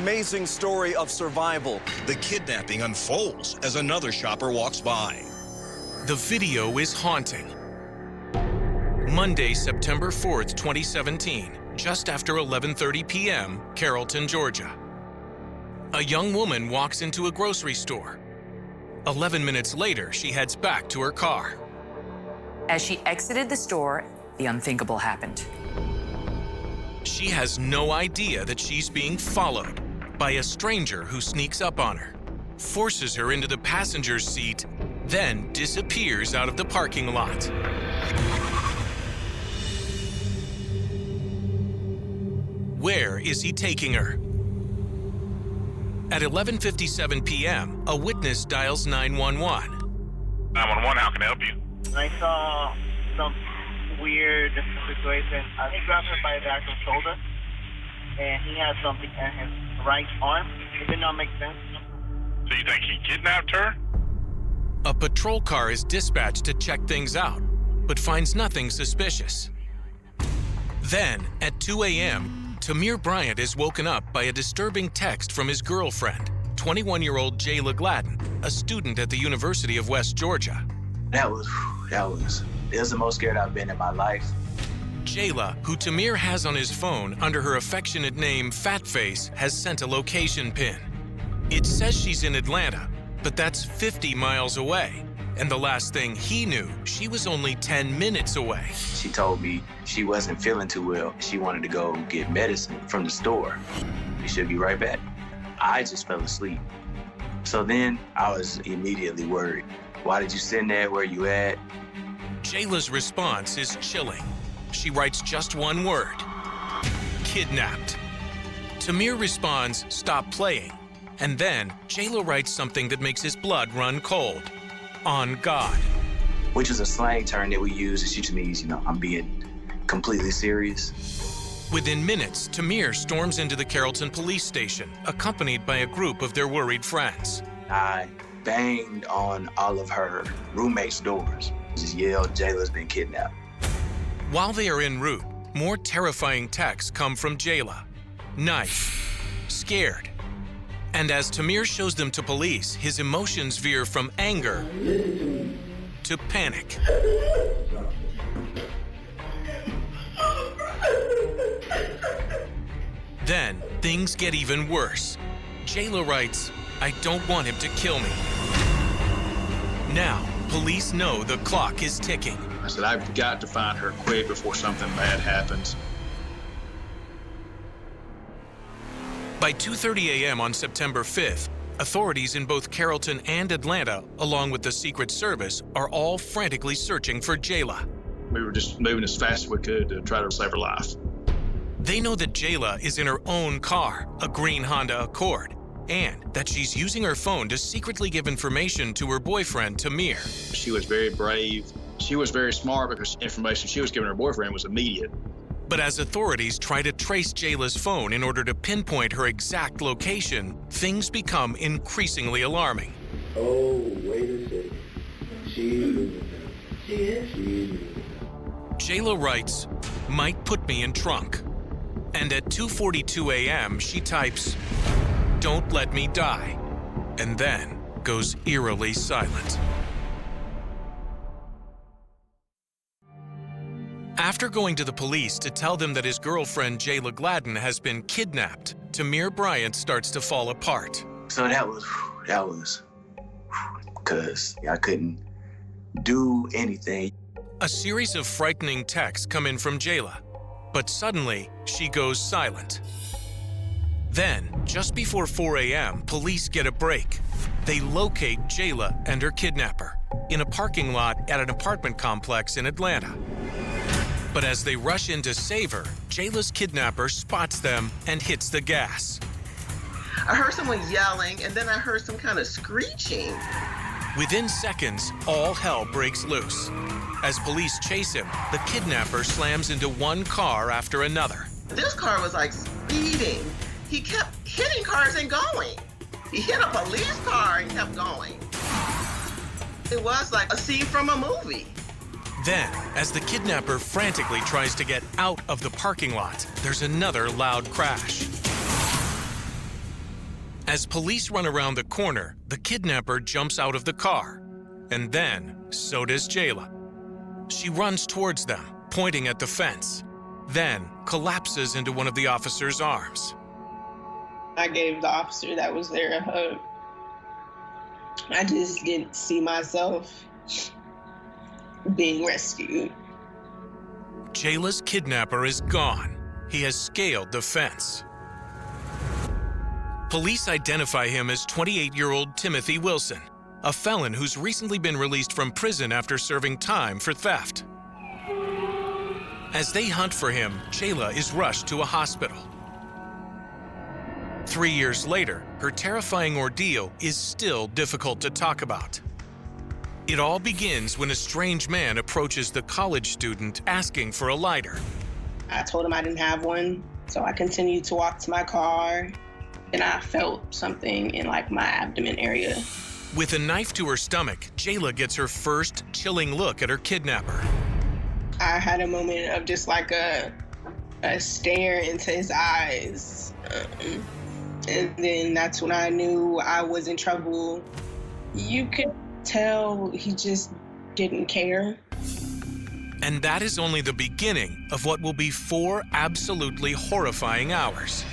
amazing story of survival. The kidnapping unfolds as another shopper walks by. The video is haunting. Monday, September 4th, 2017, just after 11:30 p.m., Carrollton, Georgia. A young woman walks into a grocery store. 11 minutes later, she heads back to her car. As she exited the store, the unthinkable happened. She has no idea that she's being followed by a stranger who sneaks up on her, forces her into the passenger's seat, then disappears out of the parking lot. Where is he taking her? At 11:57 p.m., a witness dials 911. 911, how can I help you? I saw some weird situation. He grabbed her by the actual shoulder, and he had something at his right arm. It did not make sense. So you think he kidnapped her? A patrol car is dispatched to check things out, but finds nothing suspicious. Then, at 2 a.m., Tamir Bryant is woken up by a disturbing text from his girlfriend, 21-year-old Jayla Gladden, a student at the University of West Georgia. It was the most scared I've been in my life. Jayla, who Tamir has on his phone under her affectionate name Fatface, has sent a location pin. It says she's in Atlanta, but that's 50 miles away. And the last thing he knew, she was only 10 minutes away. She told me she wasn't feeling too well. She wanted to go get medicine from the store. We should be right back. I just fell asleep. So then I was immediately worried. Why did you send that? Where you at? Jayla's response is chilling. She writes just one word: kidnapped. Tamir responds, stop playing. And then Jayla writes something that makes his blood run cold. On God. Which is a slang term that we use. It just means, I'm being completely serious. Within minutes, Tamir storms into the Carrollton police station, accompanied by a group of their worried friends. I banged on all of her roommates' doors. Just yelled, Jayla's been kidnapped. While they are en route, more terrifying texts come from Jayla. Knife. Scared. And as Tamir shows them to police, his emotions veer from anger to panic. Then, things get even worse. Jayla writes, I don't want him to kill me. Now, police know the clock is ticking. I said, I've got to find her quick before something bad happens. By 2:30 a.m. on September 5th, authorities in both Carrollton and Atlanta, along with the Secret Service, are all frantically searching for Jayla. We were just moving as fast as we could to try to save her life. They know that Jayla is in her own car, a green Honda Accord, and that she's using her phone to secretly give information to her boyfriend, Tamir. She was very brave. She was very smart because information she was giving her boyfriend was immediate. But as authorities try to trace Jayla's phone in order to pinpoint her exact location, things become increasingly alarming. Oh, wait a second. She's moving now. She is? She's moving now. Jayla writes, might put me in trunk. And at 2:42 a.m., she types, don't let me die, and then goes eerily silent. After going to the police to tell them that his girlfriend Jayla Gladden has been kidnapped, Tamir Bryant starts to fall apart. So that was, because I couldn't do anything. A series of frightening texts come in from Jayla, but suddenly she goes silent. Then, just before 4 a.m., police get a break. They locate Jayla and her kidnapper in a parking lot at an apartment complex in Atlanta. But as they rush in to save her, Jayla's kidnapper spots them and hits the gas. I heard someone yelling, and then I heard some kind of screeching. Within seconds, all hell breaks loose. As police chase him, the kidnapper slams into one car after another. This car was like speeding. He kept hitting cars and going. He hit a police car and kept going. It was like a scene from a movie. Then, as the kidnapper frantically tries to get out of the parking lot, there's another loud crash. As police run around the corner, the kidnapper jumps out of the car. And then, so does Jayla. She runs towards them, pointing at the fence, then collapses into one of the officer's arms. I gave the officer that was there a hug. I just didn't see myself being rescued. Jayla's kidnapper is gone. He has scaled the fence. Police identify him as 28-year-old Timothy Wilson, a felon who's recently been released from prison after serving time for theft. As they hunt for him, Jayla is rushed to a hospital. 3 years later, her terrifying ordeal is still difficult to talk about. It all begins when a strange man approaches the college student asking for a lighter. I told him I didn't have one, so I continued to walk to my car, and I felt something in my abdomen area. With a knife to her stomach, Jayla gets her first chilling look at her kidnapper. I had a moment of just a stare into his eyes. And then that's when I knew I was in trouble. You could tell he just didn't care. And that is only the beginning of what will be 4 absolutely horrifying hours.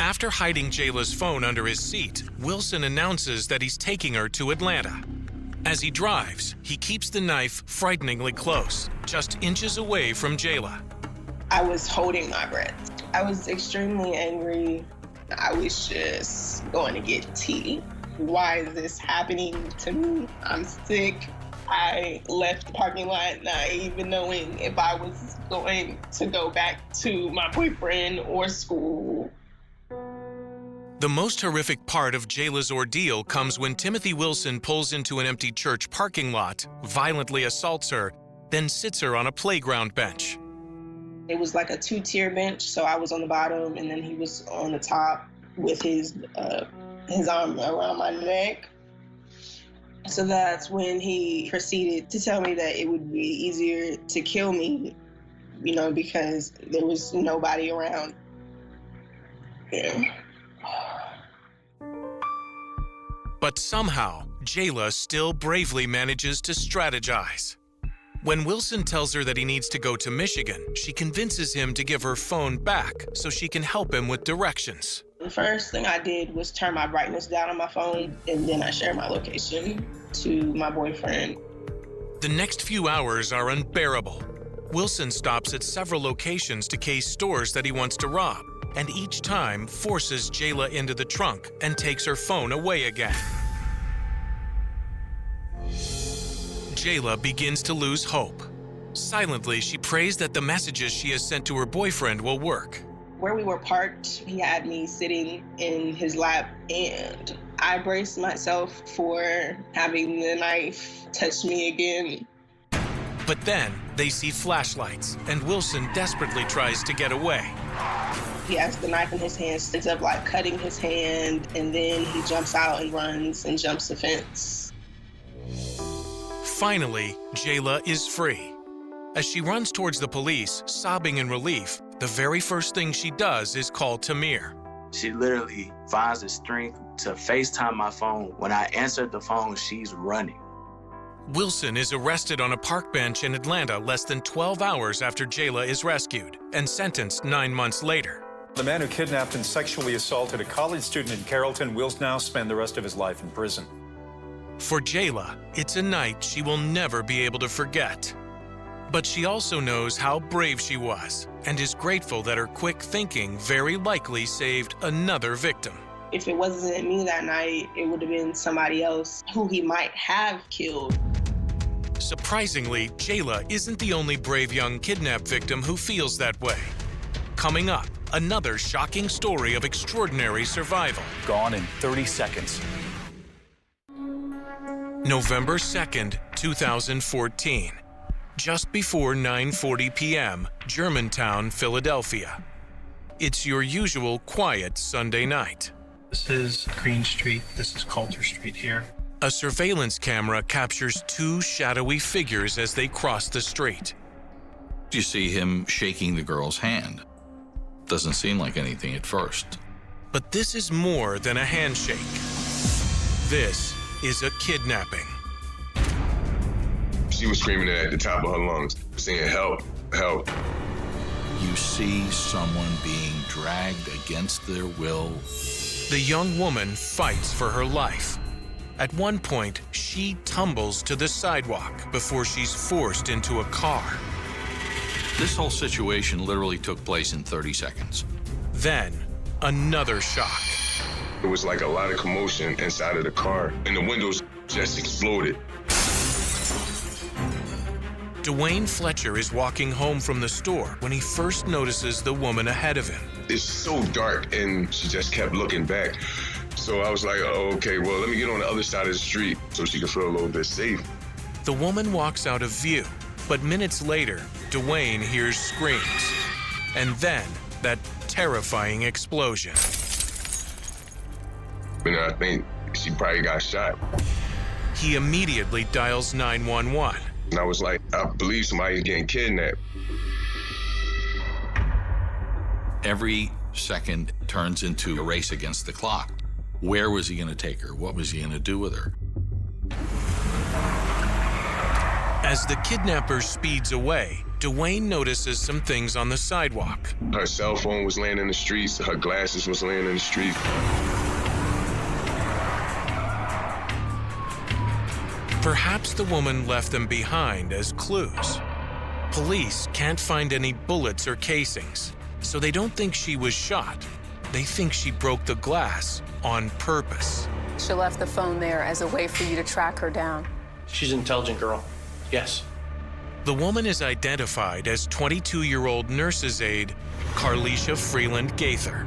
After hiding Jayla's phone under his seat, Wilson announces that he's taking her to Atlanta. As he drives, he keeps the knife frighteningly close, just inches away from Jayla. I was holding my breath. I was extremely angry. I was just going to get tea. Why is this happening to me? I'm sick. I left the parking lot not even knowing if I was going to go back to my boyfriend or school. The most horrific part of Jayla's ordeal comes when Timothy Wilson pulls into an empty church parking lot, violently assaults her, then sits her on a playground bench. It was like a 2-tier bench, so I was on the bottom and then he was on the top with his arm around my neck. So that's when he proceeded to tell me that it would be easier to kill me, because there was nobody around. Yeah. But somehow, Jayla still bravely manages to strategize. When Wilson tells her that he needs to go to Michigan, she convinces him to give her phone back so she can help him with directions. The first thing I did was turn my brightness down on my phone, and then I shared my location to my boyfriend. The next few hours are unbearable. Wilson stops at several locations to case stores that he wants to rob, and each time forces Jayla into the trunk and takes her phone away again. Jayla begins to lose hope. Silently, she prays that the messages she has sent to her boyfriend will work. Where we were parked, he had me sitting in his lap, and I braced myself for having the knife touch me again. But then they see flashlights, and Wilson desperately tries to get away. He has the knife in his hand, ends up cutting his hand, and then he jumps out and runs and jumps the fence. Finally, Jayla is free. As she runs towards the police, sobbing in relief, the very first thing she does is call Tamir. She literally finds the strength to FaceTime my phone. When I answered the phone, she's running. Wilson is arrested on a park bench in Atlanta less than 12 hours after Jayla is rescued and sentenced 9 months later. The man who kidnapped and sexually assaulted a college student in Carrollton will now spend the rest of his life in prison. For Jayla, it's a night she will never be able to forget. But she also knows how brave she was and is grateful that her quick thinking very likely saved another victim. If it wasn't me that night, it would have been somebody else who he might have killed. Surprisingly, Jayla isn't the only brave young kidnapped victim who feels that way. Coming up, another shocking story of extraordinary survival. Gone in 30 seconds. November 2nd, 2014. Just before 9:40 p.m., Germantown, Philadelphia. It's your usual quiet Sunday night. This is Green Street. This is Coulter Street here. A surveillance camera captures 2 shadowy figures as they cross the street. You see him shaking the girl's hand. Doesn't seem like anything at first. But this is more than a handshake. This is a kidnapping. She was screaming at the top of her lungs, saying, "Help, help." You see someone being dragged against their will. The young woman fights for her life. At one point, she tumbles to the sidewalk before she's forced into a car. This whole situation literally took place in 30 seconds. Then, another shock. It was like a lot of commotion inside of the car, and the windows just exploded. Dwayne Fletcher is walking home from the store when he first notices the woman ahead of him. It's so dark, and she just kept looking back. So I was like, oh, okay, well, let me get on the other side of the street so she can feel a little bit safe. The woman walks out of view, but minutes later, Dwayne hears screams, and then that terrifying explosion. And I think she probably got shot. He immediately dials 911. And I was like, I believe somebody's getting kidnapped. Every second turns into a race against the clock. Where was he going to take her? What was he going to do with her? As the kidnapper speeds away, Dwayne notices some things on the sidewalk. Her cell phone was laying in the streets. Her glasses was laying in the street. Perhaps the woman left them behind as clues. Police can't find any bullets or casings, so they don't think she was shot. They think she broke the glass on purpose. She left the phone there as a way for you to track her down. She's an intelligent girl. Yes. The woman is identified as 22-year-old nurse's aide Carlisha Freeland Gaither.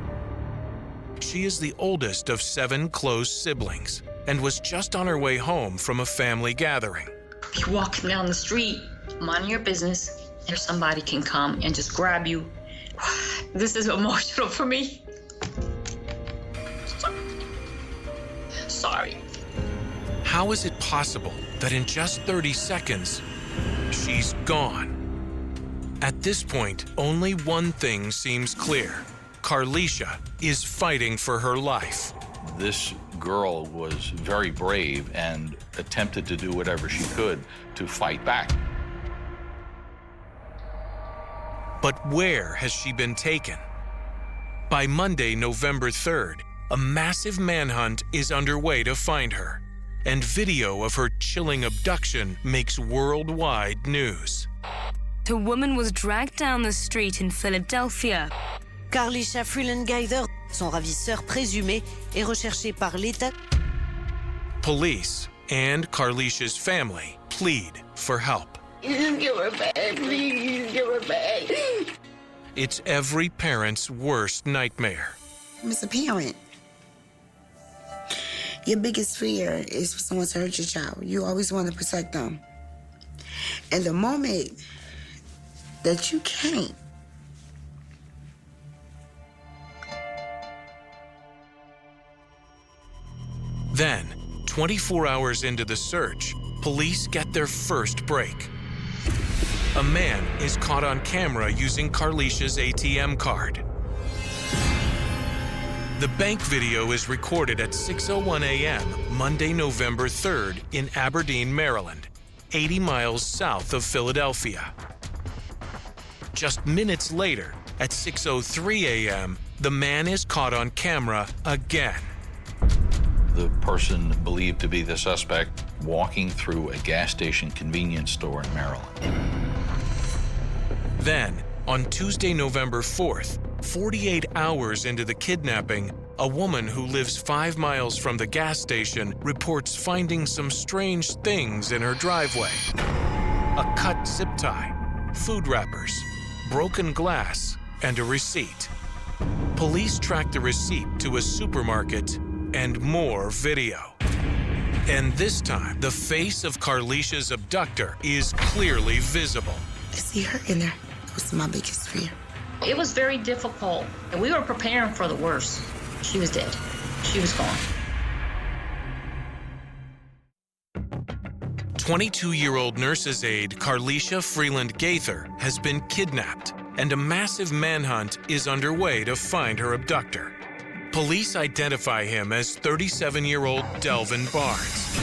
She is the oldest of 7 close siblings and was just on her way home from a family gathering. You're walking down the street, minding your business, and somebody can come and just grab you. This is emotional for me. Sorry. How is it possible that in just 30 seconds, she's gone? At this point, only one thing seems clear. Carlisha is fighting for her life. This girl was very brave and attempted to do whatever she could to fight back. But where has she been taken? By Monday, November 3rd, a massive manhunt is underway to find her, and video of her chilling abduction makes worldwide news. The woman was dragged down the street in Philadelphia. Carlisha Freeland Gaither, son ravisseur présumé, est recherché par l'État. Police and Carlisha's family plead for help. Just give her back, please, give her back. It's every parent's worst nightmare. As a parent, your biggest fear is for someone to hurt your child. You always want to protect them. And the moment that you can't, then, 24 hours into the search, police get their first break. A man is caught on camera using Carlisha's ATM card. The bank video is recorded at 6:01 a.m. Monday, November 3rd in Aberdeen, Maryland, 80 miles south of Philadelphia. Just minutes later, at 6:03 a.m., the man is caught on camera again. The person believed to be the suspect walking through a gas station convenience store in Maryland. Then, on Tuesday, November 4th, 48 hours into the kidnapping, a woman who lives 5 miles from the gas station reports finding some strange things in her driveway. A cut zip tie, food wrappers, broken glass, and a receipt. Police track the receipt to a supermarket and more video. And this time, the face of Carlisha's abductor is clearly visible. I see her in there. It was my biggest fear. It was very difficult, and we were preparing for the worst. She was dead. She was gone. 22-year-old nurse's aide Carlisha Freeland Gaither has been kidnapped, and a massive manhunt is underway to find her abductor. Police identify him as 37-year-old Delvin Barnes,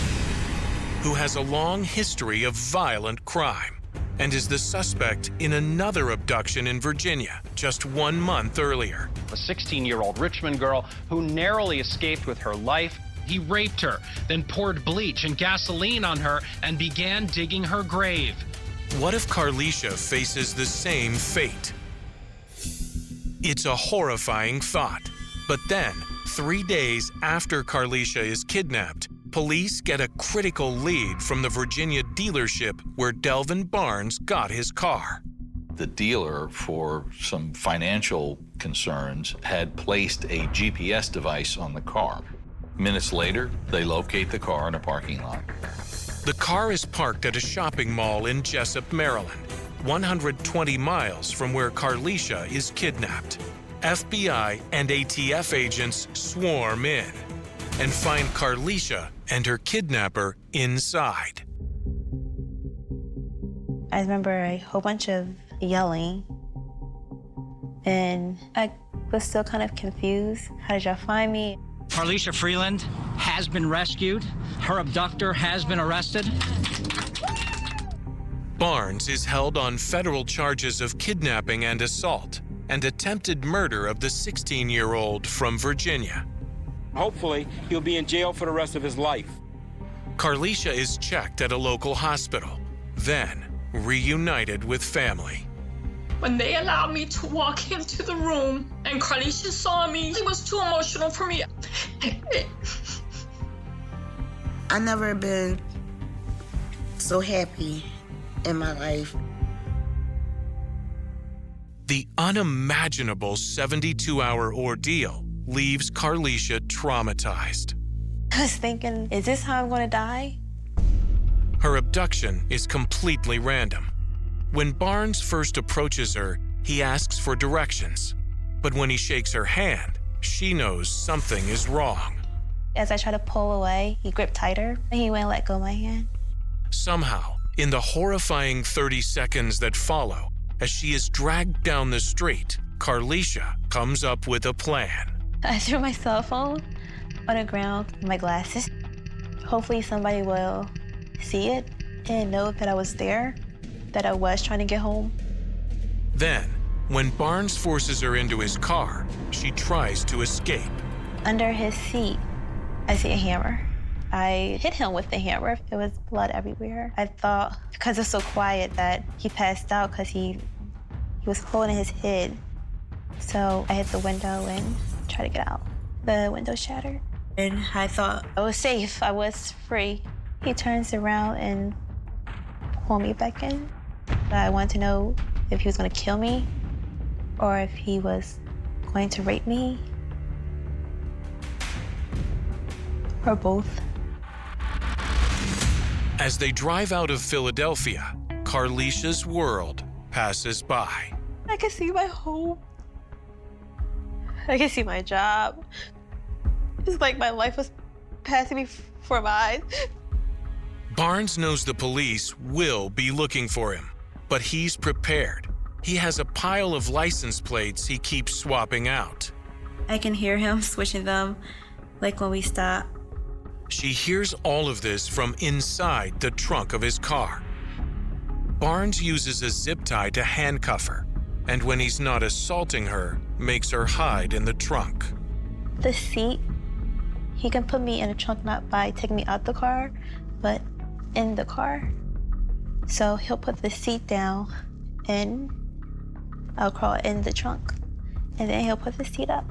who has a long history of violent crime and is the suspect in another abduction in Virginia just 1 month earlier. A 16-year-old Richmond girl who narrowly escaped with her life. He raped her, then poured bleach and gasoline on her and began digging her grave. What if Carlisha faces the same fate? It's a horrifying thought. But then, 3 days after Carlisha is kidnapped, police get a critical lead from the Virginia dealership where Delvin Barnes got his car. The dealer, for some financial concerns, had placed a GPS device on the car. Minutes later, they locate the car in a parking lot. The car is parked at a shopping mall in Jessup, Maryland, 120 miles from where Carlisha is kidnapped. FBI and ATF agents swarm in and find Carlisha and her kidnapper inside. I remember a whole bunch of yelling, and I was still kind of confused. How did y'all find me? Carlisha Freeland has been rescued. Her abductor has been arrested. Barnes is held on federal charges of kidnapping and assault and attempted murder of the 16-year-old from Virginia. Hopefully, he'll be in jail for the rest of his life. Carlisha is checked at a local hospital, then reunited with family. When they allowed me to walk into the room and Carlisha saw me, it was too emotional for me. I never been so happy in my life. The unimaginable 72-hour ordeal leaves Carlisha traumatized. I was thinking, is this how I'm going to die? Her abduction is completely random. When Barnes first approaches her, he asks for directions. But when he shakes her hand, she knows something is wrong. As I tried to pull away, he gripped tighter, and he wouldn't let go of my hand. Somehow, in the horrifying 30 seconds that follow, as she is dragged down the street, Carlisha comes up with a plan. I threw my cell phone on the ground, my glasses. Hopefully somebody will see it and know that I was there, that I was trying to get home. Then, when Barnes forces her into his car, she tries to escape. Under his seat, I see a hammer. I hit him with the hammer. It was blood everywhere. I thought, because it was so quiet, that he passed out because he was holding his head. So I hit the window and tried to get out. The window shattered. And I thought I was safe. I was free. He turns around and pulled me back in. I wanted to know if he was going to kill me or if he was going to rape me or both. As they drive out of Philadelphia, Carlisha's world passes by. I can see my home. I can see my job. It's like my life was passing me before my eyes. Barnes knows the police will be looking for him, but he's prepared. He has a pile of license plates he keeps swapping out. I can hear him switching them, like when we stop. She hears all of this from inside the trunk of his car. Barnes uses a zip tie to handcuff her, and when he's not assaulting her, makes her hide in the trunk. The seat, he can put me in the trunk not by taking me out the car, but in the car. So he'll put the seat down and I'll crawl in the trunk. And then he'll put the seat up.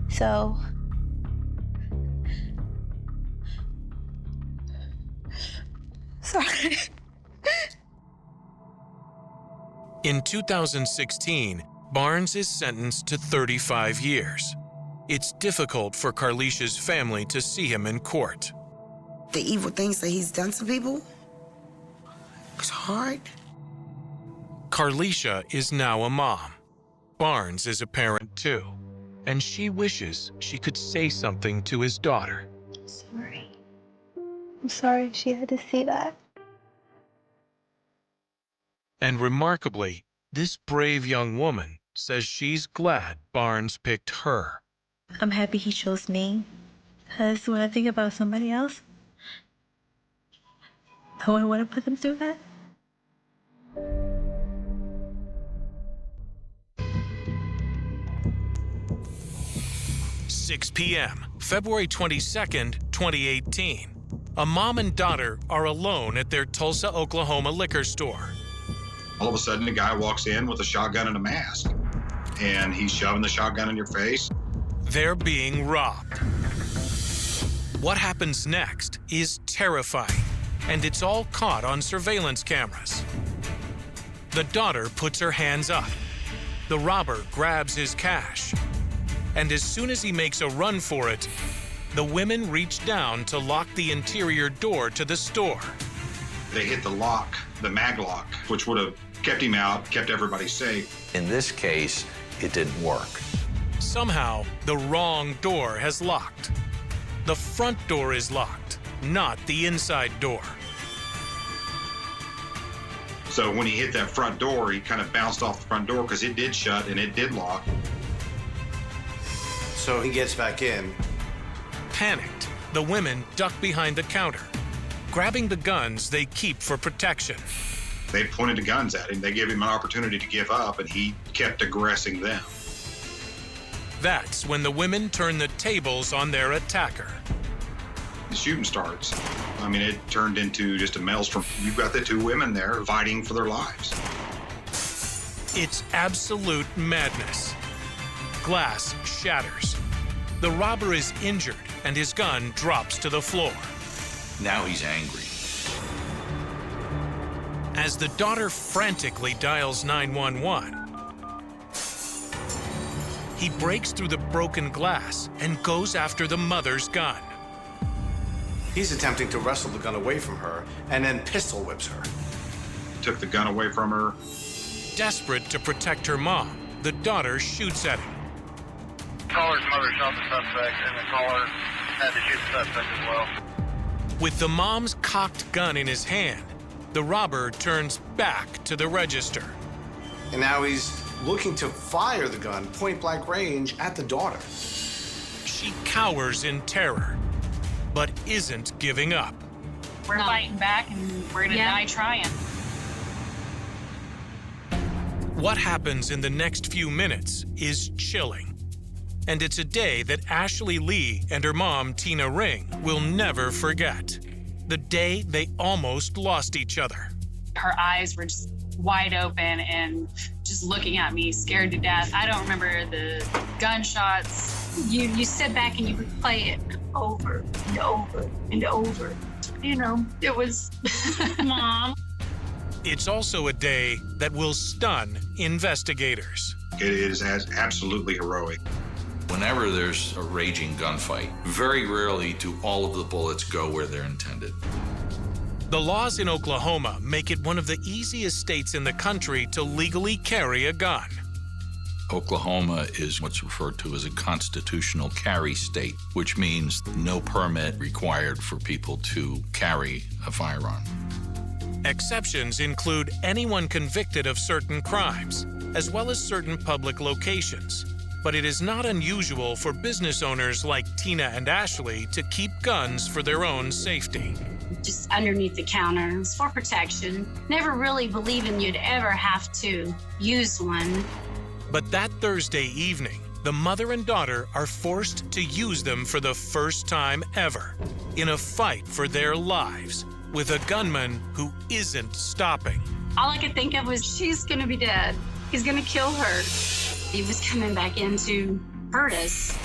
So sorry. In 2016, Barnes is sentenced to 35 years. It's difficult for Carlisha's family to see him in court. The evil things that he's done to people, it's hard. Carlisha is now a mom. Barnes is a parent too, and she wishes she could say something to his daughter. Sorry. I'm sorry she had to see that. And remarkably, this brave young woman says she's glad Barnes picked her I'm happy he chose me, because when I think about somebody else, I wouldn't want to put them through that. 6 p.m., February 22nd, 2018. A mom and daughter are alone at their Tulsa, Oklahoma liquor store. All of a sudden, a guy walks in with a shotgun and a mask, and he's shoving the shotgun in your face. They're being robbed. What happens next is terrifying, and it's all caught on surveillance cameras. The daughter puts her hands up. The robber grabs his cash. And as soon as he makes a run for it, the women reach down to lock the interior door to the store. They hit the lock, the mag lock, which would have kept him out, kept everybody safe. In this case, it didn't work. Somehow, the wrong door has locked. The front door is locked, not the inside door. So when he hit that front door, he kind of bounced off the front door because it did shut and it did lock. So he gets back in. Panicked, the women duck behind the counter, grabbing the guns they keep for protection. They pointed the guns at him. They gave him an opportunity to give up, and he kept aggressing them. That's when the women turn the tables on their attacker. The shooting starts. I mean, it turned into just a maelstrom. You've got the two women there fighting for their lives. It's absolute madness. Glass shatters. The robber is injured, and his gun drops to the floor. Now he's angry. As the daughter frantically dials 911, he breaks through the broken glass and goes after the mother's gun. He's attempting to wrestle the gun away from her and then pistol whips her. Took the gun away from her. Desperate to protect her mom, the daughter shoots at him. Caller's mother shot the suspect, and the caller had to shoot the suspect as well. With the mom's cocked gun in his hand, the robber turns back to the register. And now he's looking to fire the gun point-blank range at the daughter. She cowers in terror, but isn't giving up. We're fighting back, and we're gonna die trying. What happens in the next few minutes is chilling. And it's a day that Ashley Lee and her mom, Tina Ring, will never forget. The day they almost lost each other. Her eyes were just wide open and just looking at me, scared to death. I don't remember the gunshots. You sit back and you would play it over and over and over. You know, it was Mom. It's also a day that will stun investigators. It is absolutely heroic. Whenever there's a raging gunfight, very rarely do all of the bullets go where they're intended. The laws in Oklahoma make it one of the easiest states in the country to legally carry a gun. Oklahoma is what's referred to as a constitutional carry state, which means no permit required for people to carry a firearm. Exceptions include anyone convicted of certain crimes, as well as certain public locations. But it is not unusual for business owners like Tina and Ashley to keep guns for their own safety. Just underneath the counter. It's for protection. Never really believing you'd ever have to use one. But that Thursday evening, the mother and daughter are forced to use them for the first time ever in a fight for their lives with a gunman who isn't stopping. All I could think of was, she's gonna be dead. He's gonna kill her. He was coming back in to hurt us.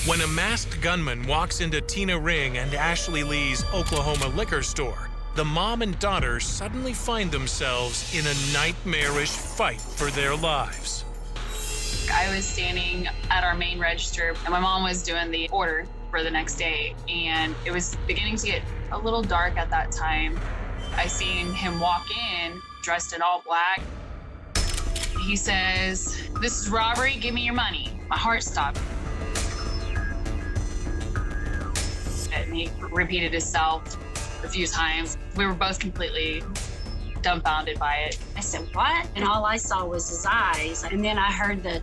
When a masked gunman walks into Tina Ring and Ashley Lee's Oklahoma liquor store, the mom and daughter suddenly find themselves in a nightmarish fight for their lives. I was standing at our main register, and my mom was doing the order for the next day, and it was beginning to get a little dark at that time. I seen him walk in, dressed in all black. He says, "This is robbery, give me your money." My heart stopped. And he repeated himself a few times. We were both completely dumbfounded by it. I said, "What?" And all I saw was his eyes. And then I heard the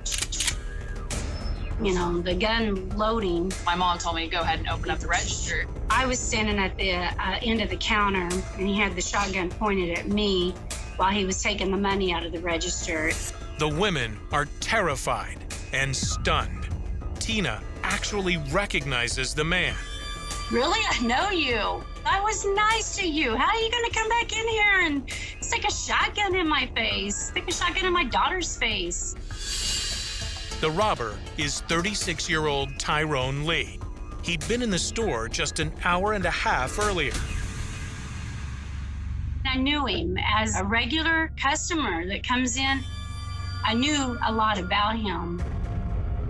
you know, the gun loading. My mom told me to go ahead and open up the register. I was standing at the end of the counter, and he had the shotgun pointed at me while he was taking the money out of the register. The women are terrified and stunned. Tina actually recognizes the man. Really? I know you. I was nice to you. How are you going to come back in here and stick a shotgun in my face? Stick a shotgun in my daughter's face. The robber is 36-year-old Tyrone Lee. He'd been in the store just an hour and a half earlier. I knew him as a regular customer that comes in. I knew a lot about him.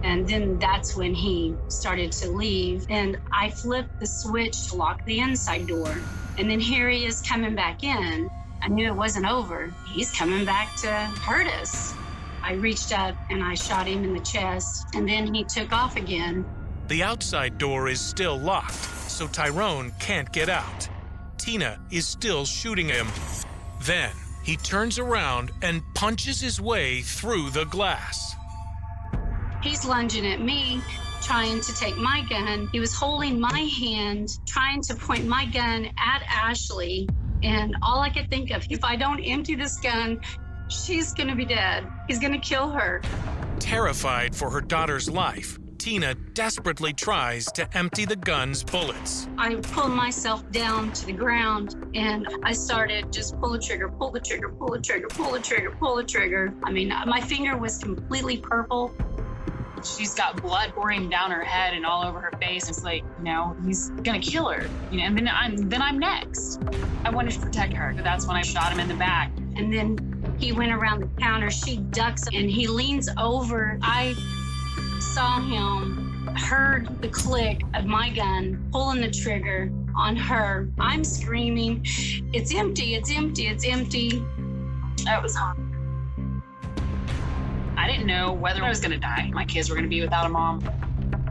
And then that's when he started to leave. And I flipped the switch to lock the inside door. And then here he is coming back in. I knew it wasn't over. He's coming back to hurt us. I reached up and I shot him in the chest, and then he took off again. The outside door is still locked, so Tyrone can't get out. Tina is still shooting him. Then he turns around and punches his way through the glass. He's lunging at me, trying to take my gun. He was holding my hand, trying to point my gun at Ashley. And all I could think of, if I don't empty this gun, she's gonna be dead. He's gonna kill her. Terrified for her daughter's life, Tina desperately tries to empty the gun's bullets. I pulled myself down to the ground and I started just pull the trigger, pull the trigger, pull the trigger, pull the trigger, pull the trigger. I mean, my finger was completely purple. She's got blood pouring down her head and all over her face. It's like, you know, he's gonna kill her. You know, and then I'm next. I wanted to protect her, but that's when I shot him in the back. And then he went around the counter. She ducks and he leans over. I saw him, heard the click of my gun pulling the trigger on her. I'm screaming, "It's empty, it's empty, it's empty." That was hard. I didn't know whether I was gonna die. My kids were gonna be without a mom.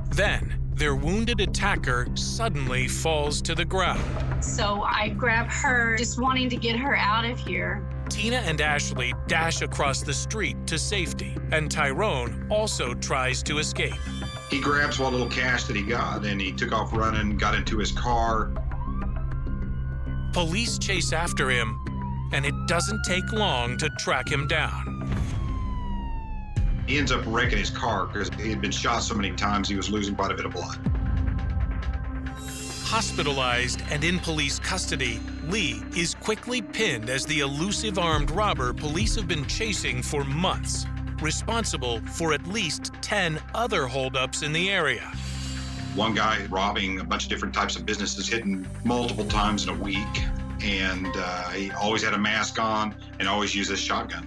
Then their wounded attacker suddenly falls to the ground. So I grab her, just wanting to get her out of here. Tina and Ashley dash across the street to safety, and Tyrone also tries to escape. He grabs what little cash that he got, and he took off running, got into his car. Police chase after him, and it doesn't take long to track him down. He ends up wrecking his car because he had been shot so many times he was losing quite a bit of blood. Hospitalized and in police custody, Lee is quickly pinned as the elusive armed robber police have been chasing for months, responsible for at least 10 other holdups in the area. One guy robbing a bunch of different types of businesses, hitting multiple times in a week, and he always had a mask on and always used a shotgun.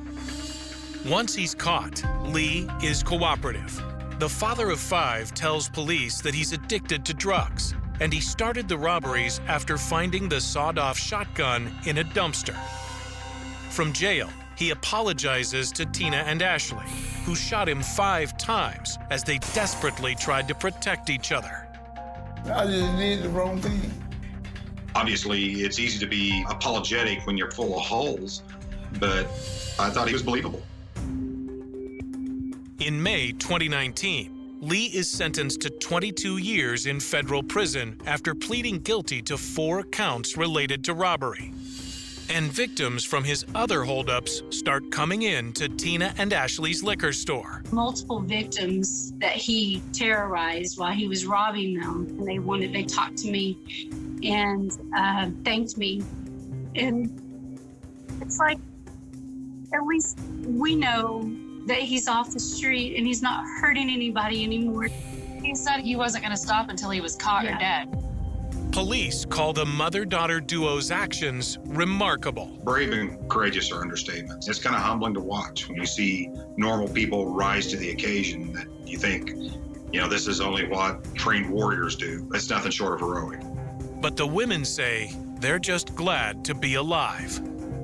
Once he's caught, Lee is cooperative. The father of 5 tells police that he's addicted to drugs, and he started the robberies after finding the sawed-off shotgun in a dumpster. From jail, he apologizes to Tina and Ashley, who shot him 5 times as they desperately tried to protect each other. I just did the wrong thing. Obviously, it's easy to be apologetic when you're full of holes, but I thought he was believable. In May 2019, Lee is sentenced to 22 years in federal prison after pleading guilty to 4 counts related to robbery. And victims from his other holdups start coming in to Tina and Ashley's liquor store. Multiple victims that he terrorized while he was robbing them. And they talked to me and thanked me. And it's like, at least we know that he's off the street and he's not hurting anybody anymore. He said he wasn't going to stop until he was caught or dead. Police call the mother-daughter duo's actions remarkable. Brave and courageous are understatements. It's kind of humbling to watch when you see normal people rise to the occasion that you think, you know, this is only what trained warriors do. It's nothing short of heroic. But the women say they're just glad to be alive.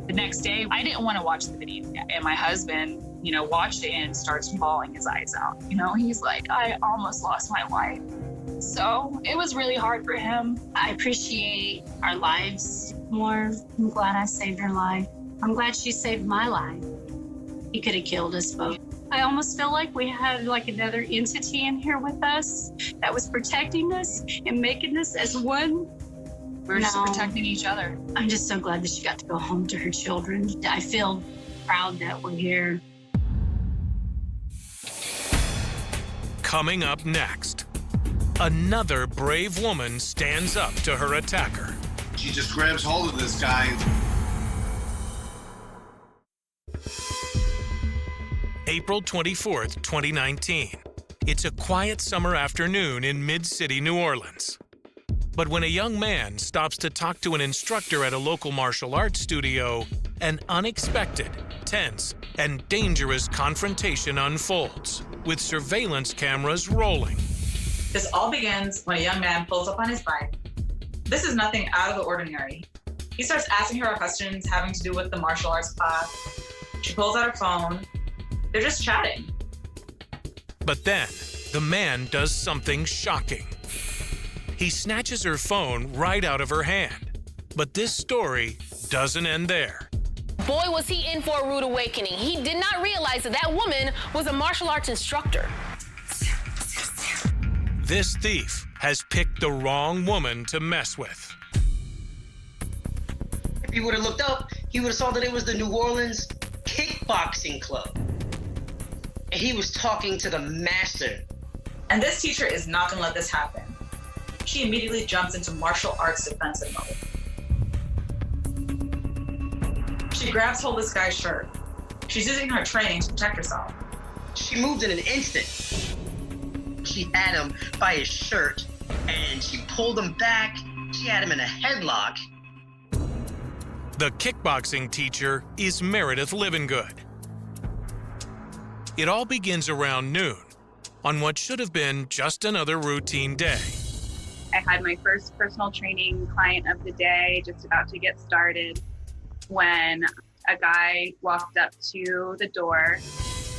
The next day, I didn't want to watch the video, and my husband, you know, watched it and starts bawling his eyes out. You know, he's like, I almost lost my wife. So it was really hard for him. I appreciate our lives more. I'm glad I saved her life. I'm glad she saved my life. He could have killed us both. I almost feel like we had like another entity in here with us that was protecting us and making us as one. We were just protecting each other. I'm just so glad that she got to go home to her children. I feel proud that we're here. Coming up next, another brave woman stands up to her attacker. She just grabs hold of this guy. April 24th, 2019. It's a quiet summer afternoon in mid-city New Orleans. But when a young man stops to talk to an instructor at a local martial arts studio, an unexpected, tense, and dangerous confrontation unfolds, with surveillance cameras rolling. This all begins when a young man pulls up on his bike. This is nothing out of the ordinary. He starts asking her questions having to do with the martial arts class. She pulls out her phone. They're just chatting. But then, the man does something shocking. He snatches her phone right out of her hand. But this story doesn't end there. Boy, was he in for a rude awakening. He did not realize that that woman was a martial arts instructor. This thief has picked the wrong woman to mess with. If he would have looked up, he would have saw that it was the New Orleans Kickboxing Club. And he was talking to the master. And this teacher is not gonna let this happen. She immediately jumps into martial arts defensive mode. She grabs hold of this guy's shirt. She's using her training to protect herself. She moved in an instant. She had him by his shirt, and she pulled him back. She had him in a headlock. The kickboxing teacher is Meredith Livingood. It all begins around noon, on what should have been just another routine day. I had my first personal training client of the day, just about to get started, when a guy walked up to the door.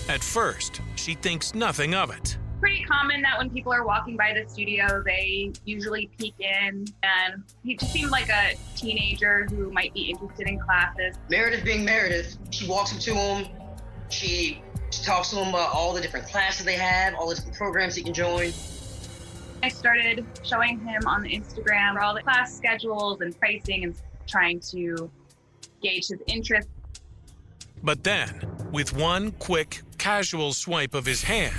At first, she thinks nothing of it. Pretty common that when people are walking by the studio, they usually peek in, and he just seemed like a teenager who might be interested in classes. Meredith being Meredith, she walks up to him, she talks to him about all the different classes they have, all the different programs he can join. I started showing him on the Instagram all the class schedules and pricing and trying to gauge his interest. But then, with one quick, casual swipe of his hand,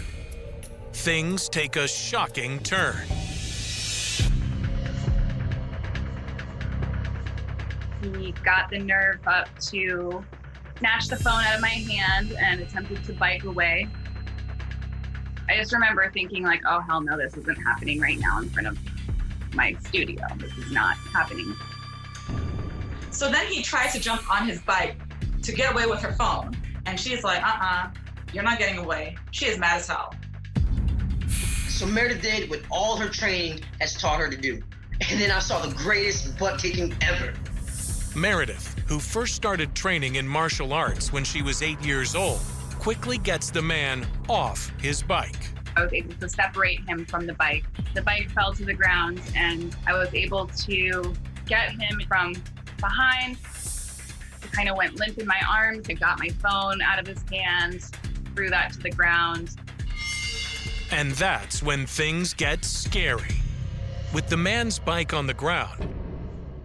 things take a shocking turn. He got the nerve up to snatch the phone out of my hand and attempted to bike away. I just remember thinking like, oh, hell no, this isn't happening right now in front of my studio. This is not happening. So then he tries to jump on his bike to get away with her phone. And she's like, you're not getting away. She is mad as hell. So Meredith did what all her training has taught her to do. And then I saw the greatest butt kicking ever. Meredith, who first started training in martial arts when she was 8 years old, quickly gets the man off his bike. I was able to separate him from the bike. The bike fell to the ground, and I was able to get him from behind. He kind of went limp in my arms and got my phone out of his hands, threw that to the ground. And that's when things get scary. With the man's bike on the ground,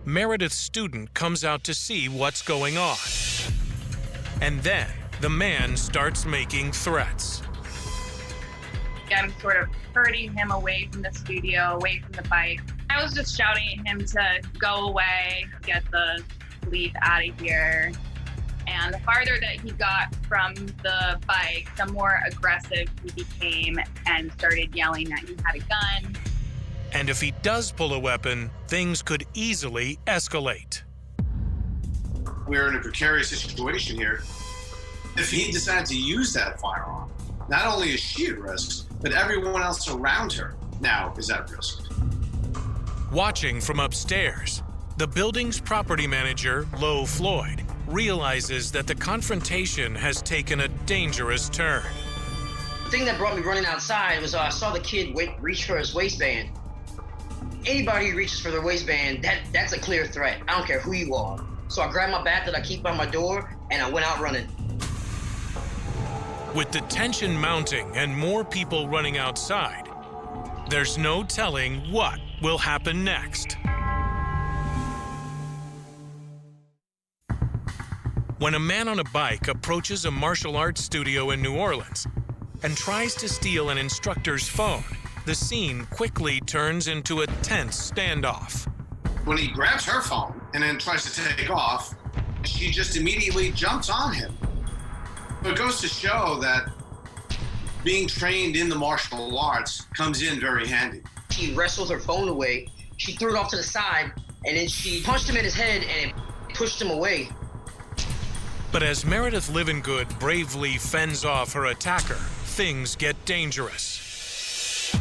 Meredith's student comes out to see what's going on. And then the man starts making threats. I'm sort of herding him away from the studio, away from the bike. I was just shouting at him to go away, get the police out of here. And the farther that he got from the bike, the more aggressive he became and started yelling that he had a gun. And if he does pull a weapon, things could easily escalate. We're in a precarious situation here. If he decides to use that firearm, not only is she at risk, but everyone else around her now is at risk. Watching from upstairs, the building's property manager, Lo Floyd, realizes that the confrontation has taken a dangerous turn. The thing that brought me running outside was I saw the kid reach for his waistband. Anybody who reaches for their waistband, that's a clear threat. I don't care who you are. So I grabbed my bat that I keep by my door and I went out running. With the tension mounting and more people running outside, there's no telling what will happen next. When a man on a bike approaches a martial arts studio in New Orleans and tries to steal an instructor's phone, the scene quickly turns into a tense standoff. When he grabs her phone and then tries to take off, she just immediately jumps on him. So it goes to show that being trained in the martial arts comes in very handy. She wrestled her phone away, she threw it off to the side, and then she punched him in his head and it pushed him away. But as Meredith Livingood bravely fends off her attacker, things get dangerous.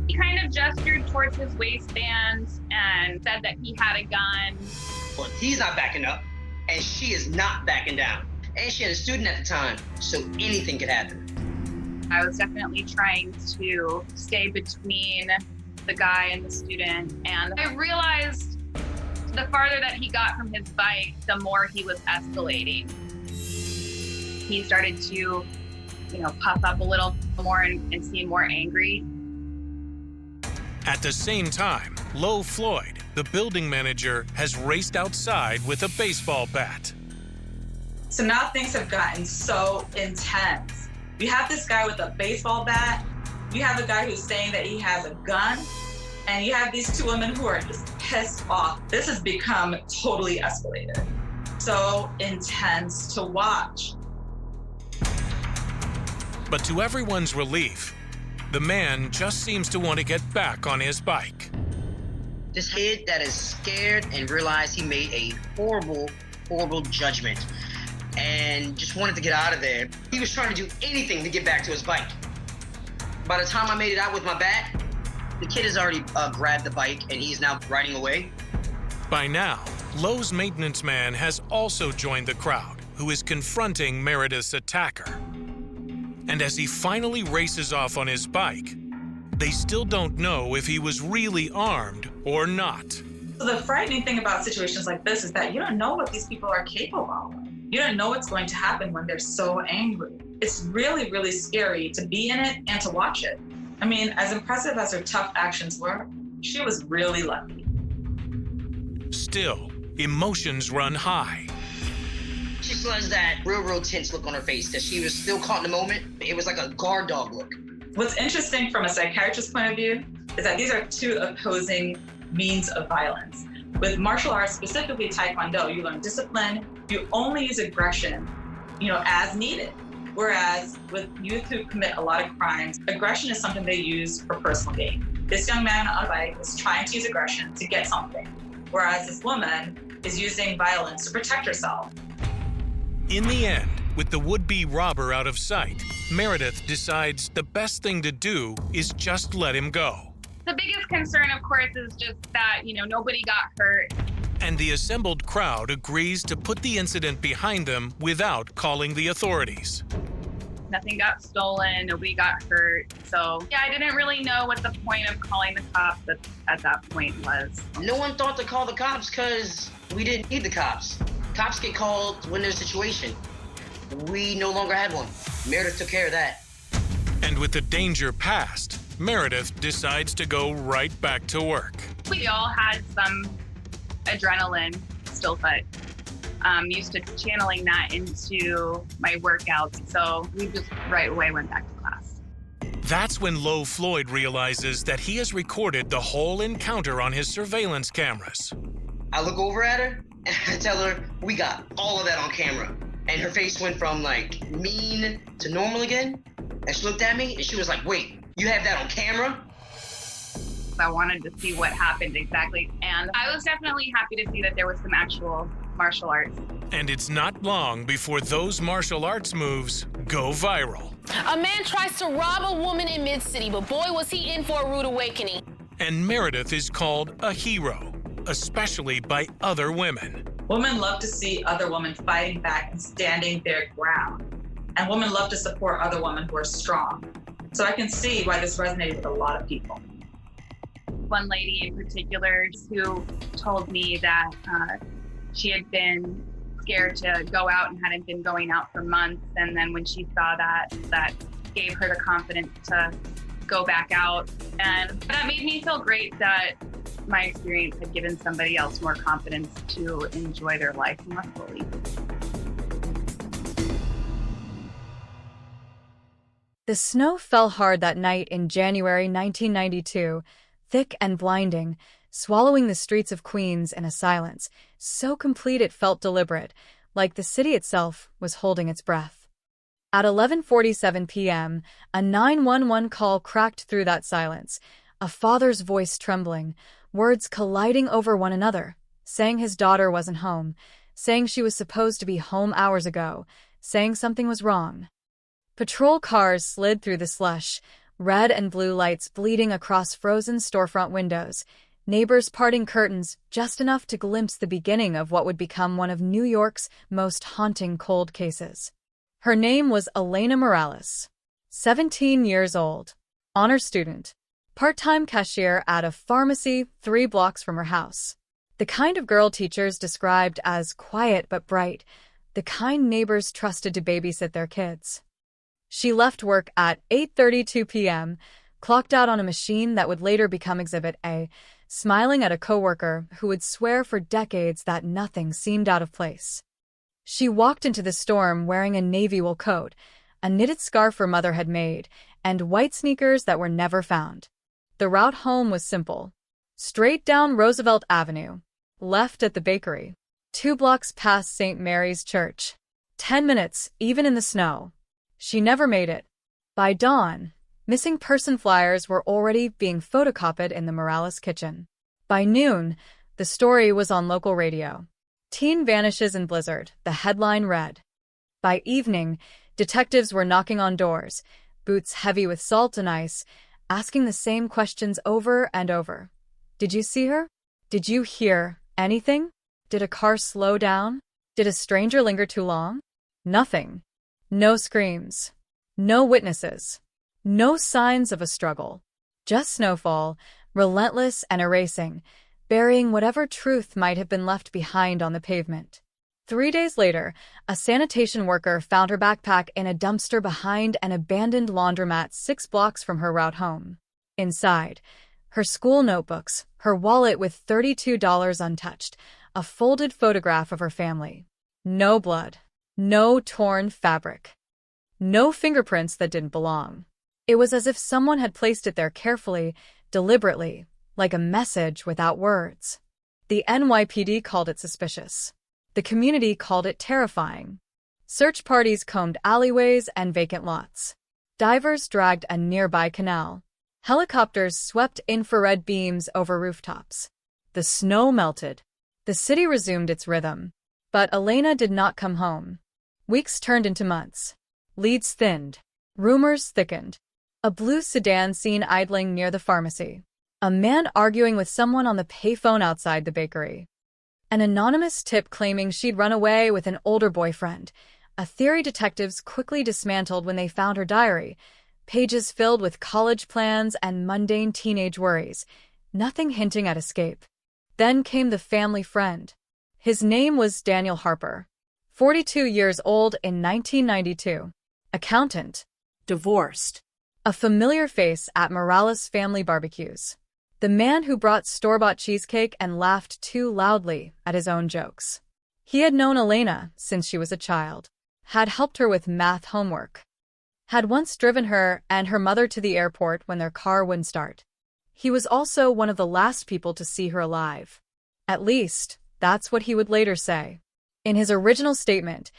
He kind of gestured towards his waistband and said that he had a gun. Well, he's not backing up, and she is not backing down. And she had a student at the time, so anything could happen. I was definitely trying to stay between the guy and the student, and I realized the farther that he got from his bike, the more he was escalating. He started to, puff up a little more and seem more angry. At the same time, Lo Floyd, the building manager, has raced outside with a baseball bat. So now things have gotten so intense. You have this guy with a baseball bat, you have a guy who's saying that he has a gun, and you have these two women who are just pissed off. This has become totally escalated. So intense to watch. But to everyone's relief, the man just seems to want to get back on his bike. This kid that is scared and realized he made a horrible, horrible judgment and just wanted to get out of there. He was trying to do anything to get back to his bike. By the time I made it out with my bat, the kid has already grabbed the bike and he's now riding away. By now, Lowe's maintenance man has also joined the crowd, who is confronting Meredith's attacker. And as he finally races off on his bike, they still don't know if he was really armed or not. So the frightening thing about situations like this is that you don't know what these people are capable of. You don't know what's going to happen when they're so angry. It's really, really scary to be in it and to watch it. I mean, as impressive as her tough actions were, she was really lucky. Still, emotions run high. She still has that real tense look on her face, that she was still caught in the moment. It was like a guard dog look. What's interesting from a psychiatrist's point of view is that these are two opposing means of violence. With martial arts, specifically Taekwondo, you learn discipline, you only use aggression, as needed. Whereas with youth who commit a lot of crimes, aggression is something they use for personal gain. This young man on a bike is trying to use aggression to get something, whereas this woman is using violence to protect herself. In the end, with the would-be robber out of sight, Meredith decides the best thing to do is just let him go. The biggest concern, of course, is just that, nobody got hurt. And the assembled crowd agrees to put the incident behind them without calling the authorities. Nothing got stolen, nobody got hurt. So, I didn't really know what the point of calling the cops at that point was. No one thought to call the cops because we didn't need the cops. Cops get called when there's a situation. We no longer had one. Meredith took care of that. And with the danger past, Meredith decides to go right back to work. We all had some adrenaline still put. Used to channeling that into my workouts. So we just right away went back to class. That's when Lo Floyd realizes that he has recorded the whole encounter on his surveillance cameras. I look over at her and I tell her, we got all of that on camera. And her face went from mean to normal again. And she looked at me and she was like, wait, you have that on camera? I wanted to see what happened exactly. And I was definitely happy to see that there was some actual martial arts. And it's not long before those martial arts moves go viral. A man tries to rob a woman in Mid-City, but boy, was he in for a rude awakening. And Meredith is called a hero, especially by other women. Women love to see other women fighting back and standing their ground. And women love to support other women who are strong. So I can see why this resonated with a lot of people. One lady in particular who told me that she had been scared to go out and hadn't been going out for months. And then when she saw that, that gave her the confidence to go back out. And that made me feel great that my experience had given somebody else more confidence to enjoy their life more fully. The snow fell hard that night in January 1992, thick and blinding, swallowing the streets of Queens in a silence so complete it felt deliberate, like the city itself was holding its breath. At 11:47 p.m., a 911 call cracked through that silence, a father's voice trembling, words colliding over one another, saying his daughter wasn't home, saying she was supposed to be home hours ago, saying something was wrong. Patrol cars slid through the slush, red and blue lights bleeding across frozen storefront windows, neighbors parting curtains just enough to glimpse the beginning of what would become one of New York's most haunting cold cases. Her name was Elena Morales, 17 years old, honor student, part-time cashier at a pharmacy 3 blocks from her house. The kind of girl teachers described as quiet but bright, the kind neighbors trusted to babysit their kids. She left work at 8:32 p.m., clocked out on a machine that would later become Exhibit A, smiling at a coworker who would swear for decades that nothing seemed out of place. She walked into the storm wearing a navy wool coat, a knitted scarf her mother had made, and white sneakers that were never found. The route home was simple. Straight down Roosevelt Avenue, left at the bakery, 2 blocks past St. Mary's Church. 10 minutes, even in the snow. She never made it. By dawn, missing person flyers were already being photocopied in the Morales kitchen. By noon, the story was on local radio. Teen vanishes in blizzard, the headline read. By evening, detectives were knocking on doors, boots heavy with salt and ice, asking the same questions over and over. Did you see her? Did you hear anything? Did a car slow down? Did a stranger linger too long? Nothing. No screams. No witnesses. No signs of a struggle. Just snowfall, relentless and erasing, burying whatever truth might have been left behind on the pavement. 3 days later, a sanitation worker found her backpack in a dumpster behind an abandoned laundromat 6 blocks from her route home. Inside, her school notebooks, her wallet with $32 untouched, a folded photograph of her family. No blood. No torn fabric. No fingerprints that didn't belong. It was as if someone had placed it there carefully, deliberately, like a message without words. The NYPD called it suspicious. The community called it terrifying. Search parties combed alleyways and vacant lots. Divers dragged a nearby canal. Helicopters swept infrared beams over rooftops. The snow melted. The city resumed its rhythm. But Elena did not come home. Weeks turned into months. Leads thinned. Rumors thickened. A blue sedan seen idling near the pharmacy. A man arguing with someone on the payphone outside the bakery. An anonymous tip claiming she'd run away with an older boyfriend. A theory detectives quickly dismantled when they found her diary. Pages filled with college plans and mundane teenage worries. Nothing hinting at escape. Then came the family friend. His name was Daniel Harper. 42 years old in 1992. Accountant. Divorced. A familiar face at Morales family barbecues. The man who brought store-bought cheesecake and laughed too loudly at his own jokes. He had known Elena since she was a child. Had helped her with math homework. Had once driven her and her mother to the airport when their car wouldn't start. He was also one of the last people to see her alive. At least, that's what he would later say. In his original statement,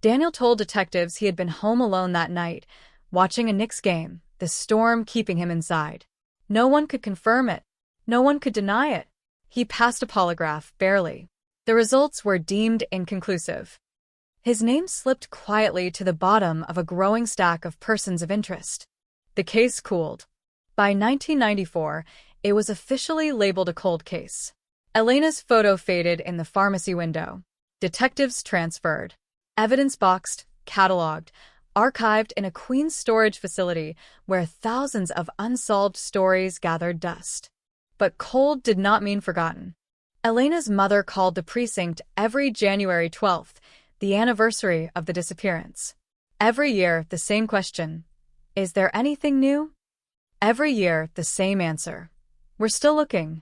Daniel told detectives he had been home alone that night, watching a Knicks game, the storm keeping him inside. No one could confirm it. No one could deny it. He passed a polygraph, barely. The results were deemed inconclusive. His name slipped quietly to the bottom of a growing stack of persons of interest. The case cooled. By 1994, it was officially labeled a cold case. Elena's photo faded in the pharmacy window. Detectives transferred. Evidence boxed, cataloged, archived in a Queens storage facility where thousands of unsolved stories gathered dust. But cold did not mean forgotten. Elena's mother called the precinct every January 12th, the anniversary of the disappearance. Every year, the same question. Is there anything new? Every year, the same answer. We're still looking.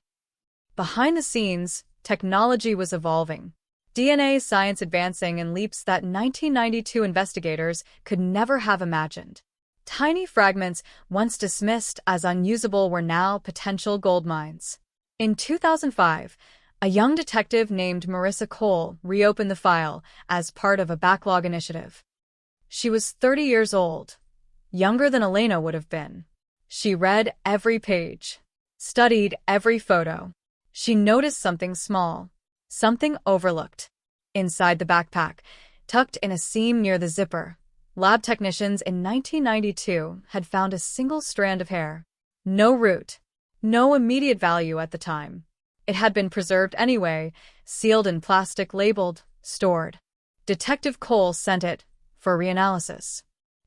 Behind the scenes, technology was evolving. DNA science advancing in leaps that 1992 investigators could never have imagined. Tiny fragments once dismissed as unusable were now potential gold mines. In 2005, a young detective named Marissa Cole reopened the file as part of a backlog initiative. She was 30 years old, younger than Elena would have been. She read every page, studied every photo. She noticed something small, something overlooked. Inside the backpack, tucked in a seam near the zipper, lab technicians in 1992 had found a single strand of hair. No root, no immediate value at the time. It had been preserved anyway, sealed in plastic, labeled, stored. Detective Cole sent it for reanalysis.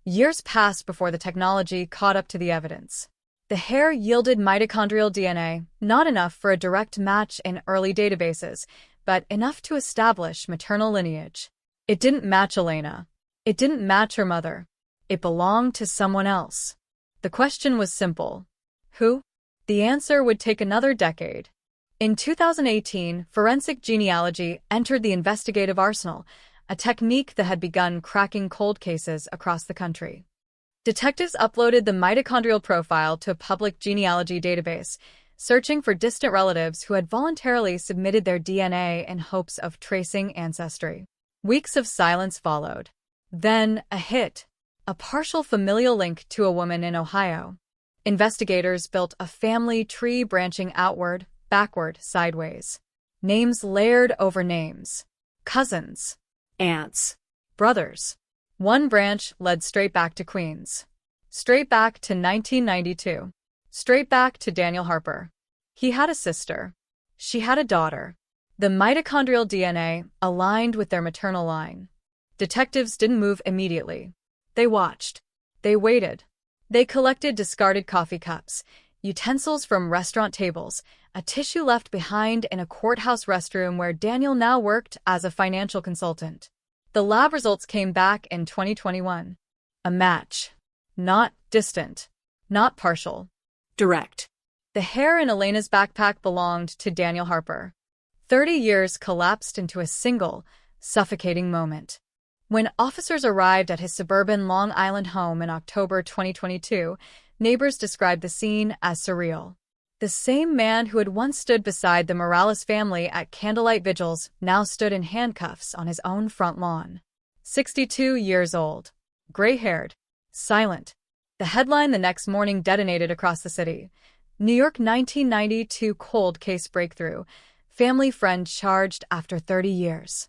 Years passed before the technology caught up to the evidence. The hair yielded mitochondrial DNA, not enough for a direct match in early databases, but enough to establish maternal lineage. It didn't match Elena. It didn't match her mother. It belonged to someone else. The question was simple. Who? The answer would take another decade. In 2018, forensic genealogy entered the investigative arsenal, a technique that had begun cracking cold cases across the country. Detectives uploaded the mitochondrial profile to a public genealogy database, searching for distant relatives who had voluntarily submitted their DNA in hopes of tracing ancestry. Weeks of silence followed. Then, a hit. A partial familial link to a woman in Ohio. Investigators built a family tree branching outward, backward, sideways. Names layered over names. Cousins. Aunts. Brothers. One branch led straight back to Queens. Straight back to 1992. Straight back to Daniel Harper. He had a sister. She had a daughter. The mitochondrial DNA aligned with their maternal line. Detectives didn't move immediately. They watched. They waited. They collected discarded coffee cups, utensils from restaurant tables, a tissue left behind in a courthouse restroom where Daniel now worked as a financial consultant. The lab results came back in 2021. A match. Not distant. Not partial. Direct. The hair in Elena's backpack belonged to Daniel Harper. 30 years collapsed into a single, suffocating moment. When officers arrived at his suburban Long Island home in October 2022, neighbors described the scene as surreal. The same man who had once stood beside the Morales family at candlelight vigils now stood in handcuffs on his own front lawn. 62 years old. Gray-haired. Silent. The headline the next morning detonated across the city. New York 1992 cold case breakthrough. Family friend charged after 30 years.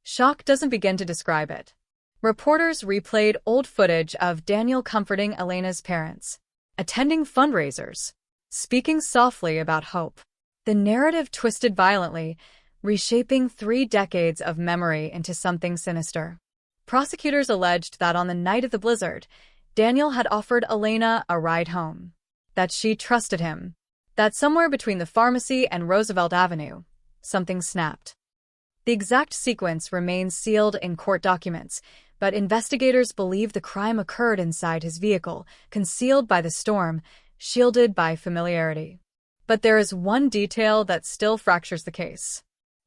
Shock doesn't begin to describe it. Reporters replayed old footage of Daniel comforting Elena's parents, attending fundraisers, speaking softly about hope. The narrative twisted violently, reshaping 3 decades of memory into something sinister. Prosecutors alleged that on the night of the blizzard, Daniel had offered Elena a ride home, that she trusted him, that somewhere between the pharmacy and Roosevelt Avenue, something snapped. The exact sequence remains sealed in court documents, but investigators believe the crime occurred inside his vehicle, concealed by the storm, shielded by familiarity. But there is one detail that still fractures the case.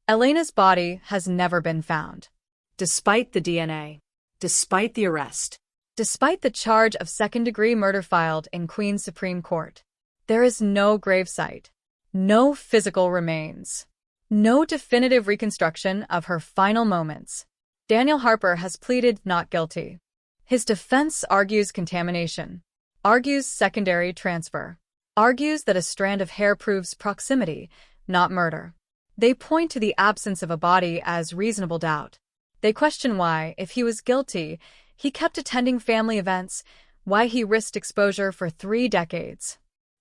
Elena's body has never been found. Despite the DNA, despite the arrest, despite the charge of second-degree murder filed in Queens Supreme Court, there is no gravesite, no physical remains, no definitive reconstruction of her final moments. Daniel Harper has pleaded not guilty. His defense argues contamination, argues secondary transfer, argues that a strand of hair proves proximity, not murder. They point to the absence of a body as reasonable doubt. They question why, if he was guilty, he kept attending family events, why he risked exposure for 3 decades.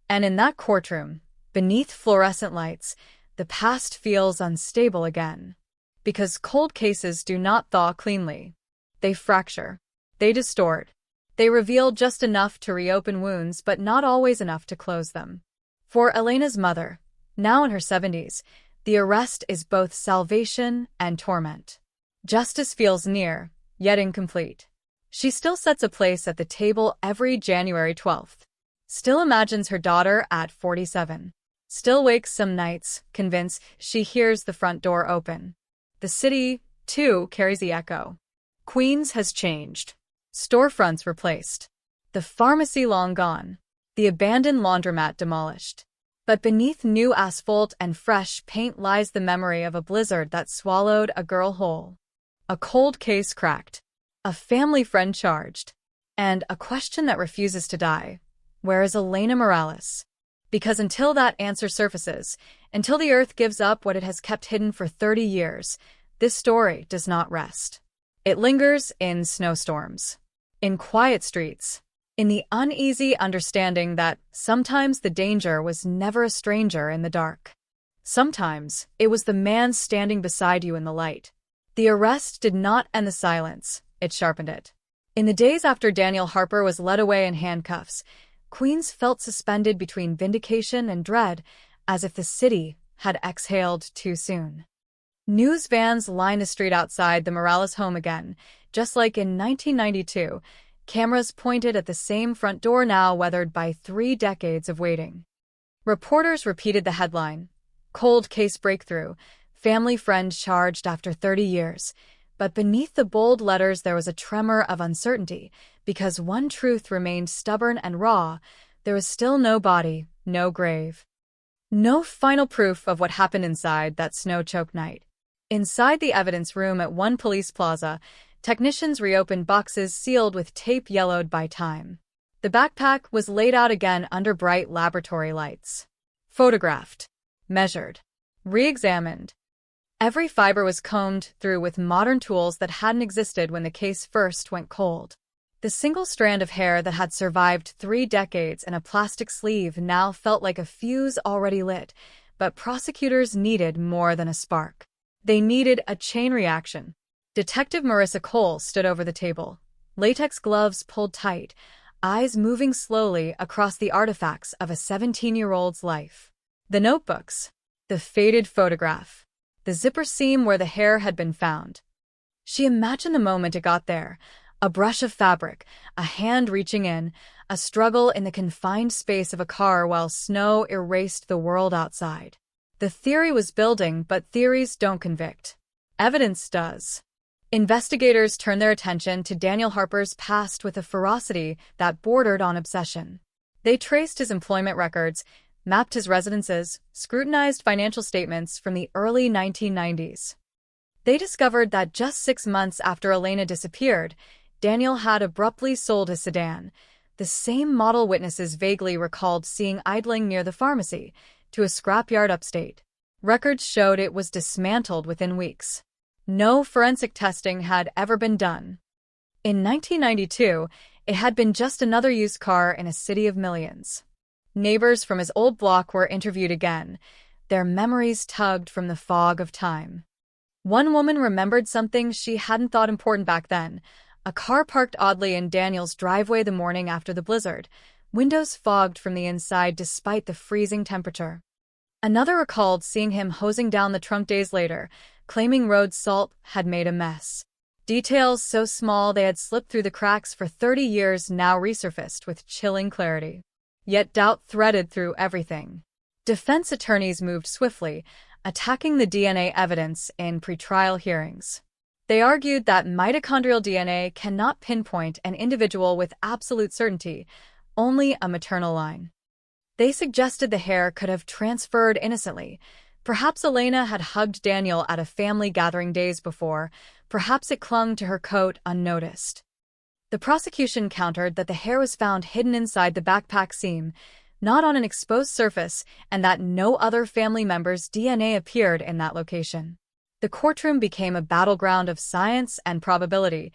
And in that courtroom, beneath fluorescent lights, the past feels unstable again. Because cold cases do not thaw cleanly. They fracture. They distort. They reveal just enough to reopen wounds, but not always enough to close them. For Elena's mother, now in her 70s, the arrest is both salvation and torment. Justice feels near, yet incomplete. She still sets a place at the table every January 12th. Still imagines her daughter at 47. Still wakes some nights, convinced she hears the front door open. The city, too, carries the echo. Queens has changed. Storefronts replaced. The pharmacy long gone. The abandoned laundromat demolished. But beneath new asphalt and fresh paint lies the memory of a blizzard that swallowed a girl whole. A cold case cracked. A family friend charged. And a question that refuses to die. Where is Elena Morales? Because until that answer surfaces, until the earth gives up what it has kept hidden for 30 years, this story does not rest. It lingers in snowstorms, in quiet streets, in the uneasy understanding that sometimes the danger was never a stranger in the dark. Sometimes it was the man standing beside you in the light. The arrest did not end the silence, it sharpened it. In the days after Daniel Harper was led away in handcuffs, Queens felt suspended between vindication and dread, as if the city had exhaled too soon. News vans line the street outside the Morales home again, just like in 1992, cameras pointed at the same front door now weathered by 3 decades of waiting. Reporters repeated the headline, "Cold case breakthrough, family friend charged after 30 years," but beneath the bold letters there was a tremor of uncertainty, because one truth remained stubborn and raw: there was still no body, no grave. No final proof of what happened inside that snow-choked night. Inside the evidence room at one police plaza, technicians reopened boxes sealed with tape yellowed by time. The backpack was laid out again under bright laboratory lights. Photographed, measured, re-examined. Every fiber was combed through with modern tools that hadn't existed when the case first went cold. The single strand of hair that had survived 3 decades in a plastic sleeve now felt like a fuse already lit, but prosecutors needed more than a spark. They needed a chain reaction. Detective Marissa Cole stood over the table, latex gloves pulled tight, eyes moving slowly across the artifacts of a 17-year-old's life. The notebooks, the faded photograph, the zipper seam where the hair had been found. She imagined the moment it got there, a brush of fabric, a hand reaching in, a struggle in the confined space of a car while snow erased the world outside. The theory was building, but theories don't convict. Evidence does. Investigators turned their attention to Daniel Harper's past with a ferocity that bordered on obsession. They traced his employment records, mapped his residences, scrutinized financial statements from the early 1990s. They discovered that just 6 months after Elena disappeared, Daniel had abruptly sold his sedan, the same model witnesses vaguely recalled seeing idling near the pharmacy, to a scrapyard upstate. Records showed it was dismantled within weeks. No forensic testing had ever been done. In 1992, it had been just another used car in a city of millions. Neighbors from his old block were interviewed again, their memories tugged from the fog of time. One woman remembered something she hadn't thought important back then: a car parked oddly in Daniel's driveway the morning after the blizzard, windows fogged from the inside despite the freezing temperature. Another recalled seeing him hosing down the trunk days later, claiming road salt had made a mess. Details so small they had slipped through the cracks for 30 years now resurfaced with chilling clarity. Yet doubt threaded through everything. Defense attorneys moved swiftly, attacking the DNA evidence in pretrial hearings. They argued that mitochondrial DNA cannot pinpoint an individual with absolute certainty, only a maternal line. They suggested the hair could have transferred innocently. Perhaps Elena had hugged Daniel at a family gathering days before. Perhaps it clung to her coat unnoticed. The prosecution countered that the hair was found hidden inside the backpack seam, not on an exposed surface, and that no other family member's DNA appeared in that location. The courtroom became a battleground of science and probability,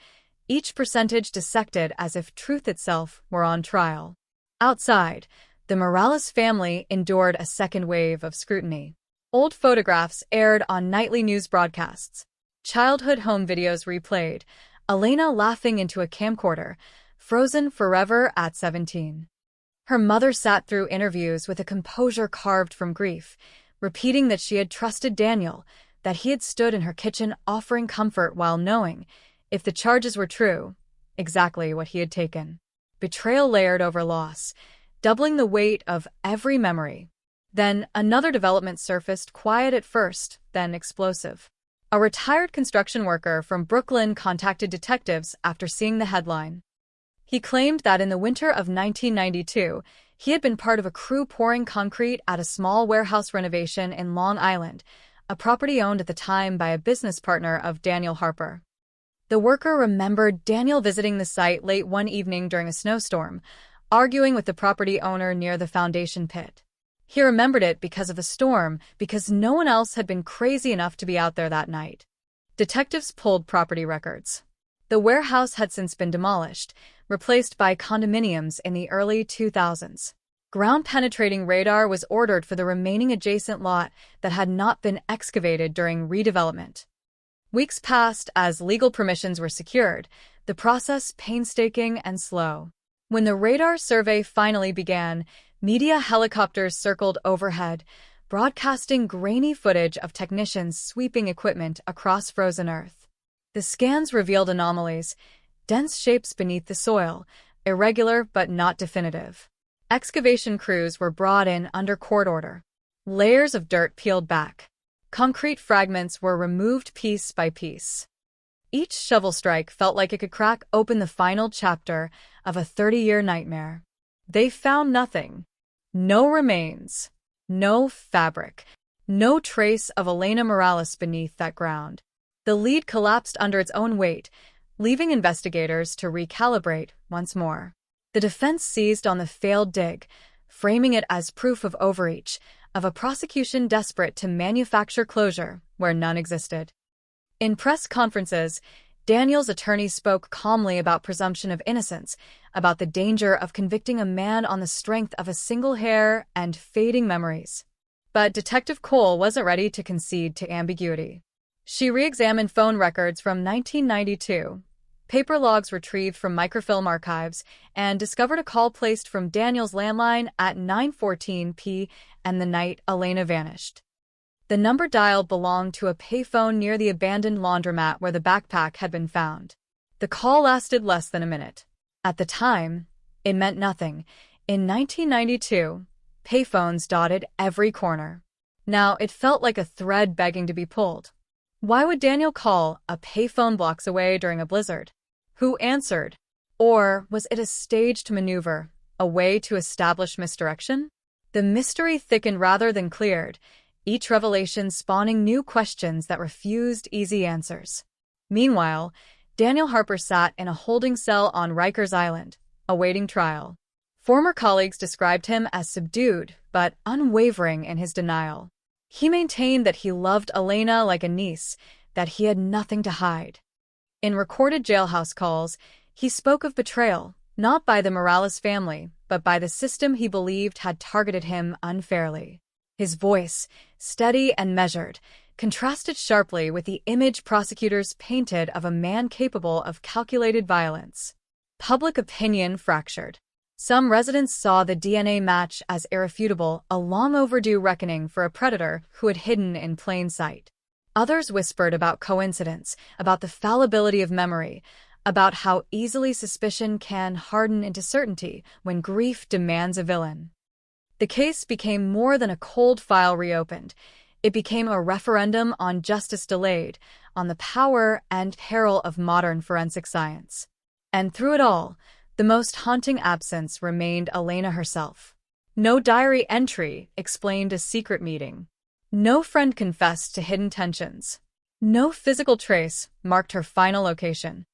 each percentage dissected as if truth itself were on trial. Outside, the Morales family endured a second wave of scrutiny. Old photographs aired on nightly news broadcasts. Childhood home videos replayed, Elena laughing into a camcorder, frozen forever at 17. Her mother sat through interviews with a composure carved from grief, repeating that she had trusted Daniel, that he had stood in her kitchen offering comfort while knowing, if the charges were true, exactly what he had taken. Betrayal layered over loss, doubling the weight of every memory. Then another development surfaced, quiet at first, then explosive. A retired construction worker from Brooklyn contacted detectives after seeing the headline. He claimed that in the winter of 1992, he had been part of a crew pouring concrete at a small warehouse renovation in Long Island, a property owned at the time by a business partner of Daniel Harper. The worker remembered Daniel visiting the site late one evening during a snowstorm, arguing with the property owner near the foundation pit. He remembered it because of the storm, because no one else had been crazy enough to be out there that night. Detectives pulled property records. The warehouse had since been demolished, replaced by condominiums in the early 2000s. Ground-penetrating radar was ordered for the remaining adjacent lot that had not been excavated during redevelopment. Weeks passed as legal permissions were secured, the process painstaking and slow. When the radar survey finally began, media helicopters circled overhead, broadcasting grainy footage of technicians sweeping equipment across frozen earth. The scans revealed anomalies, dense shapes beneath the soil, irregular but not definitive. Excavation crews were brought in under court order. Layers of dirt peeled back. Concrete fragments were removed piece by piece. Each shovel strike felt like it could crack open the final chapter of a 30-year nightmare. They found nothing. No remains. No fabric. No trace of Elena Morales beneath that ground. The lead collapsed under its own weight, leaving investigators to recalibrate once more. The defense seized on the failed dig, framing it as proof of overreach, of a prosecution desperate to manufacture closure where none existed. In press conferences, Daniel's attorney spoke calmly about presumption of innocence, about the danger of convicting a man on the strength of a single hair and fading memories. But Detective Cole wasn't ready to concede to ambiguity. She re-examined phone records from 1992, paper logs retrieved from microfilm archives, and discovered a call placed from Daniel's landline at 9:14 p.m. the night Elena vanished. The number dialed belonged to a payphone near the abandoned laundromat where the backpack had been found. The call lasted less than a minute. At the time, it meant nothing. In 1992, payphones dotted every corner. Now it felt like a thread begging to be pulled. Why would Daniel call a payphone blocks away during a blizzard? Who answered? Or was it a staged maneuver, a way to establish misdirection? The mystery thickened rather than cleared, each revelation spawning new questions that refused easy answers. Meanwhile, Daniel Harper sat in a holding cell on Rikers Island, awaiting trial. Former colleagues described him as subdued, but unwavering in his denial. He maintained that he loved Elena like a niece, that he had nothing to hide. In recorded jailhouse calls, he spoke of betrayal, not by the Morales family, but by the system he believed had targeted him unfairly. His voice, steady and measured, contrasted sharply with the image prosecutors painted of a man capable of calculated violence. Public opinion fractured. Some residents saw the DNA match as irrefutable, a long overdue reckoning for a predator who had hidden in plain sight. Others whispered about coincidence, about the fallibility of memory, about how easily suspicion can harden into certainty when grief demands a villain. The case became more than a cold file reopened. It became a referendum on justice delayed, on the power and peril of modern forensic science. And through it all, the most haunting absence remained Elena herself. No diary entry explained a secret meeting. No friend confessed to hidden tensions. No physical trace marked her final location.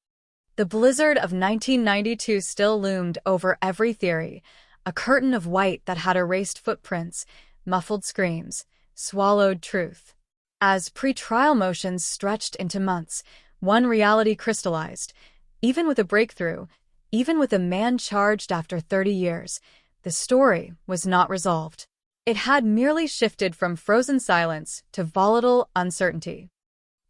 The blizzard of 1992 still loomed over every theory, a curtain of white that had erased footprints, muffled screams, swallowed truth. As pre-trial motions stretched into months, one reality crystallized. Even with a breakthrough, even with a man charged after 30 years, the story was not resolved. It had merely shifted from frozen silence to volatile uncertainty.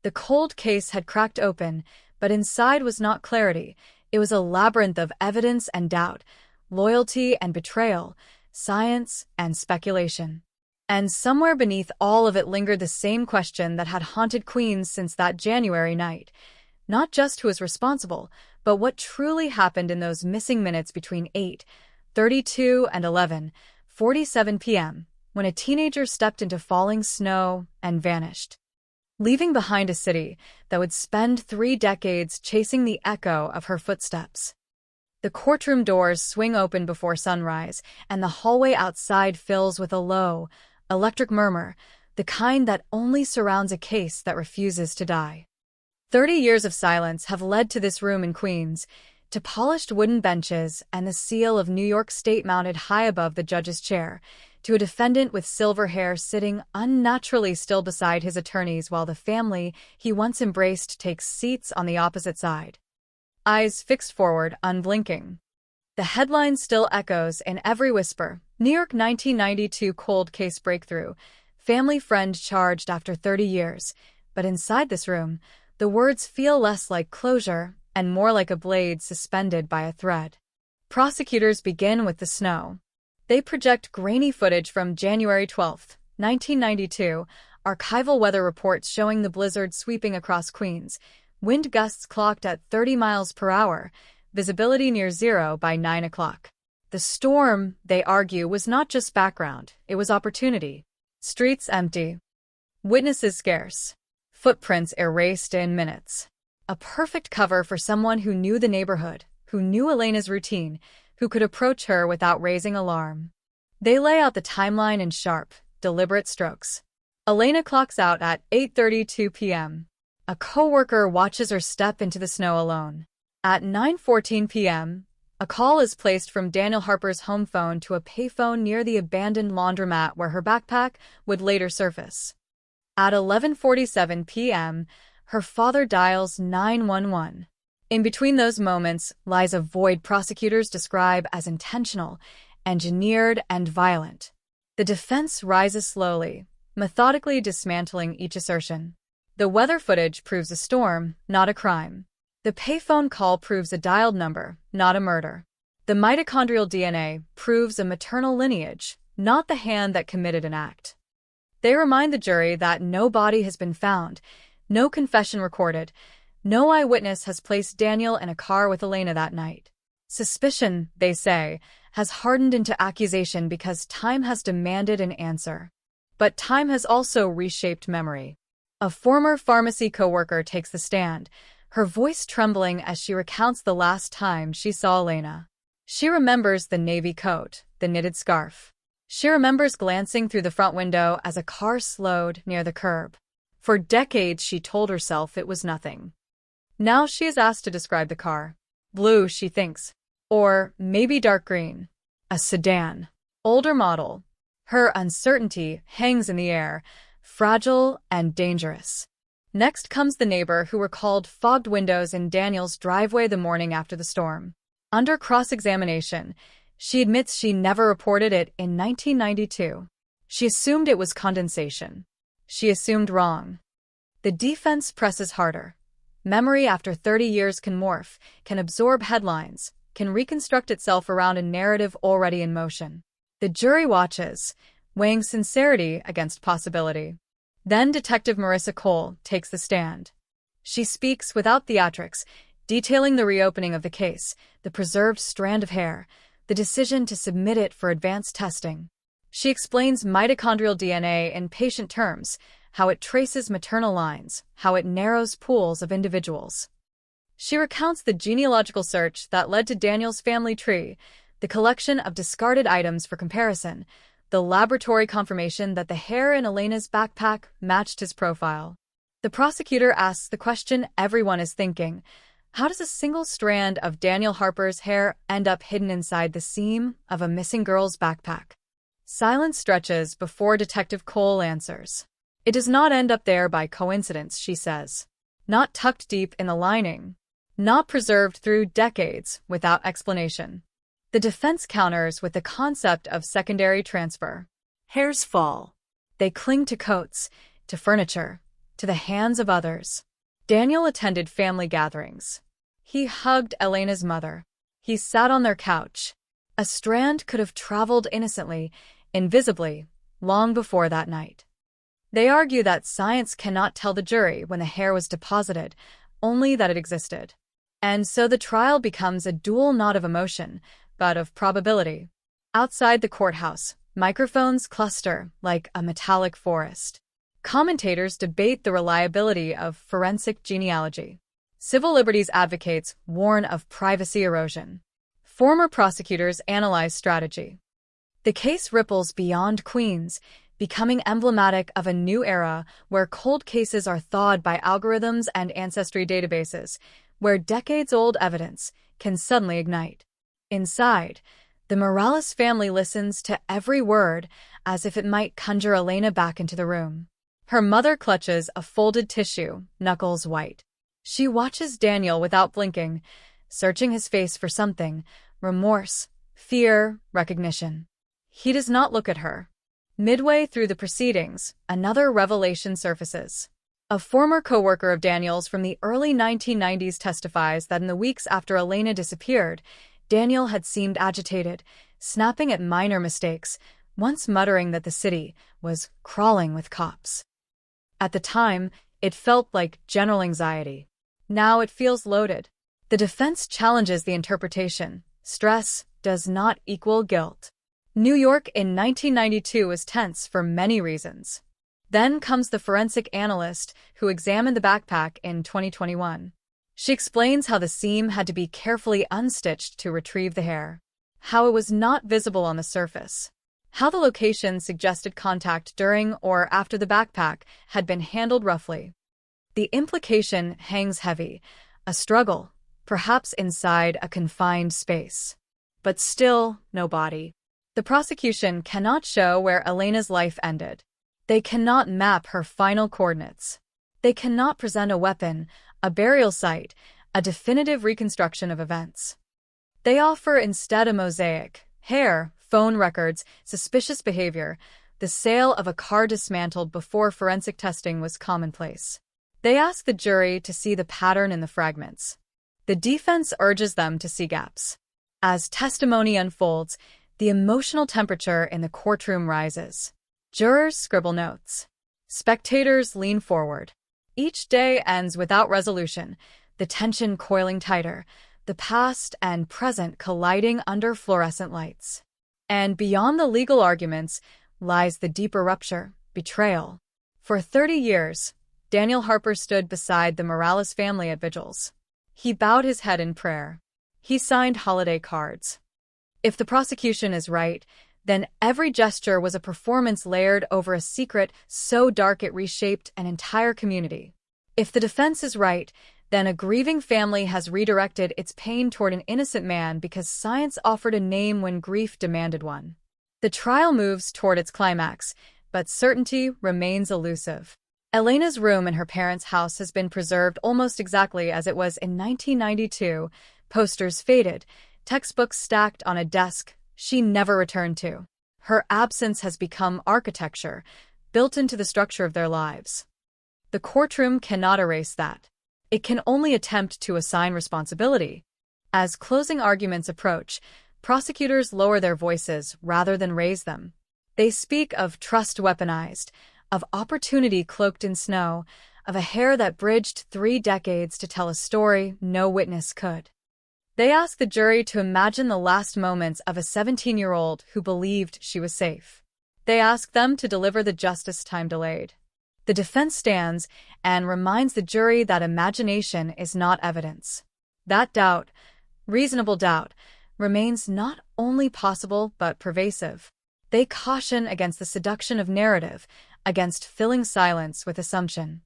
The cold case had cracked open, but inside was not clarity. It was a labyrinth of evidence and doubt, loyalty and betrayal, science and speculation. And somewhere beneath all of it lingered the same question that had haunted Queens since that January night. Not just who is responsible, but what truly happened in those missing minutes between 8:32 and 11:47 p.m., when a teenager stepped into falling snow and vanished, leaving behind a city that would spend 3 decades chasing the echo of her footsteps. The courtroom doors swing open before sunrise, and the hallway outside fills with a low, electric murmur, the kind that only surrounds a case that refuses to die. 30 years of silence have led to this room in Queens, to polished wooden benches and the seal of New York State mounted high above the judge's chair, to a defendant with silver hair sitting unnaturally still beside his attorneys while the family he once embraced takes seats on the opposite side. Eyes fixed forward, unblinking. The headline still echoes in every whisper. New York 1992 cold case breakthrough. Family friend charged after 30 years. But inside this room, the words feel less like closure and more like a blade suspended by a thread. Prosecutors begin with the snow. They project grainy footage from January 12, 1992, archival weather reports showing the blizzard sweeping across Queens, wind gusts clocked at 30 miles per hour, visibility near zero by 9 o'clock. The storm, they argue, was not just background, it was opportunity. Streets empty. Witnesses scarce. Footprints erased in minutes. A perfect cover for someone who knew the neighborhood, who knew Elena's routine, who could approach her without raising alarm. They lay out the timeline in sharp, deliberate strokes. Elena clocks out at 8:32 p.m. A coworker watches her step into the snow alone. At 9:14 p.m., a call is placed from Daniel Harper's home phone to a payphone near the abandoned laundromat where her backpack would later surface. At 11:47 p.m., her father dials 911. In between those moments lies a void prosecutors describe as intentional, engineered, and violent. The defense rises slowly, methodically dismantling each assertion. The weather footage proves a storm, not a crime. The payphone call proves a dialed number, not a murder. The mitochondrial DNA proves a maternal lineage, not the hand that committed an act. They remind the jury that no body has been found, no confession recorded, no eyewitness has placed Daniel in a car with Elena that night. Suspicion, they say, has hardened into accusation because time has demanded an answer. But time has also reshaped memory. A former pharmacy coworker takes the stand, her voice trembling as she recounts the last time she saw Elena. She remembers the navy coat, the knitted scarf. She remembers glancing through the front window as a car slowed near the curb. For decades, she told herself it was nothing. Now she is asked to describe the car. Blue, she thinks. Or maybe dark green. A sedan. Older model. Her uncertainty hangs in the air, fragile and dangerous. Next comes the neighbor who recalled fogged windows in Daniel's driveway the morning after the storm. Under cross-examination, she admits she never reported it in 1992. She assumed it was condensation. She assumed wrong. The defense presses harder. Memory after 30 years can morph, can absorb headlines, can reconstruct itself around a narrative already in motion. The jury watches, weighing sincerity against possibility. Then Detective Marissa Cole takes the stand. She speaks without theatrics, detailing the reopening of the case, the preserved strand of hair, the decision to submit it for advanced testing. She explains mitochondrial DNA in patient terms, how it traces maternal lines, how it narrows pools of individuals. She recounts the genealogical search that led to Daniel's family tree, the collection of discarded items for comparison, the laboratory confirmation that the hair in Elena's backpack matched his profile. The prosecutor asks the question everyone is thinking: how does a single strand of Daniel Harper's hair end up hidden inside the seam of a missing girl's backpack? Silence stretches before Detective Cole answers. It does not end up there by coincidence, she says. Not tucked deep in the lining. Not preserved through decades without explanation. The defense counters with the concept of secondary transfer. Hairs fall. They cling to coats, to furniture, to the hands of others. Daniel attended family gatherings. He hugged Elena's mother. He sat on their couch. A strand could have traveled innocently, invisibly, long before that night. They argue that science cannot tell the jury when the hair was deposited, only that it existed. And so the trial becomes a duel not of emotion, but of probability. Outside the courthouse, microphones cluster like a metallic forest. Commentators debate the reliability of forensic genealogy. Civil liberties advocates warn of privacy erosion. Former prosecutors analyze strategy. The case ripples beyond Queens, becoming emblematic of a new era where cold cases are thawed by algorithms and ancestry databases, where decades-old evidence can suddenly ignite. Inside, the Morales family listens to every word as if it might conjure Elena back into the room. Her mother clutches a folded tissue, knuckles white. She watches Daniel without blinking, searching his face for something: remorse, fear, recognition. He does not look at her. Midway through the proceedings, another revelation surfaces. A former co-worker of Daniel's from the early 1990s testifies that in the weeks after Elena disappeared, Daniel had seemed agitated, snapping at minor mistakes, once muttering that the city was crawling with cops. At the time, it felt like general anxiety. Now it feels loaded. The defense challenges the interpretation. Stress does not equal guilt. New York in 1992 was tense for many reasons. Then comes the forensic analyst who examined the backpack in 2021. She explains how the seam had to be carefully unstitched to retrieve the hair, how it was not visible on the surface, how the location suggested contact during or after the backpack had been handled roughly. The implication hangs heavy, a struggle, perhaps inside a confined space. But still, no body. The prosecution cannot show where Elena's life ended. They cannot map her final coordinates. They cannot present a weapon, a burial site, a definitive reconstruction of events. They offer instead a mosaic: hair, phone records, suspicious behavior, the sale of a car dismantled before forensic testing was commonplace. They ask the jury to see the pattern in the fragments. The defense urges them to see gaps. As testimony unfolds, the emotional temperature in the courtroom rises. Jurors scribble notes. Spectators lean forward. Each day ends without resolution, the tension coiling tighter, the past and present colliding under fluorescent lights. And beyond the legal arguments lies the deeper rupture: betrayal. For 30 years, Daniel Harper stood beside the Morales family at vigils. He bowed his head in prayer. He signed holiday cards. If the prosecution is right, then every gesture was a performance layered over a secret so dark it reshaped an entire community. If the defense is right, then a grieving family has redirected its pain toward an innocent man because science offered a name when grief demanded one. The trial moves toward its climax, but certainty remains elusive. Elena's room in her parents' house has been preserved almost exactly as it was in 1992, posters faded, textbooks stacked on a desk she never returned to. Her absence has become architecture, built into the structure of their lives. The courtroom cannot erase that. It can only attempt to assign responsibility. As closing arguments approach, prosecutors lower their voices rather than raise them. They speak of trust weaponized, of opportunity cloaked in snow, of a hair that bridged 3 decades to tell a story no witness could. They ask the jury to imagine the last moments of a 17-year-old who believed she was safe. They ask them to deliver the justice time delayed. The defense stands and reminds the jury that imagination is not evidence. That doubt, reasonable doubt, remains not only possible but pervasive. They caution against the seduction of narrative, against filling silence with assumption.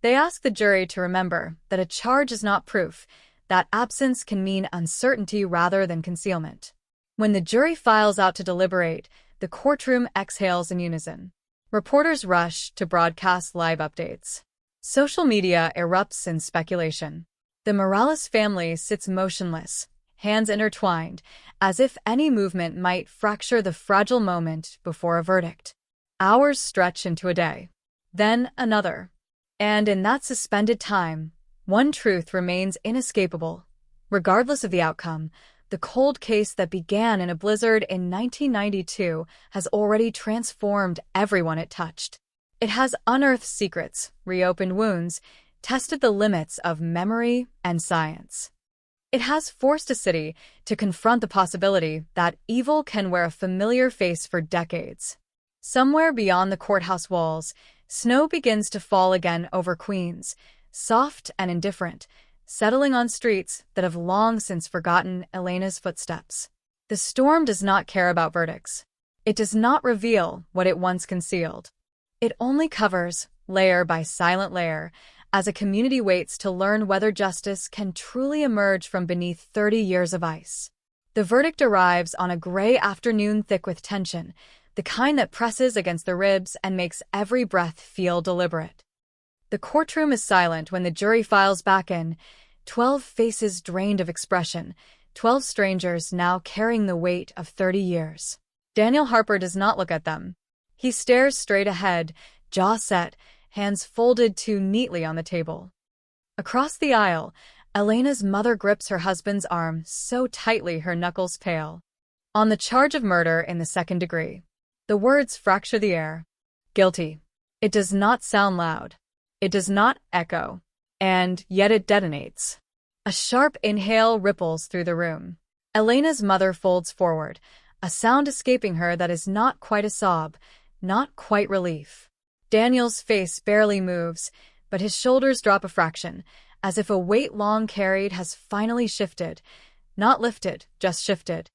They ask the jury to remember that a charge is not proof, that absence can mean uncertainty rather than concealment. When the jury files out to deliberate, the courtroom exhales in unison. Reporters rush to broadcast live updates. Social media erupts in speculation. The Morales family sits motionless, hands intertwined, as if any movement might fracture the fragile moment before a verdict. Hours stretch into a day, then another. And in that suspended time, one truth remains inescapable. Regardless of the outcome, The cold case that began in a blizzard in 1992 has already transformed everyone it touched. It has unearthed secrets, reopened wounds, tested the limits of memory and science. It has forced a city to confront the possibility that evil can wear a familiar face for decades. Somewhere beyond the courthouse walls, snow begins to fall again over Queens, soft and indifferent, settling on streets that have long since forgotten Elena's footsteps. The storm does not care about verdicts. It does not reveal what it once concealed. It only covers, layer by silent layer, as a community waits to learn whether justice can truly emerge from beneath 30 years of ice. The verdict arrives on a gray afternoon thick with tension, the kind that presses against the ribs and makes every breath feel deliberate. The courtroom is silent when the jury files back in, 12 faces drained of expression, 12 strangers now carrying the weight of 30 years. Daniel Harper does not look at them. He stares straight ahead, jaw set, hands folded too neatly on the table. Across the aisle, Elena's mother grips her husband's arm so tightly her knuckles pale. On the charge of murder in the second degree, the words fracture the air. Guilty. It does not sound loud. It does not echo. And yet it detonates. A sharp inhale ripples through the room. Elena's mother folds forward, a sound escaping her that is not quite a sob, not quite relief. Daniel's face barely moves, but his shoulders drop a fraction, as if a weight long carried has finally shifted. Not lifted, just shifted.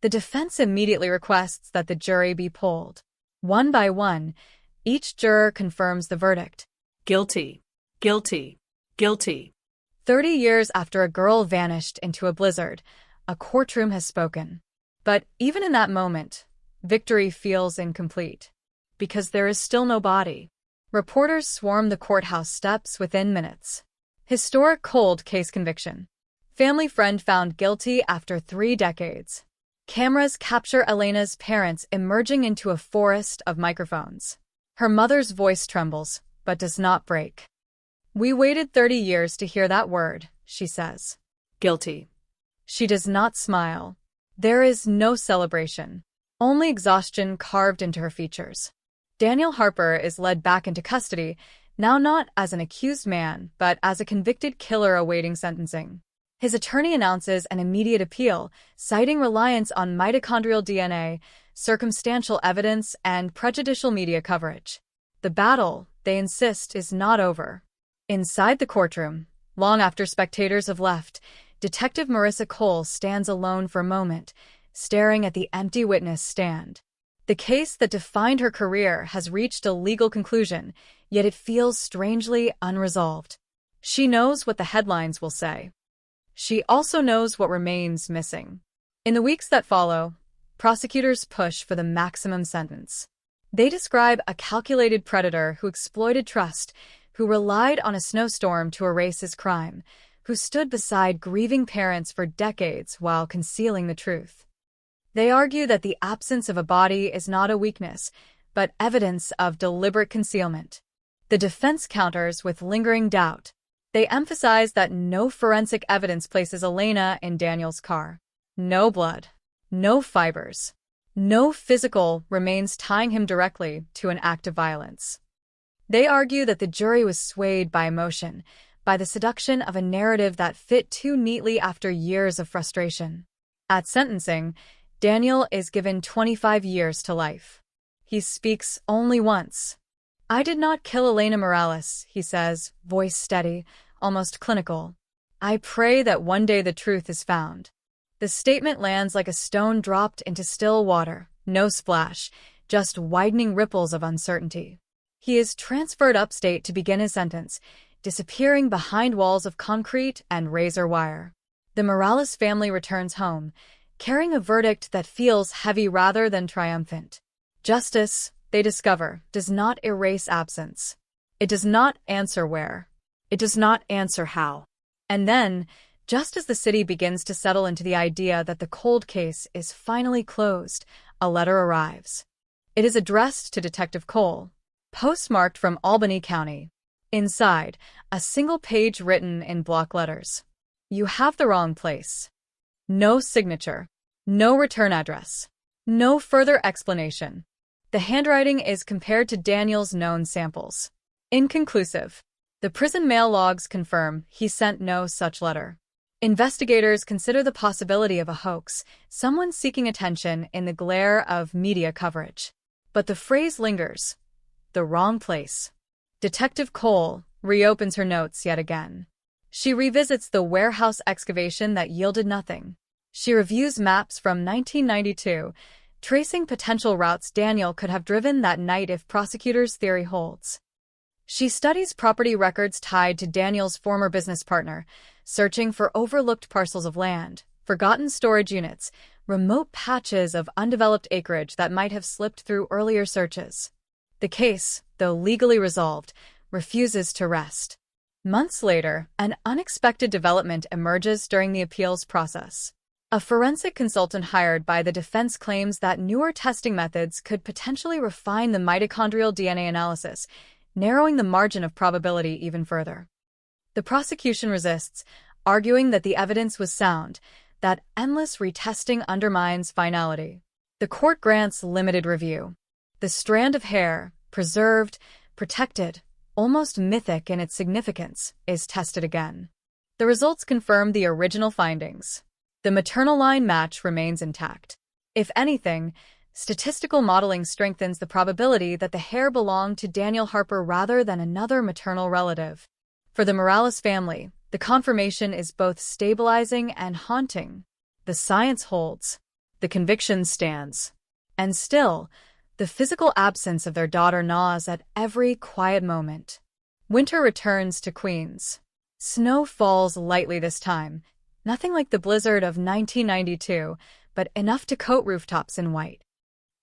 The defense immediately requests that the jury be polled. One by one, each juror confirms the verdict. Guilty. Guilty. Guilty. 30 years after a girl vanished into a blizzard, a courtroom has spoken. But even in that moment, victory feels incomplete. Because there is still no body. Reporters swarm the courthouse steps within minutes. Historic cold case conviction. Family friend found guilty after 3 decades. Cameras capture Elena's parents emerging into a forest of microphones. Her mother's voice trembles, but does not break. We waited 30 years to hear that word, she says. Guilty. She does not smile. There is no celebration. Only exhaustion carved into her features. Daniel Harper is led back into custody, now not as an accused man, but as a convicted killer awaiting sentencing. His attorney announces an immediate appeal, citing reliance on mitochondrial DNA, circumstantial evidence, and prejudicial media coverage. The battle, they insist, is not over. Inside the courtroom, long after spectators have left, Detective Marissa Cole stands alone for a moment, staring at the empty witness stand. The case that defined her career has reached a legal conclusion, yet it feels strangely unresolved. She knows what the headlines will say. She also knows what remains missing. In the weeks that follow, prosecutors push for the maximum sentence. They describe a calculated predator who exploited trust, who relied on a snowstorm to erase his crime, who stood beside grieving parents for decades while concealing the truth. They argue that the absence of a body is not a weakness, but evidence of deliberate concealment. The defense counters with lingering doubt. They emphasize that no forensic evidence places Elena in Daniel's car. No blood. No fibers. No physical remains tying him directly to an act of violence. They argue that the jury was swayed by emotion, by the seduction of a narrative that fit too neatly after years of frustration. At sentencing, Daniel is given 25 years to life. He speaks only once. I did not kill Elena Morales, he says, voice steady, almost clinical. I pray that one day the truth is found. The statement lands like a stone dropped into still water, no splash, just widening ripples of uncertainty. He is transferred upstate to begin his sentence, disappearing behind walls of concrete and razor wire. The Morales family returns home, carrying a verdict that feels heavy rather than triumphant. Justice, they discover, does not erase absence. It does not answer where. It does not answer how. And then, just as the city begins to settle into the idea that the cold case is finally closed, a letter arrives. It is addressed to Detective Cole, postmarked from Albany County. Inside, a single page written in block letters. You have the wrong place. No signature. No return address. No further explanation. The handwriting is compared to Daniel's known samples. Inconclusive. The prison mail logs confirm he sent no such letter. Investigators consider the possibility of a hoax, someone seeking attention in the glare of media coverage. But the phrase lingers. The wrong place. Detective Cole reopens her notes yet again. She revisits the warehouse excavation that yielded nothing. She reviews maps from 1992, tracing potential routes Daniel could have driven that night if prosecutors' theory holds. She studies property records tied to Daniel's former business partner, searching for overlooked parcels of land, forgotten storage units, remote patches of undeveloped acreage that might have slipped through earlier searches. The case, though legally resolved, refuses to rest. Months later, an unexpected development emerges during the appeals process. A forensic consultant hired by the defense claims that newer testing methods could potentially refine the mitochondrial DNA analysis, narrowing the margin of probability even further. The prosecution resists, arguing that the evidence was sound, that endless retesting undermines finality. The court grants limited review. The strand of hair, preserved, protected, almost mythic in its significance, is tested again. The results confirm the original findings. The maternal line match remains intact. If anything, statistical modeling strengthens the probability that the hair belonged to Daniel Harper rather than another maternal relative. For the Morales family, the confirmation is both stabilizing and haunting. The science holds. The conviction stands. And still, the physical absence of their daughter gnaws at every quiet moment. Winter returns to Queens. Snow falls lightly this time, nothing like the blizzard of 1992, but enough to coat rooftops in white.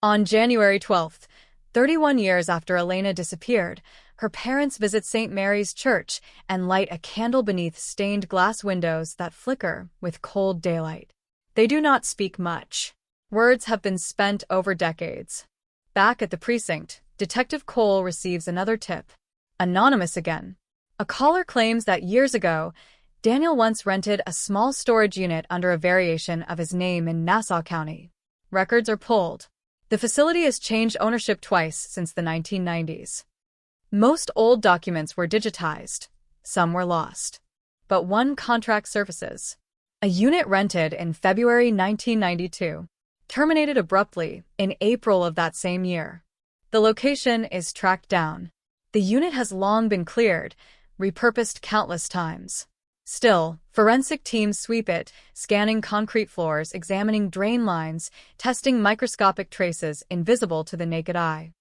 On January 12th, 31 years after Elena disappeared, her parents visit St. Mary's Church and light a candle beneath stained glass windows that flicker with cold daylight. They do not speak much. Words have been spent over decades. Back at the precinct, Detective Cole receives another tip. Anonymous again. A caller claims that years ago, Daniel once rented a small storage unit under a variation of his name in Nassau County. Records are pulled. The facility has changed ownership twice since the 1990s. Most old documents were digitized. Some were lost. But one contract surfaces. A unit rented in February 1992, terminated abruptly in April of that same year. The location is tracked down. The unit has long been cleared, repurposed countless times. Still, forensic teams sweep it, scanning concrete floors, examining drain lines, testing microscopic traces invisible to the naked eye.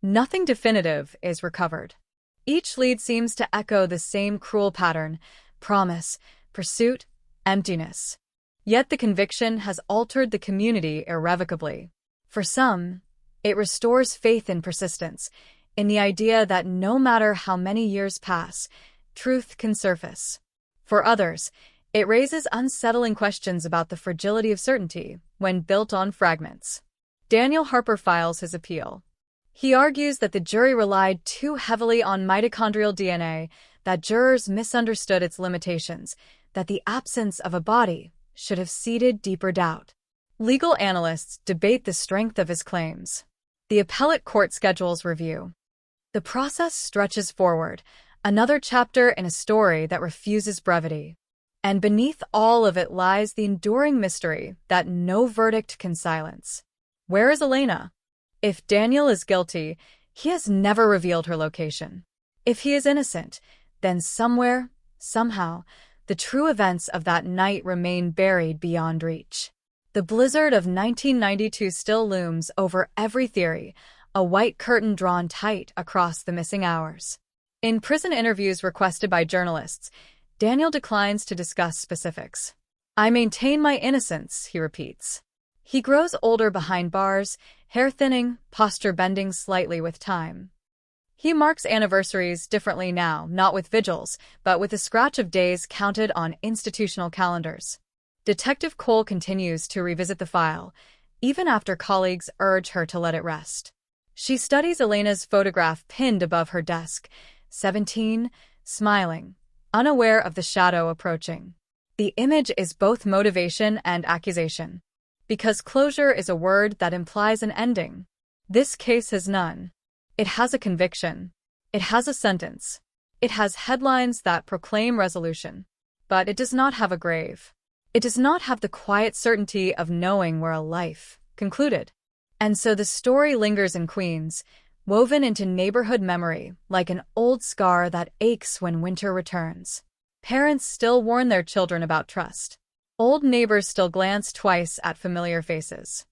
Nothing definitive is recovered. Each lead seems to echo the same cruel pattern: promise, pursuit, emptiness. Yet the conviction has altered the community irrevocably. For some, it restores faith in persistence, in the idea that no matter how many years pass, truth can surface. For others, it raises unsettling questions about the fragility of certainty when built on fragments. Daniel Harper files his appeal. He argues that the jury relied too heavily on mitochondrial DNA, that jurors misunderstood its limitations, that the absence of a body should have seeded deeper doubt. Legal analysts debate the strength of his claims. The appellate court schedules review. The process stretches forward, another chapter in a story that refuses brevity. And beneath all of it lies the enduring mystery that no verdict can silence. Where is Elena? If Daniel is guilty, he has never revealed her location. If he is innocent, then somewhere, somehow, the true events of that night remain buried beyond reach. The blizzard of 1992 still looms over every theory, a white curtain drawn tight across the missing hours. In prison interviews requested by journalists, Daniel declines to discuss specifics. "I maintain my innocence," he repeats. He grows older behind bars, hair thinning, posture bending slightly with time. He marks anniversaries differently now, not with vigils, but with a scratch of days counted on institutional calendars. Detective Cole continues to revisit the file, even after colleagues urge her to let it rest. She studies Elena's photograph pinned above her desk, 17, smiling, unaware of the shadow approaching. The image is both motivation and accusation. Because closure is a word that implies an ending. This case has none. It has a conviction. It has a sentence. It has headlines that proclaim resolution. But it does not have a grave. It does not have the quiet certainty of knowing where a life concluded. And so the story lingers in Queens, woven into neighborhood memory like an old scar that aches when winter returns. Parents still warn their children about trust. Old neighbors still glance twice at familiar faces.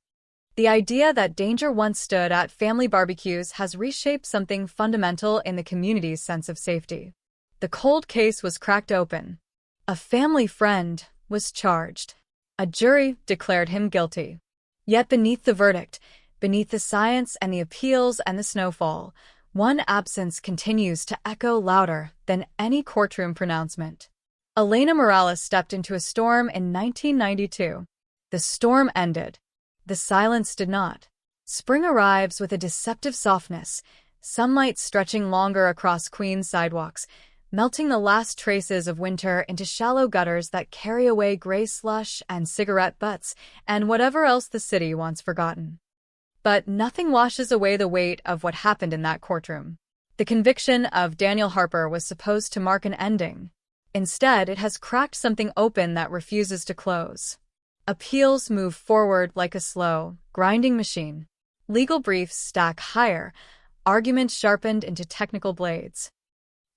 The idea that danger once stood at family barbecues has reshaped something fundamental in the community's sense of safety. The cold case was cracked open. A family friend was charged. A jury declared him guilty. Yet beneath the verdict, beneath the science and the appeals and the snowfall, one absence continues to echo louder than any courtroom pronouncement. Elena Morales stepped into a storm in 1992. The storm ended. The silence did not. Spring arrives with a deceptive softness, sunlight stretching longer across Queens sidewalks, melting the last traces of winter into shallow gutters that carry away gray slush and cigarette butts and whatever else the city wants forgotten. But nothing washes away the weight of what happened in that courtroom. The conviction of Daniel Harper was supposed to mark an ending. Instead, it has cracked something open that refuses to close. Appeals move forward like a slow, grinding machine. Legal briefs stack higher, arguments sharpened into technical blades.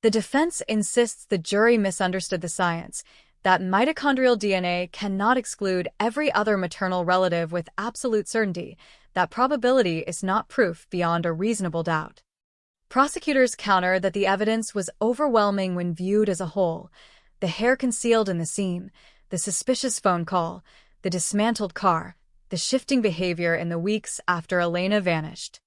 The defense insists the jury misunderstood the science, that mitochondrial DNA cannot exclude every other maternal relative with absolute certainty, that probability is not proof beyond a reasonable doubt. Prosecutors counter that the evidence was overwhelming when viewed as a whole: the hair concealed in the seam, the suspicious phone call, the dismantled car, the shifting behavior in the weeks after Elena vanished.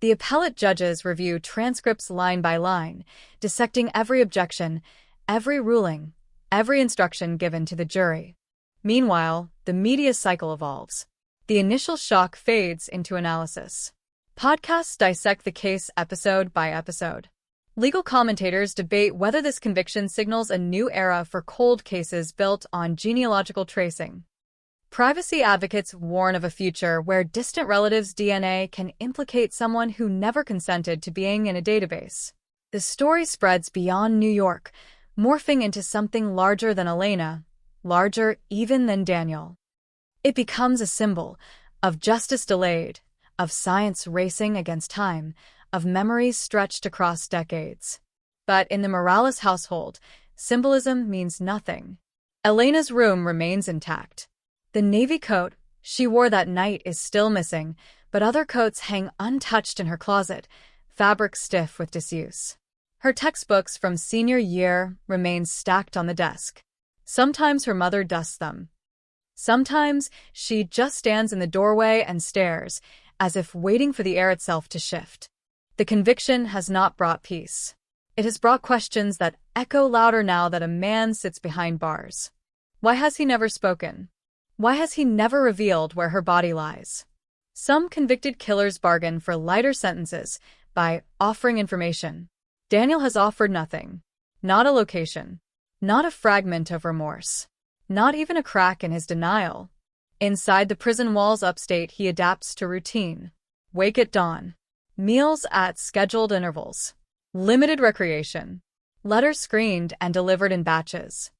The appellate judges review transcripts line by line, dissecting every objection, every ruling, every instruction given to the jury. Meanwhile, the media cycle evolves. The initial shock fades into analysis. Podcasts dissect the case episode by episode. Legal commentators debate whether this conviction signals a new era for cold cases built on genealogical tracing. Privacy advocates warn of a future where distant relatives' DNA can implicate someone who never consented to being in a database. The story spreads beyond New York, morphing into something larger than Elena, larger even than Daniel. It becomes a symbol of justice delayed, of science racing against time, of memories stretched across decades. But in the Morales household, symbolism means nothing. Elena's room remains intact. The navy coat she wore that night is still missing, but other coats hang untouched in her closet, fabric stiff with disuse. Her textbooks from senior year remain stacked on the desk. Sometimes her mother dusts them. Sometimes she just stands in the doorway and stares, as if waiting for the air itself to shift. The conviction has not brought peace. It has brought questions that echo louder now that a man sits behind bars. Why has he never spoken? Why has he never revealed where her body lies? Some convicted killers bargain for lighter sentences by offering information. Daniel has offered nothing. Not a location. Not a fragment of remorse. Not even a crack in his denial. Inside the prison walls upstate, he adapts to routine. Wake at dawn. Meals at scheduled intervals. Limited recreation. Letters screened and delivered in batches.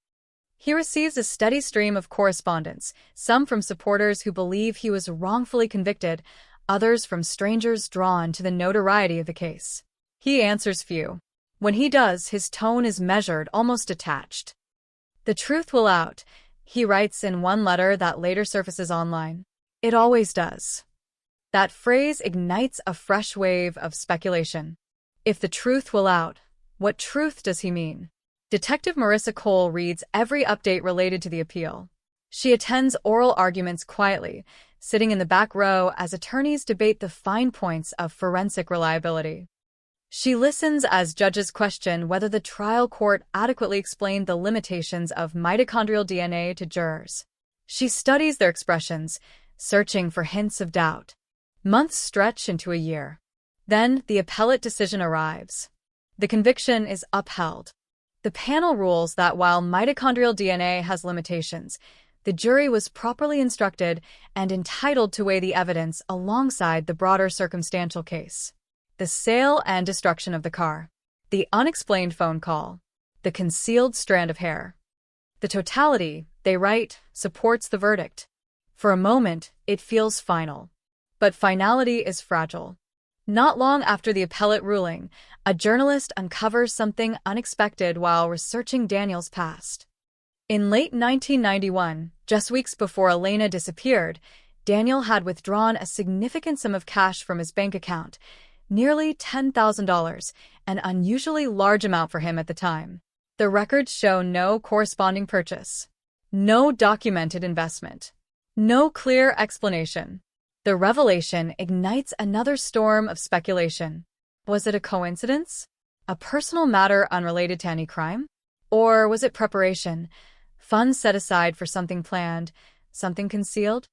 He receives a steady stream of correspondence, some from supporters who believe he was wrongfully convicted, others from strangers drawn to the notoriety of the case. He answers few. When he does, his tone is measured, almost detached. The truth will out, he writes in one letter that later surfaces online. It always does. That phrase ignites a fresh wave of speculation. If the truth will out, what truth does he mean? Detective Marissa Cole reads every update related to the appeal. She attends oral arguments quietly, sitting in the back row as attorneys debate the fine points of forensic reliability. She listens as judges question whether the trial court adequately explained the limitations of mitochondrial DNA to jurors. She studies their expressions, searching for hints of doubt. Months stretch into a year. Then the appellate decision arrives. The conviction is upheld. The panel rules that while mitochondrial DNA has limitations, the jury was properly instructed and entitled to weigh the evidence alongside the broader circumstantial case. The sale and destruction of the car, the unexplained phone call, the concealed strand of hair. The totality, they write, supports the verdict. For a moment, it feels final. But finality is fragile. Not long after the appellate ruling, a journalist uncovers something unexpected while researching Daniel's past. In late 1991, just weeks before Elena disappeared, Daniel had withdrawn a significant sum of cash from his bank account, nearly $10,000, an unusually large amount for him at the time. The records show no corresponding purchase, no documented investment, no clear explanation. The revelation ignites another storm of speculation. Was it a coincidence? A personal matter unrelated to any crime? Or was it preparation? Funds set aside for something planned, something concealed?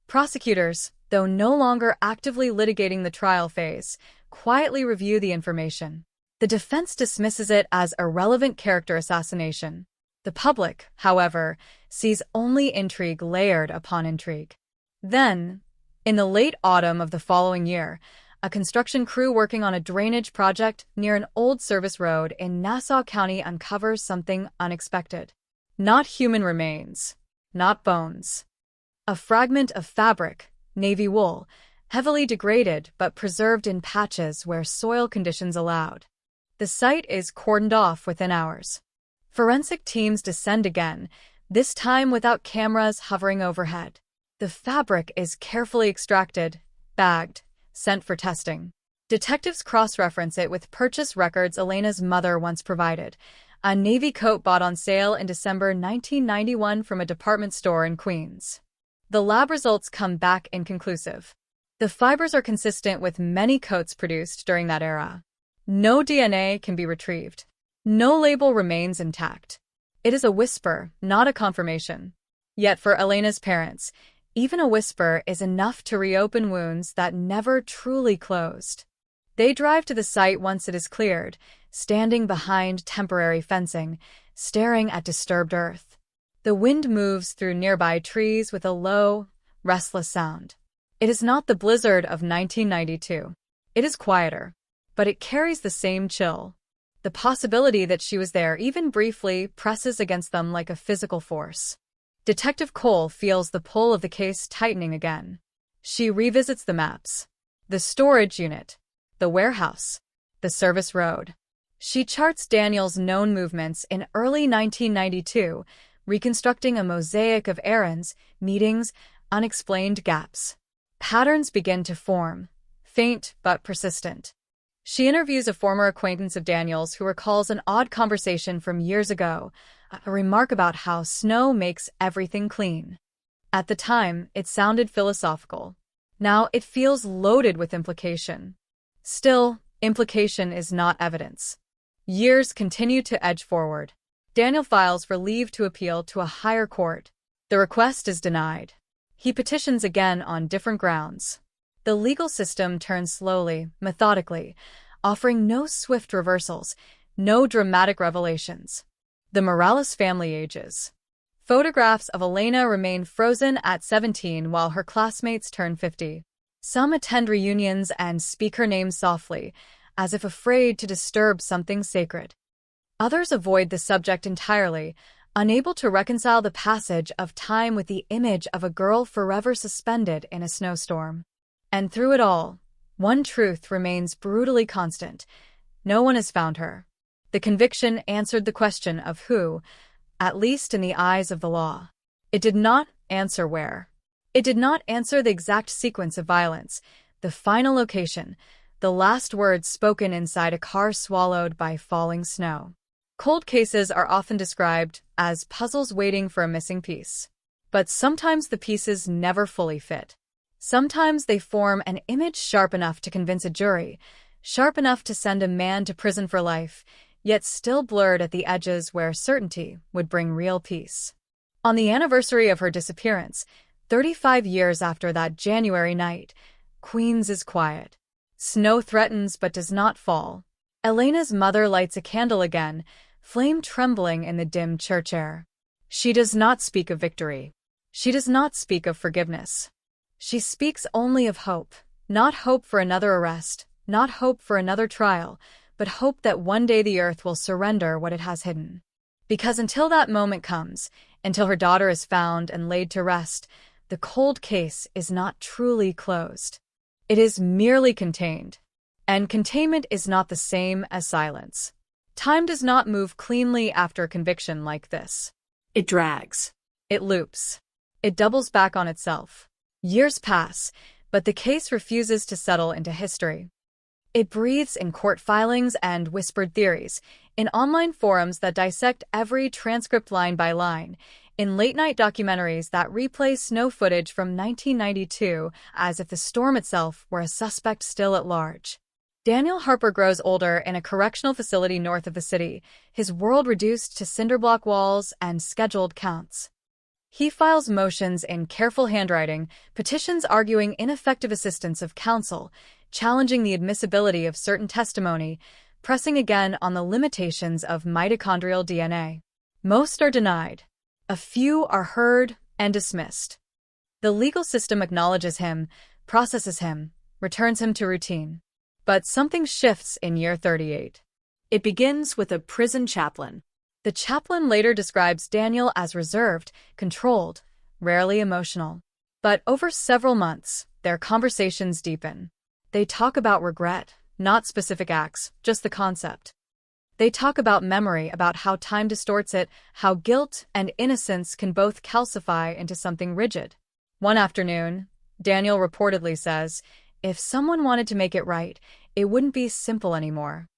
Prosecutors, though no longer actively litigating the trial phase, quietly review the information. The defense dismisses it as irrelevant character assassination. The public, however, sees only intrigue layered upon intrigue. Then, in the late autumn of the following year, a construction crew working on a drainage project near an old service road in Nassau County uncovers something unexpected. Not human remains, not bones. A fragment of fabric, navy wool, heavily degraded but preserved in patches where soil conditions allowed. The site is cordoned off within hours. Forensic teams descend again, this time without cameras hovering overhead. The fabric is carefully extracted, bagged, sent for testing. Detectives cross-reference it with purchase records Elena's mother once provided, a navy coat bought on sale in December 1991 from a department store in Queens. The lab results come back inconclusive. The fibers are consistent with many coats produced during that era. No DNA can be retrieved. No label remains intact. It is a whisper, not a confirmation. Yet for Elena's parents, even a whisper is enough to reopen wounds that never truly closed. They drive to the site once it is cleared, standing behind temporary fencing, staring at disturbed earth. The wind moves through nearby trees with a low, restless sound. It is not the blizzard of 1992. It is quieter, but it carries the same chill. The possibility that she was there even briefly presses against them like a physical force. Detective Cole feels the pull of the case tightening again. She revisits the maps. The storage unit, the warehouse, the service road. She charts Daniel's known movements in early 1992, reconstructing a mosaic of errands, meetings, unexplained gaps. Patterns begin to form, faint but persistent. She interviews a former acquaintance of Daniel's who recalls an odd conversation from years ago, a remark about how snow makes everything clean. At the time, it sounded philosophical. Now it feels loaded with implication. Still, implication is not evidence. Years continue to edge forward. Daniel files for leave to appeal to a higher court. The request is denied. He petitions again on different grounds. The legal system turns slowly, methodically, offering no swift reversals, no dramatic revelations. The Morales family ages. Photographs of Elena remain frozen at 17 while her classmates turn 50. Some attend reunions and speak her name softly, as if afraid to disturb something sacred. Others avoid the subject entirely, unable to reconcile the passage of time with the image of a girl forever suspended in a snowstorm. And through it all, one truth remains brutally constant. No one has found her. The conviction answered the question of who, at least in the eyes of the law. It did not answer where. It did not answer the exact sequence of violence, the final location, the last words spoken inside a car swallowed by falling snow. Cold cases are often described as puzzles waiting for a missing piece. But sometimes the pieces never fully fit. Sometimes they form an image sharp enough to convince a jury, sharp enough to send a man to prison for life, yet still blurred at the edges where certainty would bring real peace. On the anniversary of her disappearance, 35 years after that January night, Queens is quiet. Snow threatens but does not fall. Elena's mother lights a candle again, flame trembling in the dim church air. She does not speak of victory. She does not speak of forgiveness. She speaks only of hope. Not hope for another arrest, not hope for another trial, but hope that one day the earth will surrender what it has hidden. Because until that moment comes, until her daughter is found and laid to rest, the cold case is not truly closed. It is merely contained. And containment is not the same as silence. Time does not move cleanly after a conviction like this. It drags. It loops. It doubles back on itself. Years pass, but the case refuses to settle into history. It breathes in court filings and whispered theories, in online forums that dissect every transcript line by line, in late-night documentaries that replay snow footage from 1992 as if the storm itself were a suspect still at large. Daniel Harper grows older in a correctional facility north of the city, his world reduced to cinderblock walls and scheduled counts. He files motions in careful handwriting, petitions arguing ineffective assistance of counsel, challenging the admissibility of certain testimony, pressing again on the limitations of mitochondrial DNA. Most are denied. A few are heard and dismissed. The legal system acknowledges him, processes him, returns him to routine. But something shifts in year 38. It begins with a prison chaplain. The chaplain later describes Daniel as reserved, controlled, rarely emotional. But over several months, their conversations deepen. They talk about regret, not specific acts, just the concept. They talk about memory, about how time distorts it, how guilt and innocence can both calcify into something rigid. One afternoon, Daniel reportedly says, "If someone wanted to make it right, it wouldn't be simple anymore."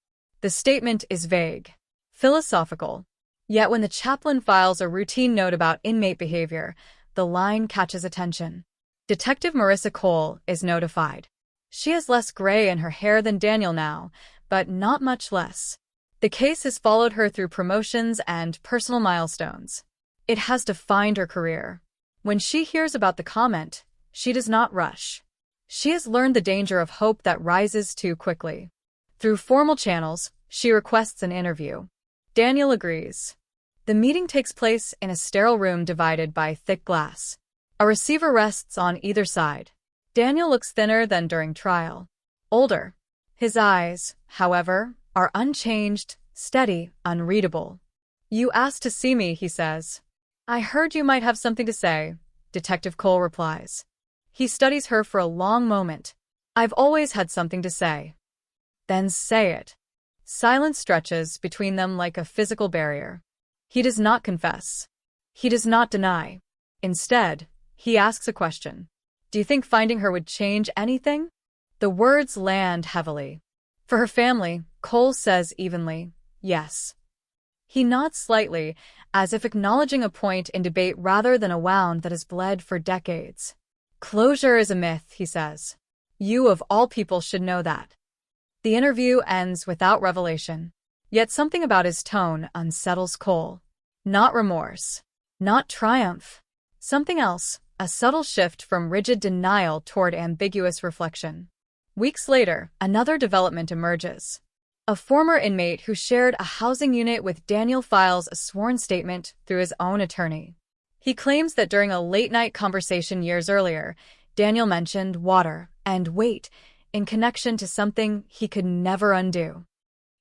The statement is vague, philosophical. Yet when the chaplain files a routine note about inmate behavior, the line catches attention. Detective Marissa Cole is notified. She has less gray in her hair than Daniel now, but not much less. The case has followed her through promotions and personal milestones. It has defined her career. When she hears about the comment, she does not rush. She has learned the danger of hope that rises too quickly. Through formal channels, she requests an interview. Daniel agrees. The meeting takes place in a sterile room divided by thick glass. A receiver rests on either side. Daniel looks thinner than during trial. Older. His eyes, however, are unchanged, steady, unreadable. "You asked to see me," he says. "I heard you might have something to say," Detective Cole replies. He studies her for a long moment. "I've always had something to say." "Then say it." Silence stretches between them like a physical barrier. He does not confess. He does not deny. Instead, he asks a question. "Do you think finding her would change anything?" The words land heavily. For her family, Cole says evenly, yes. He nods slightly, as if acknowledging a point in debate rather than a wound that has bled for decades. "Closure is a myth," he says. "You of all people should know that." The interview ends without revelation. Yet something about his tone unsettles Cole. Not remorse. Not triumph. Something else, a subtle shift from rigid denial toward ambiguous reflection. Weeks later, another development emerges. A former inmate who shared a housing unit with Daniel files a sworn statement through his own attorney. He claims that during a late-night conversation years earlier, Daniel mentioned water and weight in connection to something he could never undo.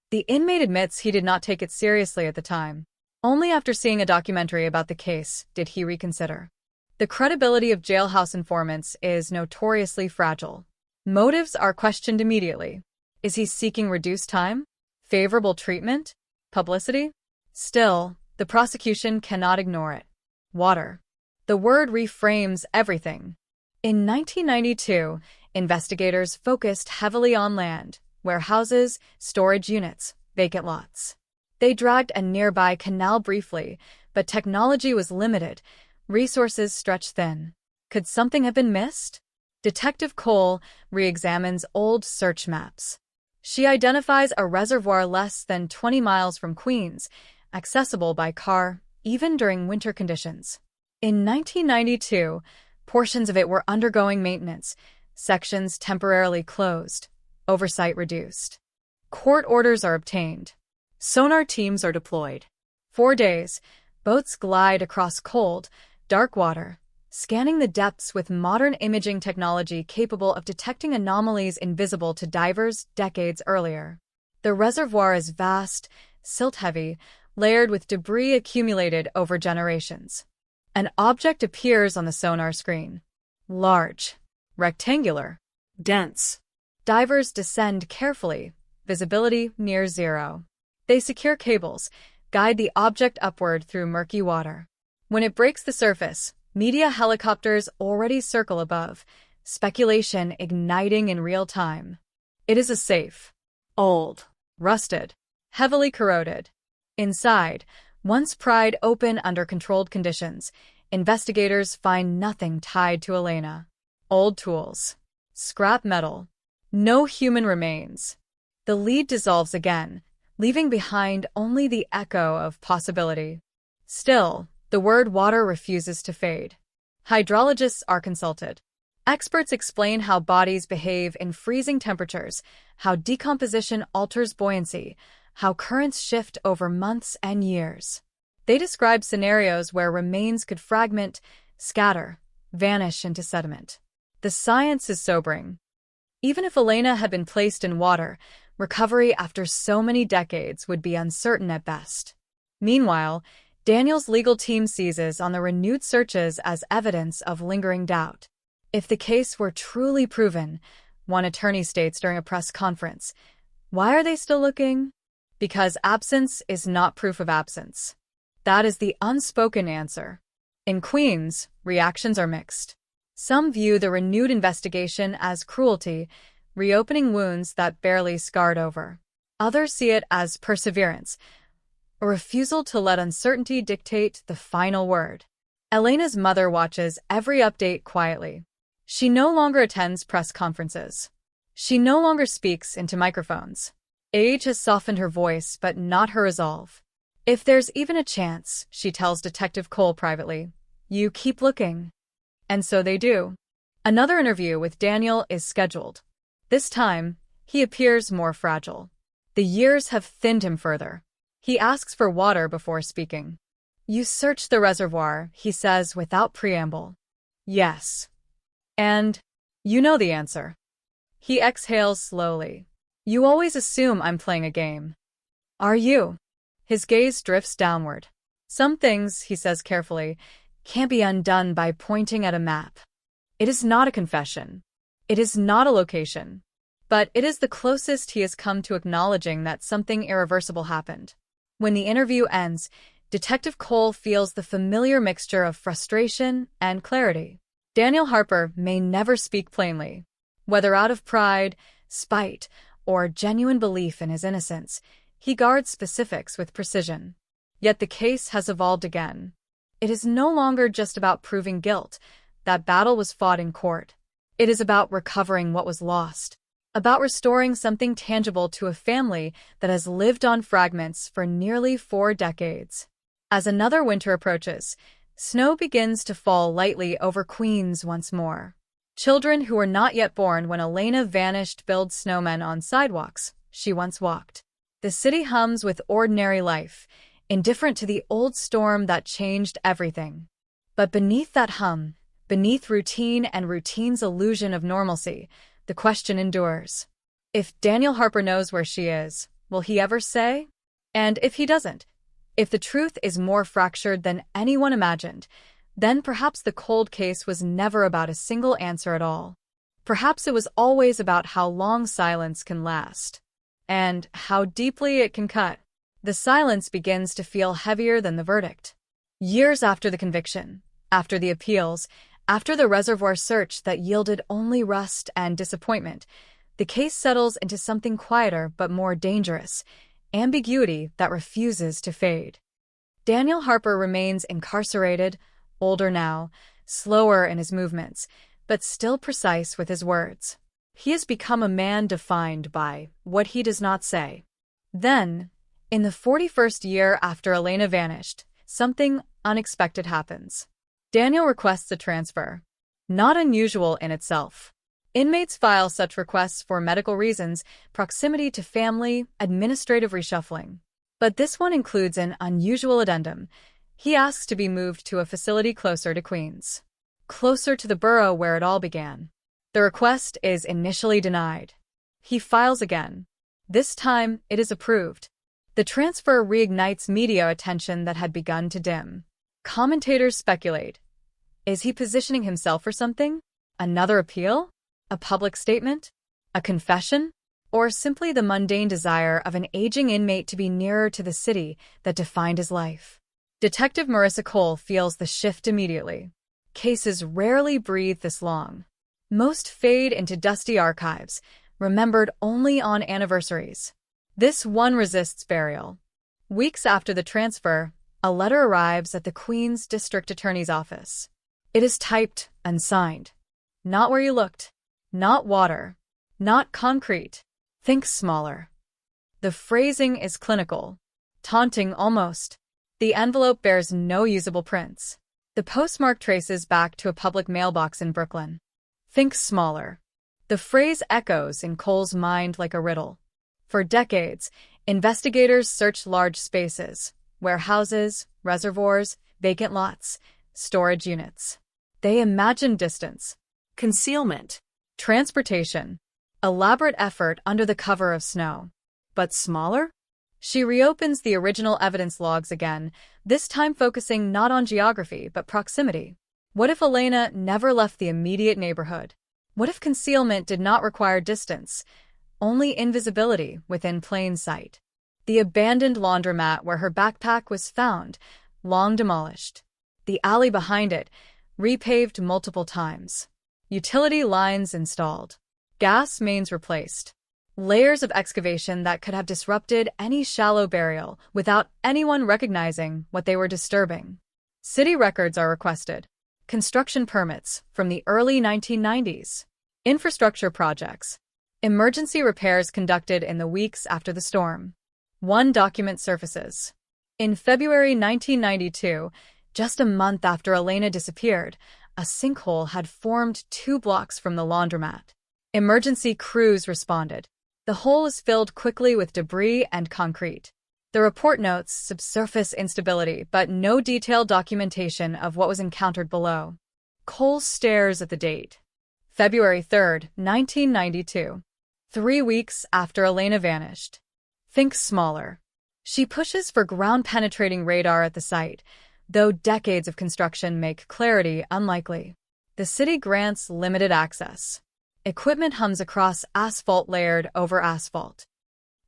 The inmate admits he did not take it seriously at the time. Only after seeing a documentary about the case did he reconsider. The credibility of jailhouse informants is notoriously fragile. Motives are questioned immediately. Is he seeking reduced time? Favorable treatment? Publicity? Still, the prosecution cannot ignore it. Water. The word reframes everything. In 1992, investigators focused heavily on land, warehouses, storage units, vacant lots. They dragged a nearby canal briefly, but technology was limited, resources stretched thin. Could something have been missed? Detective Cole re-examines old search maps. She identifies a reservoir less than 20 miles from Queens, accessible by car, even during winter conditions. In 1992, portions of it were undergoing maintenance, sections temporarily closed, oversight reduced. Court orders are obtained. Sonar teams are deployed. 4 days, boats glide across cold, dark water, scanning the depths with modern imaging technology capable of detecting anomalies invisible to divers decades earlier. The reservoir is vast, silt-heavy, layered with debris accumulated over generations. An object appears on the sonar screen. Large, rectangular, dense. Divers descend carefully, visibility near zero. They secure cables, guide the object upward through murky water. When it breaks the surface, media helicopters already circle above, speculation igniting in real time. It is a safe. Old, rusted, heavily corroded. Inside, once pried open under controlled conditions, investigators find nothing tied to Elena. Old tools. Scrap metal. No human remains. The lead dissolves again, leaving behind only the echo of possibility. Still, the word water refuses to fade. Hydrologists are consulted. Experts explain how bodies behave in freezing temperatures, how decomposition alters buoyancy, how currents shift over months and years. They describe scenarios where remains could fragment, scatter, vanish into sediment. The science is sobering. Even if Elena had been placed in water, recovery after so many decades would be uncertain at best. Meanwhile, Daniel's legal team seizes on the renewed searches as evidence of lingering doubt. If the case were truly proven, one attorney states during a press conference, why are they still looking? Because absence is not proof of absence. That is the unspoken answer. In Queens, reactions are mixed. Some view the renewed investigation as cruelty, reopening wounds that barely scarred over. Others see it as perseverance, a refusal to let uncertainty dictate the final word. Elena's mother watches every update quietly. She no longer attends press conferences. She no longer speaks into microphones. Age has softened her voice, but not her resolve. If there's even a chance, she tells Detective Cole privately, you keep looking. And so they do. Another interview with Daniel is scheduled. This time, he appears more fragile. The years have thinned him further. He asks for water before speaking. You searched the reservoir, he says without preamble. Yes. And you know the answer. He exhales slowly. You always assume I'm playing a game. Are you? His gaze drifts downward. Some things, he says carefully, can't be undone by pointing at a map. It is not a confession. It is not a location. But it is the closest he has come to acknowledging that something irreversible happened. When the interview ends, Detective Cole feels the familiar mixture of frustration and clarity. Daniel Harper may never speak plainly. Whether out of pride, spite, or genuine belief in his innocence, he guards specifics with precision. Yet the case has evolved again. It is no longer just about proving guilt. That battle was fought in court. It is about recovering what was lost, about restoring something tangible to a family that has lived on fragments for nearly 4 decades. As another winter approaches, snow begins to fall lightly over Queens once more. Children who were not yet born when Elena vanished build snowmen on sidewalks she once walked. The city hums with ordinary life, indifferent to the old storm that changed everything. But beneath that hum, beneath routine and routine's illusion of normalcy, the question endures. If Daniel Harper knows where she is, will he ever say? And if he doesn't, if the truth is more fractured than anyone imagined, then perhaps the cold case was never about a single answer at all. Perhaps it was always about how long silence can last, and how deeply it can cut. The silence begins to feel heavier than the verdict. Years after the conviction, after the appeals, after the reservoir search that yielded only rust and disappointment, the case settles into something quieter but more dangerous, ambiguity that refuses to fade. Daniel Harper remains incarcerated, older now, slower in his movements, but still precise with his words. He has become a man defined by what he does not say. Then, in the 41st year after Elena vanished, something unexpected happens. Daniel requests a transfer. Not unusual in itself. Inmates file such requests for medical reasons, proximity to family, administrative reshuffling. But this one includes an unusual addendum. He asks to be moved to a facility closer to Queens, closer to the borough where it all began. The request is initially denied. He files again. This time, it is approved. The transfer reignites media attention that had begun to dim. Commentators speculate. Is he positioning himself for something? Another appeal? A public statement? A confession? Or simply the mundane desire of an aging inmate to be nearer to the city that defined his life? Detective Marissa Cole feels the shift immediately. Cases rarely breathe this long. Most fade into dusty archives, remembered only on anniversaries. This one resists burial. Weeks after the transfer, a letter arrives at the Queens District Attorney's office. It is typed and signed. Not where you looked. Not water. Not concrete. Think smaller. The phrasing is clinical. Taunting almost. The envelope bears no usable prints. The postmark traces back to a public mailbox in Brooklyn. Think smaller. The phrase echoes in Cole's mind like a riddle. For decades, investigators searched large spaces, warehouses, reservoirs, vacant lots, storage units. They imagined distance, concealment, transportation, elaborate effort under the cover of snow. But smaller? She reopens the original evidence logs again, this time focusing not on geography but proximity. What if Elena never left the immediate neighborhood? What if concealment did not require distance, only invisibility within plain sight? The abandoned laundromat where her backpack was found, long demolished. The alley behind it, repaved multiple times. Utility lines installed. Gas mains replaced. Layers of excavation that could have disrupted any shallow burial without anyone recognizing what they were disturbing. City records are requested. Construction permits from the early 1990s. Infrastructure projects. Emergency repairs conducted in the weeks after the storm. One document surfaces. In February 1992, just a month after Elena disappeared, a sinkhole had formed 2 blocks from the laundromat. Emergency crews responded. The hole is filled quickly with debris and concrete. The report notes subsurface instability, but no detailed documentation of what was encountered below. Cole stares at the date. February 3rd, 1992. 3 weeks after Elena vanished. Think smaller. She pushes for ground-penetrating radar at the site, though decades of construction make clarity unlikely. The city grants limited access. Equipment hums across asphalt layered over asphalt.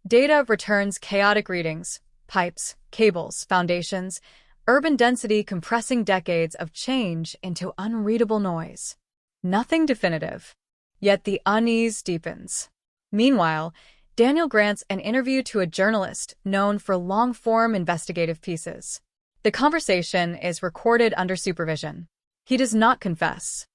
Data returns chaotic readings, pipes, cables, foundations, urban density compressing decades of change into unreadable noise. Nothing definitive. Yet the unease deepens. Meanwhile, Daniel grants an interview to a journalist known for long-form investigative pieces. The conversation is recorded under supervision. He does not confess.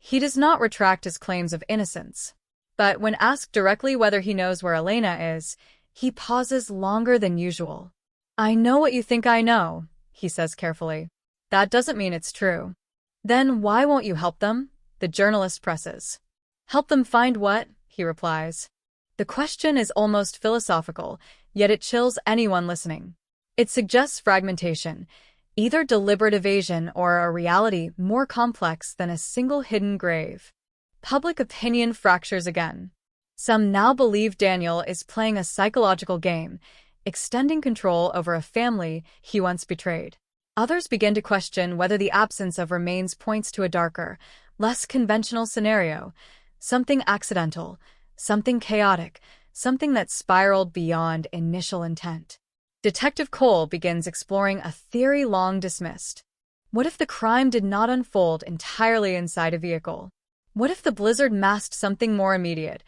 He does not retract his claims of innocence. But when asked directly whether he knows where Elena is, he pauses longer than usual. "I know what you think I know," he says carefully. "That doesn't mean it's true." "Then why won't you help them?" the journalist presses. "Help them find what?" he replies. The question is almost philosophical, yet it chills anyone listening. It suggests fragmentation, either deliberate evasion or a reality more complex than a single hidden grave. Public opinion fractures again. Some now believe Daniel is playing a psychological game, extending control over a family he once betrayed. Others begin to question whether the absence of remains points to a darker, less conventional scenario, something accidental, something chaotic, something that spiraled beyond initial intent. Detective Cole begins exploring a theory long dismissed. What if the crime did not unfold entirely inside a vehicle? What if the blizzard masked something more immediate?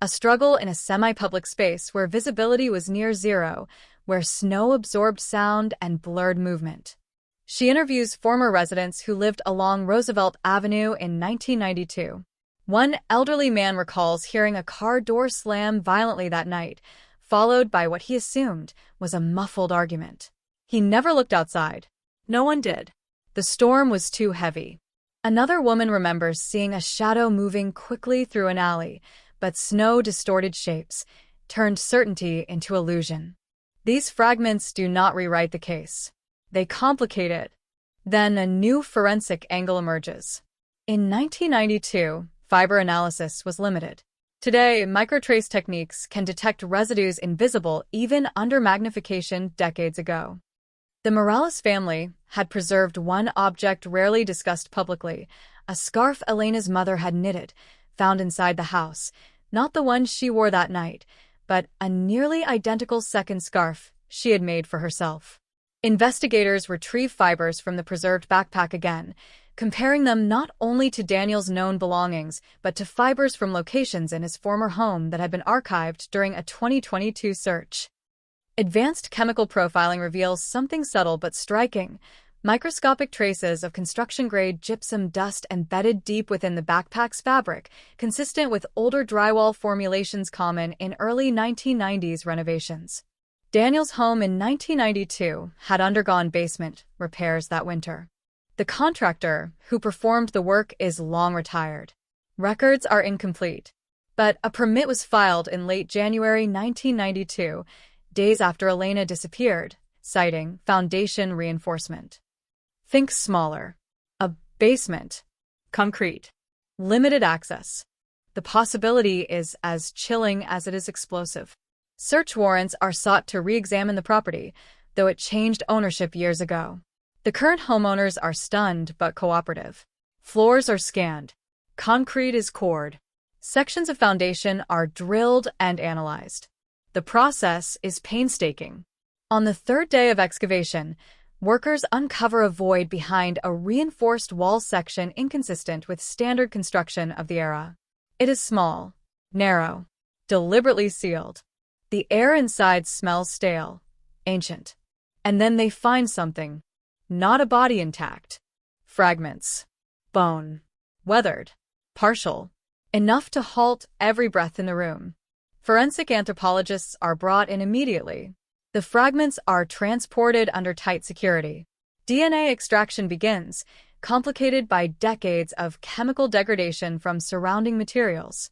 A struggle in a semi-public space where visibility was near zero, where snow absorbed sound and blurred movement. She interviews former residents who lived along Roosevelt Avenue in 1992. One elderly man recalls hearing a car door slam violently that night, followed by what he assumed was a muffled argument. He never looked outside. No one did. The storm was too heavy. Another woman remembers seeing a shadow moving quickly through an alley, but snow distorted shapes, turned certainty into illusion. These fragments do not rewrite the case. They complicate it. Then a new forensic angle emerges. In 1992, fiber analysis was limited. Today, microtrace techniques can detect residues invisible even under magnification decades ago. The Morales family had preserved one object rarely discussed publicly, a scarf Elena's mother had knitted, found inside the house. Not the one she wore that night, but a nearly identical second scarf she had made for herself. Investigators retrieved fibers from the preserved backpack again, comparing them not only to Daniel's known belongings, but to fibers from locations in his former home that had been archived during a 2022 search. Advanced chemical profiling reveals something subtle but striking: microscopic traces of construction-grade gypsum dust embedded deep within the backpack's fabric, consistent with older drywall formulations common in early 1990s renovations. Daniel's home in 1992 had undergone basement repairs that winter. The contractor who performed the work is long retired. Records are incomplete, but a permit was filed in late January 1992, days after Elena disappeared, citing foundation reinforcement. Think smaller. A basement. Concrete. Limited access. The possibility is as chilling as it is explosive. Search warrants are sought to re-examine the property, though it changed ownership years ago. The current homeowners are stunned but cooperative. Floors are scanned. Concrete is cored. Sections of foundation are drilled and analyzed. The process is painstaking. On the third day of excavation, workers uncover a void behind a reinforced wall section inconsistent with standard construction of the era. It is small, narrow, deliberately sealed. The air inside smells stale, ancient. And then they find something. Not a body intact. Fragments. Bone. Weathered. Partial. Enough to halt every breath in the room. Forensic anthropologists are brought in immediately. The fragments are transported under tight security. DNA extraction begins, complicated by decades of chemical degradation from surrounding materials.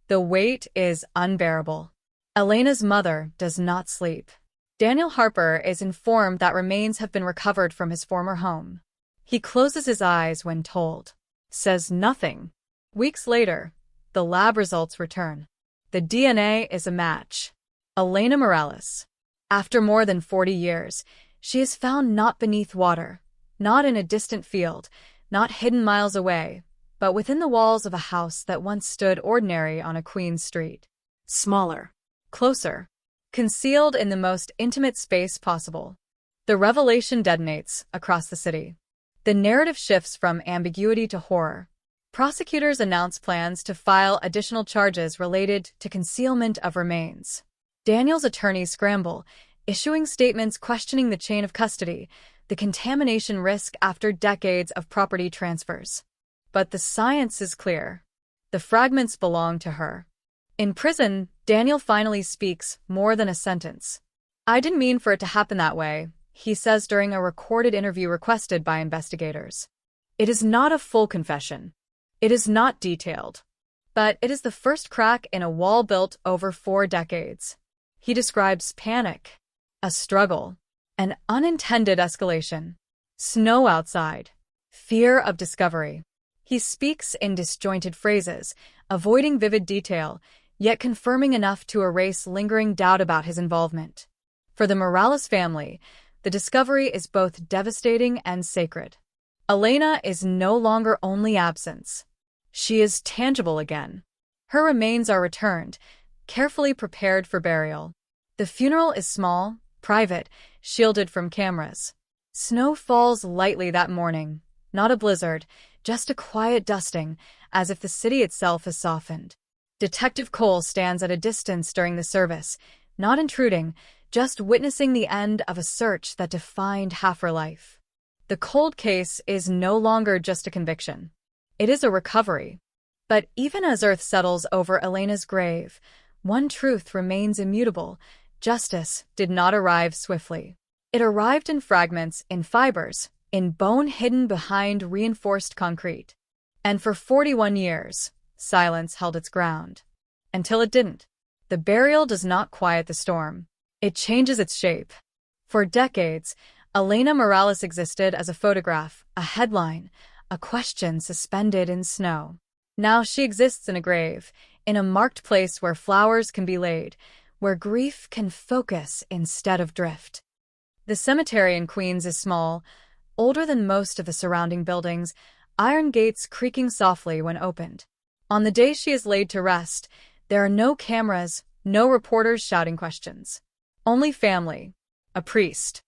The weight is unbearable. Elena's mother does not sleep. Daniel Harper is informed that remains have been recovered from his former home. He closes his eyes when told, says nothing. Weeks later, the lab results return. The DNA is a match. Elena Morales. After more than 40 years, she is found not beneath water, not in a distant field, not hidden miles away, but within the walls of a house that once stood ordinary on a Queen street. Smaller. Closer. Concealed in the most intimate space possible. The revelation detonates across the city. The narrative shifts from ambiguity to horror. Prosecutors announce plans to file additional charges related to concealment of remains. Daniel's attorneys scramble, issuing statements questioning the chain of custody, the contamination risk after decades of property transfers. But the science is clear. The fragments belong to her. In prison, Daniel finally speaks more than a sentence. "I didn't mean for it to happen that way," he says during a recorded interview requested by investigators. It is not a full confession. It is not detailed. But it is the first crack in a wall built over 4 decades. He describes panic, a struggle, an unintended escalation, snow outside, fear of discovery. He speaks in disjointed phrases, avoiding vivid detail, yet confirming enough to erase lingering doubt about his involvement. For the Morales family, the discovery is both devastating and sacred. Elena is no longer only absence. She is tangible again. Her remains are returned, carefully prepared for burial. The funeral is small, private, shielded from cameras. Snow falls lightly that morning, not a blizzard, just a quiet dusting, as if the city itself has softened. Detective Cole stands at a distance during the service, not intruding, just witnessing the end of a search that defined half her life. The cold case is no longer just a conviction. It is a recovery. But even as Earth settles over Elena's grave, one truth remains immutable. Justice did not arrive swiftly. It arrived in fragments, in fibers, in bone hidden behind reinforced concrete. And for 41 years, silence held its ground. Until it didn't. The burial does not quiet the storm. It changes its shape. For decades, Elena Morales existed as a photograph, a headline, a question suspended in snow. Now she exists in a grave, in a marked place where flowers can be laid, where grief can focus instead of drift. The cemetery in Queens is small, older than most of the surrounding buildings, iron gates creaking softly when opened. On the day she is laid to rest, there are no cameras, no reporters shouting questions. Only family, a priest,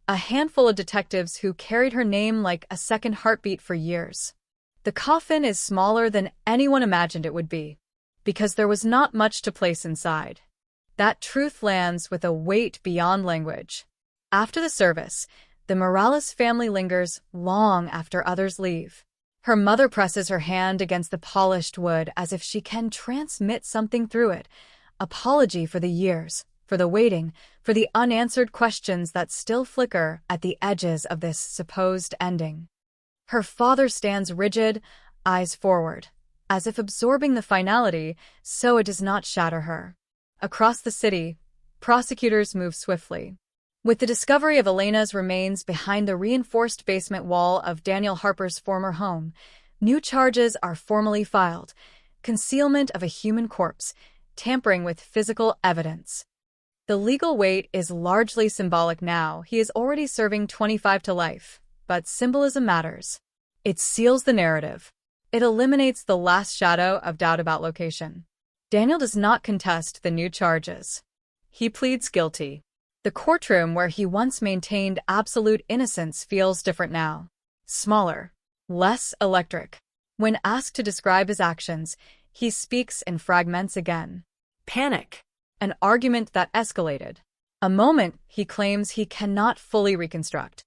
a handful of detectives who carried her name like a second heartbeat for years. The coffin is smaller than anyone imagined it would be, because there was not much to place inside. That truth lands with a weight beyond language. After the service, the Morales family lingers long after others leave. Her mother presses her hand against the polished wood as if she can transmit something through it. Apology for the years, for the waiting, for the unanswered questions that still flicker at the edges of this supposed ending. Her father stands rigid, eyes forward, as if absorbing the finality so it does not shatter her. Across the city, prosecutors move swiftly. With the discovery of Elena's remains behind the reinforced basement wall of Daniel Harper's former home, new charges are formally filed: concealment of a human corpse, tampering with physical evidence. The legal weight is largely symbolic now. He is already serving 25 to life, but symbolism matters. It seals the narrative. It eliminates the last shadow of doubt about location. Daniel does not contest the new charges. He pleads guilty. The courtroom where he once maintained absolute innocence feels different now. Smaller, less electric. When asked to describe his actions, he speaks in fragments again. Panic. An argument that escalated. A moment he claims he cannot fully reconstruct.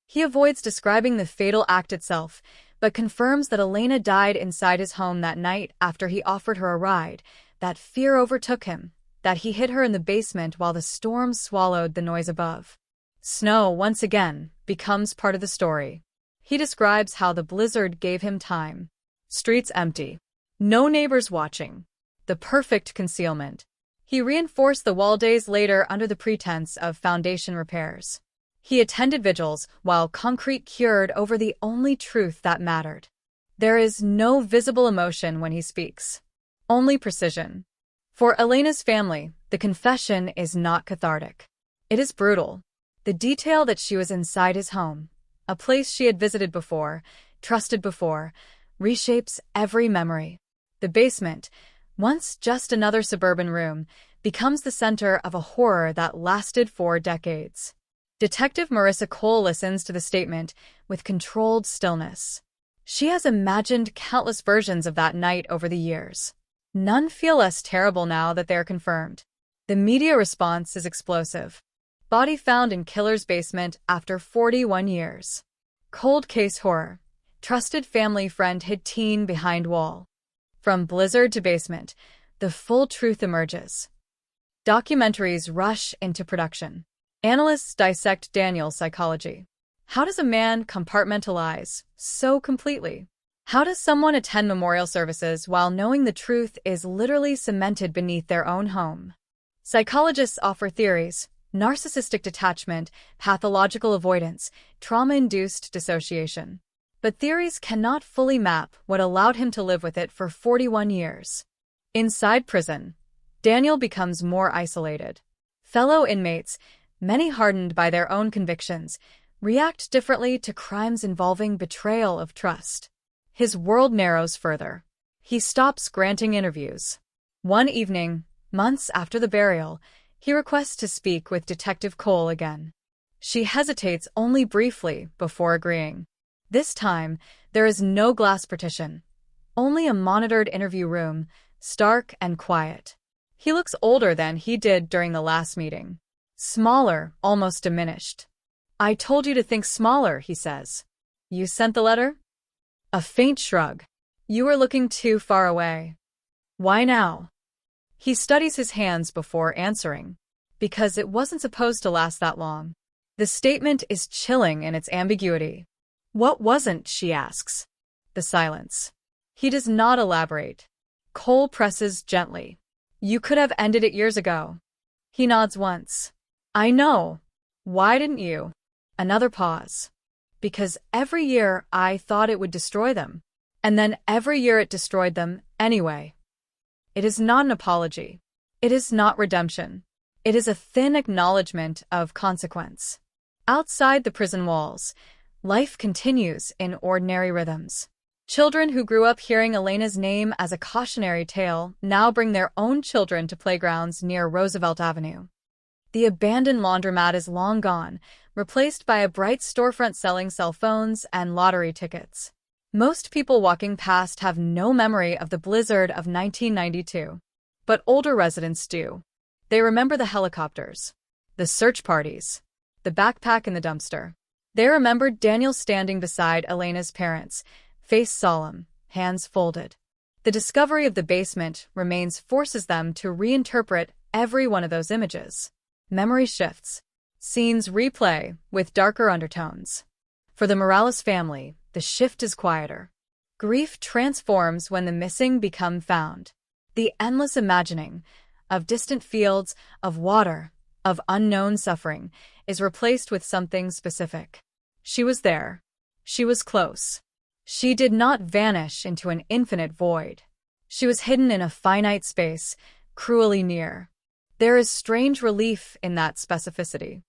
He avoids describing the fatal act itself, but confirms that Elena died inside his home that night after he offered her a ride, that fear overtook him, that he hid her in the basement while the storm swallowed the noise above. Snow, once again, becomes part of the story. He describes how the blizzard gave him time. Streets empty. No neighbors watching. The perfect concealment. He reinforced the wall days later under the pretense of foundation repairs. He attended vigils while concrete cured over the only truth that mattered. There is no visible emotion when he speaks. Only precision. For Elena's family, the confession is not cathartic. It is brutal. The detail that she was inside his home, a place she had visited before, trusted before, reshapes every memory. The basement, once just another suburban room, becomes the center of a horror that lasted for decades. Detective Marissa Cole listens to the statement with controlled stillness. She has imagined countless versions of that night over the years. None feel less terrible now that they are confirmed. The media response is explosive. Body found in killer's basement after 41 years. Cold case horror. Trusted family friend hid teen behind wall. From blizzard to basement, the full truth emerges. Documentaries rush into production. Analysts dissect Daniel's psychology. How does a man compartmentalize so completely? How does someone attend memorial services while knowing the truth is literally cemented beneath their own home? Psychologists offer theories: narcissistic detachment, pathological avoidance, trauma-induced dissociation. But theories cannot fully map what allowed him to live with it for 41 years. Inside prison, Daniel becomes more isolated. Fellow inmates, many hardened by their own convictions, react differently to crimes involving betrayal of trust. His world narrows further. He stops granting interviews. One evening, months after the burial, he requests to speak with Detective Cole again. She hesitates only briefly before agreeing. This time, there is no glass partition, only a monitored interview room, stark and quiet. He looks older than he did during the last meeting. Smaller, almost diminished. "I told you to think smaller," he says. "You sent the letter?" A faint shrug. "You were looking too far away." "Why now?" He studies his hands before answering. Because it wasn't supposed to last that long. The statement is chilling in its ambiguity. "What wasn't?" she asks. The silence. He does not elaborate. Cole presses gently. "You could have ended it years ago." He nods once. I know. Why didn't you? Another pause. Because every year I thought it would destroy them. And then every year it destroyed them anyway. It is not an apology. It is not redemption. It is a thin acknowledgement of consequence. Outside the prison walls, life continues in ordinary rhythms. Children who grew up hearing Elena's name as a cautionary tale now bring their own children to playgrounds near Roosevelt Avenue. The abandoned laundromat is long gone, replaced by a bright storefront selling cell phones and lottery tickets. Most people walking past have no memory of the blizzard of 1992. But older residents do. They remember the helicopters, the search parties, the backpack in the dumpster. They remembered Daniel standing beside Elena's parents, face solemn, hands folded. The discovery of the basement remains forces them to reinterpret every one of those images. Memory shifts. Scenes replay with darker undertones. For the Morales family, the shift is quieter. Grief transforms when the missing become found. The endless imagining of distant fields, of water, of unknown suffering is replaced with something specific. She was there. She was close. She did not vanish into an infinite void. She was hidden in a finite space, cruelly near. There is strange relief in that specificity.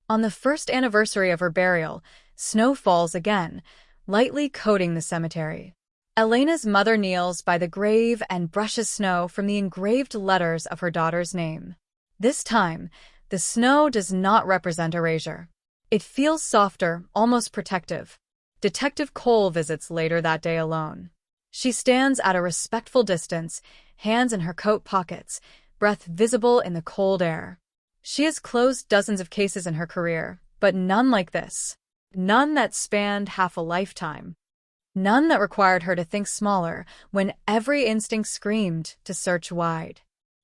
On the first anniversary of her burial, snow falls again, lightly coating the cemetery. Elena's mother kneels by the grave and brushes snow from the engraved letters of her daughter's name. This time, the snow does not represent erasure. It feels softer, almost protective. Detective Cole visits later that day alone. She stands at a respectful distance, hands in her coat pockets, breath visible in the cold air. She has closed dozens of cases in her career, but none like this. None that spanned half a lifetime. None that required her to think smaller when every instinct screamed to search wide.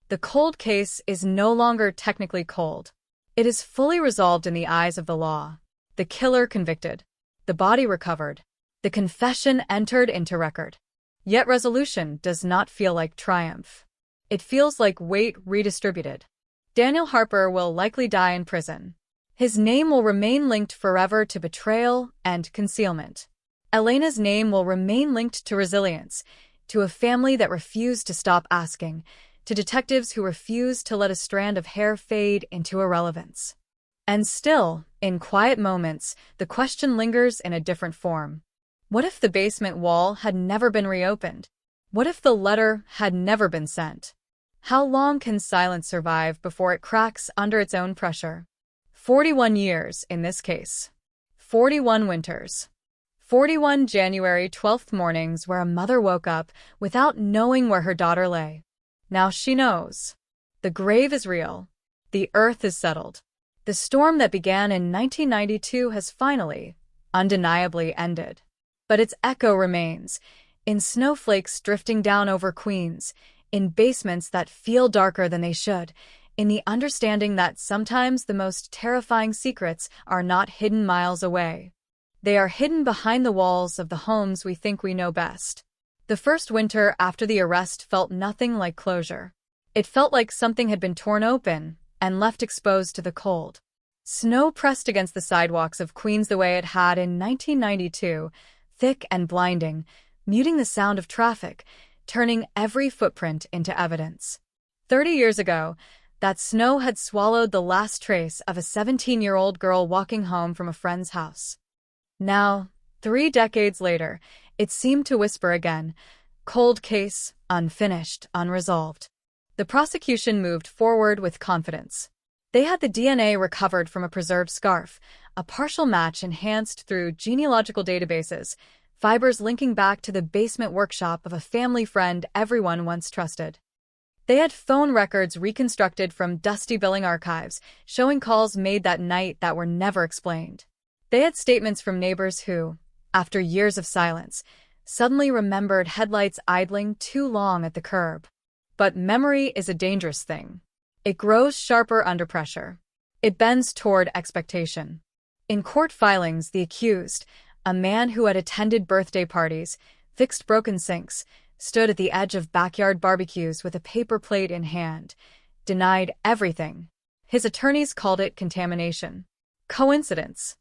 The cold case is no longer technically cold. It is fully resolved in the eyes of the law. The killer convicted. The body recovered. The confession entered into record. Yet resolution does not feel like triumph. It feels like weight redistributed. Daniel Harper will likely die in prison. His name will remain linked forever to betrayal and concealment. Elena's name will remain linked to resilience, to a family that refused to stop asking, to detectives who refused to let a strand of hair fade into irrelevance. And still, in quiet moments, the question lingers in a different form. What if the basement wall had never been reopened? What if the letter had never been sent? How long can silence survive before it cracks under its own pressure? 41 years in this case. 41 winters. 41 January 12th mornings where a mother woke up without knowing where her daughter lay. Now she knows. The grave is real. The earth is settled. The storm that began in 1992 has finally, undeniably ended. But its echo remains, in snowflakes drifting down over Queens, in basements that feel darker than they should, in the understanding that sometimes the most terrifying secrets are not hidden miles away. They are hidden behind the walls of the homes we think we know best. The first winter after the arrest felt nothing like closure. It felt like something had been torn open and left exposed to the cold. Snow pressed against the sidewalks of Queens the way it had in 1992, thick and blinding, muting the sound of traffic, turning every footprint into evidence. 30 years ago, that snow had swallowed the last trace of a 17-year-old girl walking home from a friend's house. Now, 3 decades later, it seemed to whisper again, cold case, unfinished, unresolved. The prosecution moved forward with confidence. They had the DNA recovered from a preserved scarf, a partial match enhanced through genealogical databases, fibers linking back to the basement workshop of a family friend everyone once trusted. They had phone records reconstructed from dusty billing archives, showing calls made that night that were never explained. They had statements from neighbors who, after years of silence, suddenly remembered headlights idling too long at the curb. But memory is a dangerous thing. It grows sharper under pressure. It bends toward expectation. In court filings, the accused, a man who had attended birthday parties, fixed broken sinks, stood at the edge of backyard barbecues with a paper plate in hand, denied everything. His attorneys called it contamination. Coincidence?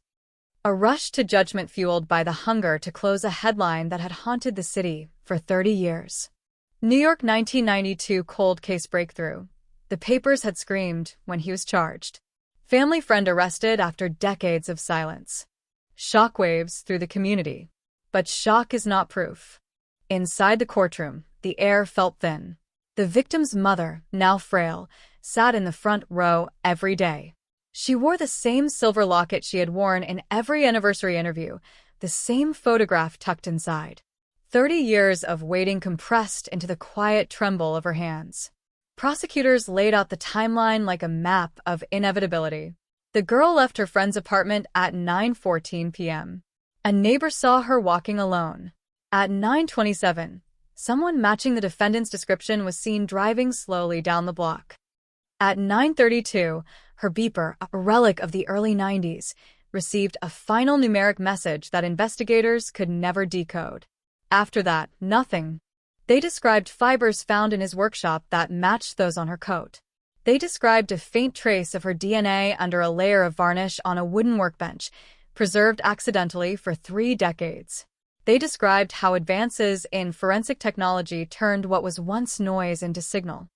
A rush to judgment fueled by the hunger to close a headline that had haunted the city for 30 years. New York 1992 cold case breakthrough. The papers had screamed when he was charged. Family friend arrested after decades of silence. Shockwaves through the community. But shock is not proof. Inside the courtroom, the air felt thin. The victim's mother, now frail, sat in the front row every day. She wore the same silver locket she had worn in every anniversary interview, the same photograph tucked inside. 30 years of waiting compressed into the quiet tremble of her hands. Prosecutors laid out the timeline like a map of inevitability. The girl left her friend's apartment at 9:14 p.m. A neighbor saw her walking alone. At 9:27, someone matching the defendant's description was seen driving slowly down the block. At 9:32, her beeper, a relic of the early 90s, received a final numeric message that investigators could never decode. After that, nothing. They described fibers found in his workshop that matched those on her coat. They described a faint trace of her DNA under a layer of varnish on a wooden workbench, preserved accidentally for 3 decades. They described how advances in forensic technology turned what was once noise into signal.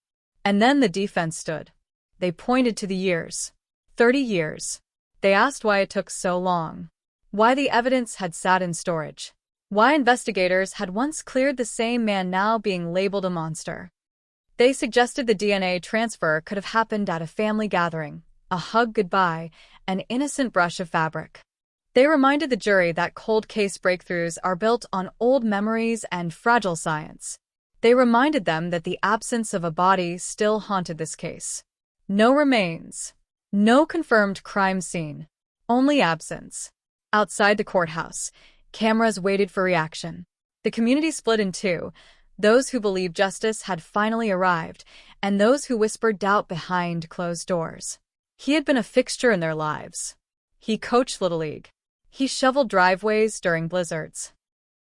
And then the defense stood. They pointed to the years. 30 years. They asked why it took so long. Why the evidence had sat in storage. Why investigators had once cleared the same man now being labeled a monster. They suggested the DNA transfer could have happened at a family gathering, a hug goodbye, an innocent brush of fabric. They reminded the jury that cold case breakthroughs are built on old memories and fragile science. They reminded them that the absence of a body still haunted this case. No remains. No confirmed crime scene. Only absence. Outside the courthouse, cameras waited for reaction. The community split in two, those who believed justice had finally arrived, and those who whispered doubt behind closed doors. He had been a fixture in their lives. He coached Little League. He shoveled driveways during blizzards.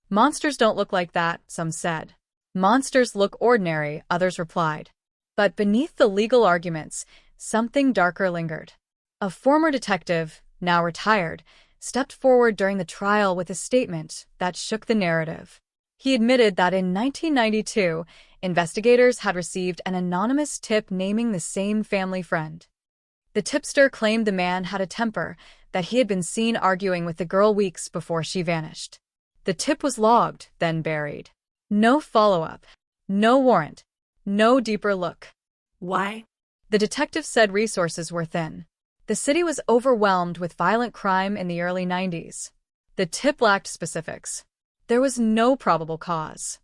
Monsters don't look like that, some said. Monsters look ordinary, others replied. But beneath the legal arguments, something darker lingered. A former detective, now retired, stepped forward during the trial with a statement that shook the narrative. He admitted that in 1992, investigators had received an anonymous tip naming the same family friend. The tipster claimed the man had a temper, that he had been seen arguing with the girl weeks before she vanished. The tip was logged, then buried. No follow-up. No warrant. No deeper look. Why? The detective said resources were thin. The city was overwhelmed with violent crime in the early 90s. The tip lacked specifics. There was no probable cause.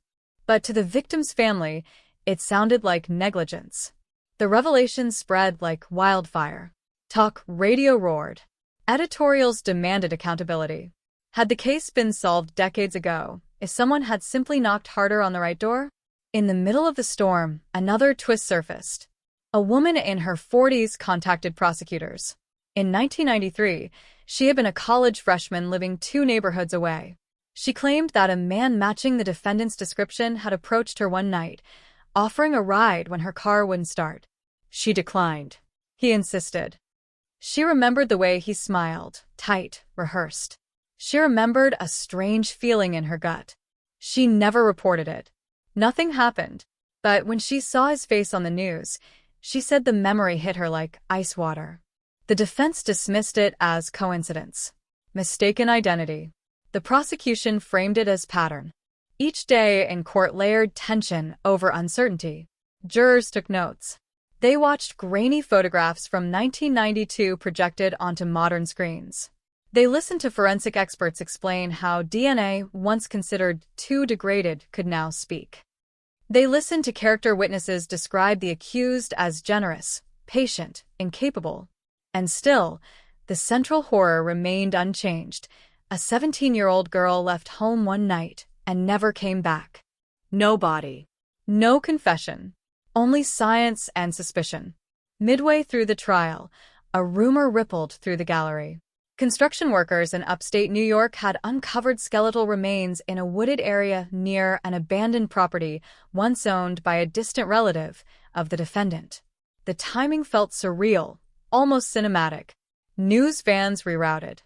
But to the victim's family, it sounded like negligence. The revelation spread like wildfire. Talk radio roared. Editorials demanded accountability. Had the case been solved decades ago, if someone had simply knocked harder on the right door? In the middle of the storm, another twist surfaced. A woman in her 40s contacted prosecutors. In 1993, she had been a college freshman living 2 neighborhoods away. She claimed that a man matching the defendant's description had approached her one night, offering a ride when her car wouldn't start. She declined. He insisted. She remembered the way he smiled, tight, rehearsed. She remembered a strange feeling in her gut. She never reported it. Nothing happened. But when she saw his face on the news, she said the memory hit her like ice water. The defense dismissed it as coincidence. Mistaken identity. The prosecution framed it as pattern. Each day in court layered tension over uncertainty. Jurors took notes. They watched grainy photographs from 1992 projected onto modern screens. They listened to forensic experts explain how DNA, once considered too degraded, could now speak. They listened to character witnesses describe the accused as generous, patient, incapable. And still, the central horror remained unchanged. A 17-year-old girl left home one night and never came back. No body. No confession. Only science and suspicion. Midway through the trial, a rumor rippled through the gallery. Construction workers in upstate New York had uncovered skeletal remains in a wooded area near an abandoned property once owned by a distant relative of the defendant. The timing felt surreal, almost cinematic. News vans rerouted.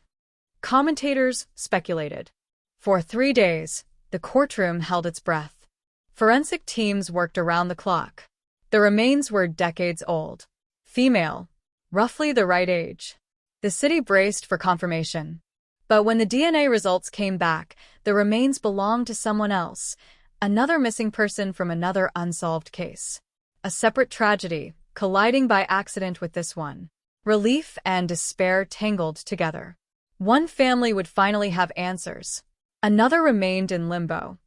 Commentators speculated. For 3 days, the courtroom held its breath. Forensic teams worked around the clock. The remains were decades old. Female, roughly the right age. The city braced for confirmation. But when the DNA results came back, the remains belonged to someone else, another missing person from another unsolved case. A separate tragedy, colliding by accident with this one. Relief and despair tangled together. One family would finally have answers. Another remained in limbo.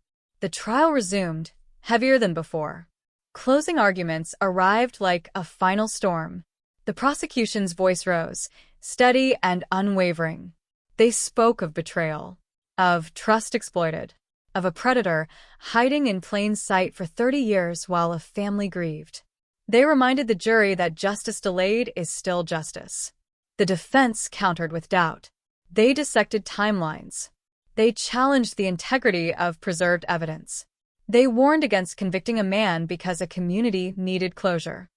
The trial resumed, heavier than before. Closing arguments arrived like a final storm. The prosecution's voice rose, steady and unwavering. They spoke of betrayal, of trust exploited, of a predator hiding in plain sight for 30 years while a family grieved. They reminded the jury that justice delayed is still justice. The defense countered with doubt. They dissected timelines. They challenged the integrity of preserved evidence. They warned against convicting a man because a community needed closure.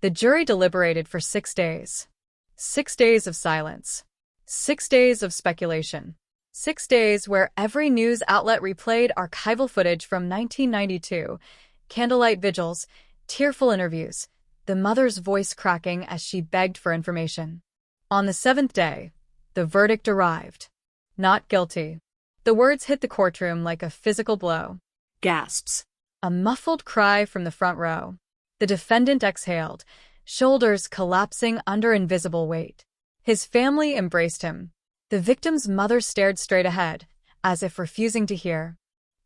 The jury deliberated for 6 days. 6 days of silence. 6 days of speculation. 6 days where every news outlet replayed archival footage from 1992, candlelight vigils, tearful interviews, the mother's voice cracking as she begged for information. On the 7th day, the verdict arrived. Not guilty. The words hit the courtroom like a physical blow. Gasps. A muffled cry from the front row. The defendant exhaled, shoulders collapsing under invisible weight. His family embraced him. The victim's mother stared straight ahead, as if refusing to hear.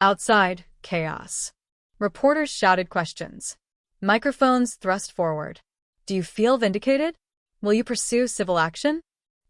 Outside, chaos. Reporters shouted questions. Microphones thrust forward. Do you feel vindicated? Will you pursue civil action?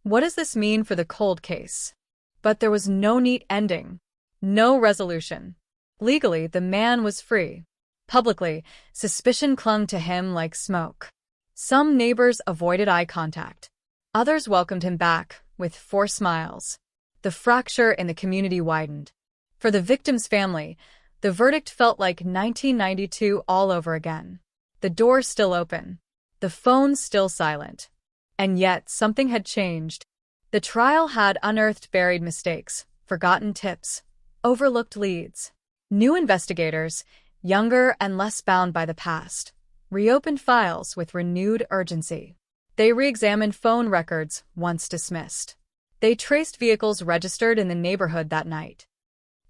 What does this mean for the cold case? But there was no neat ending. No resolution. Legally, the man was free. Publicly, suspicion clung to him like smoke. Some neighbors avoided eye contact. Others welcomed him back, with forced smiles. The fracture in the community widened. For the victim's family, the verdict felt like 1992 all over again. The door still open. The phone still silent. And yet, something had changed. The trial had unearthed buried mistakes, forgotten tips, overlooked leads. New investigators, younger and less bound by the past, reopened files with renewed urgency. They re-examined phone records once dismissed. They traced vehicles registered in the neighborhood that night.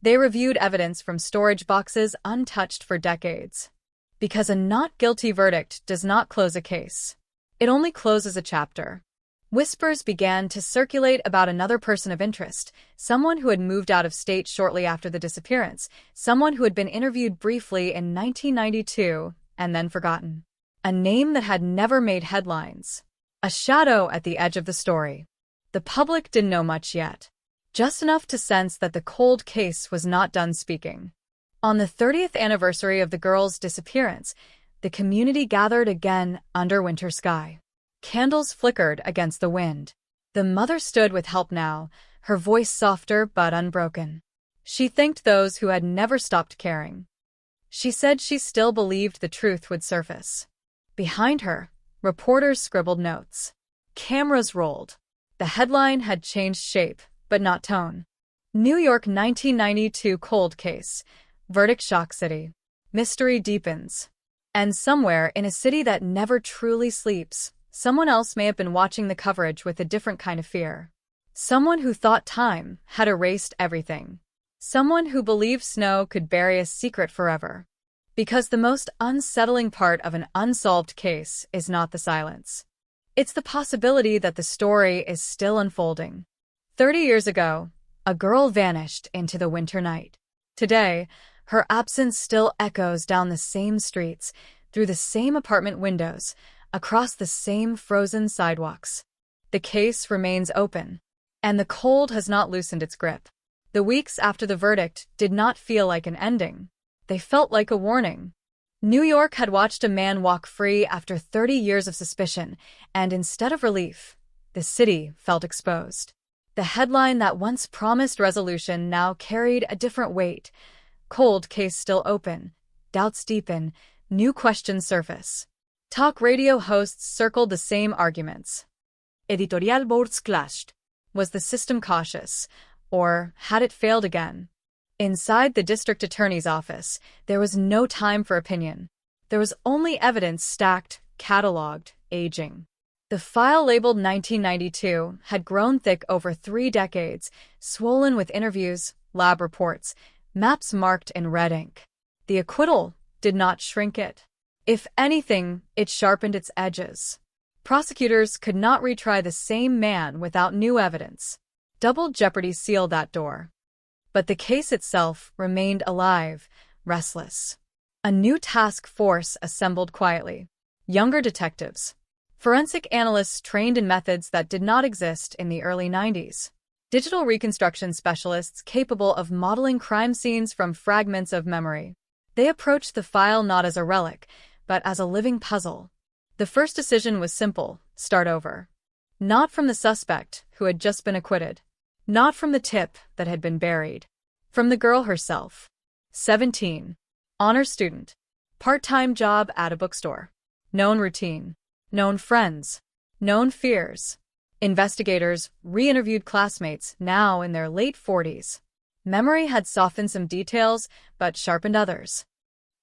They reviewed evidence from storage boxes untouched for decades. Because a not guilty verdict does not close a case. It only closes a chapter. Whispers began to circulate about another person of interest, someone who had moved out of state shortly after the disappearance, someone who had been interviewed briefly in 1992 and then forgotten. A name that had never made headlines. A shadow at the edge of the story. The public didn't know much yet. Just enough to sense that the cold case was not done speaking. On the 30th anniversary of the girl's disappearance, the community gathered again under winter sky. Candles flickered against the wind. The mother stood with help now, her voice softer but unbroken. She thanked those who had never stopped caring. She said she still believed the truth would surface. Behind her, reporters scribbled notes. Cameras rolled. The headline had changed shape, but not tone. New York 1992 cold case. Verdict shock city. Mystery deepens. And somewhere in a city that never truly sleeps, someone else may have been watching the coverage with a different kind of fear. Someone who thought time had erased everything. Someone who believed snow could bury a secret forever. Because the most unsettling part of an unsolved case is not the silence. It's the possibility that the story is still unfolding. 30 years ago, a girl vanished into the winter night. Today, her absence still echoes down the same streets, through the same apartment windows, across the same frozen sidewalks. The case remains open, and the cold has not loosened its grip. The weeks after the verdict did not feel like an ending. They felt like a warning. New York had watched a man walk free after 30 years of suspicion, and instead of relief, the city felt exposed. The headline that once promised resolution now carried a different weight. Cold case still open. Doubts deepen. New questions surface. Talk radio hosts circled the same arguments. Editorial boards clashed. Was the system cautious, or had it failed again? Inside the district attorney's office, there was no time for opinion. There was only evidence stacked, catalogued, aging. The file labeled 1992 had grown thick over 3 decades, swollen with interviews, lab reports, maps marked in red ink. The acquittal did not shrink it. If anything, it sharpened its edges. Prosecutors could not retry the same man without new evidence. Double jeopardy sealed that door. But the case itself remained alive, restless. A new task force assembled quietly. Younger detectives. Forensic analysts trained in methods that did not exist in the early 90s. Digital reconstruction specialists capable of modeling crime scenes from fragments of memory. They approached the file not as a relic, but as a living puzzle. The first decision was simple: start over. Not from the suspect, who had just been acquitted. Not from the tip that had been buried. From the girl herself. 17. Honor student. Part-time job at a bookstore. Known routine. Known friends. Known fears. Investigators re-interviewed classmates now in their late 40s. Memory had softened some details, but sharpened others.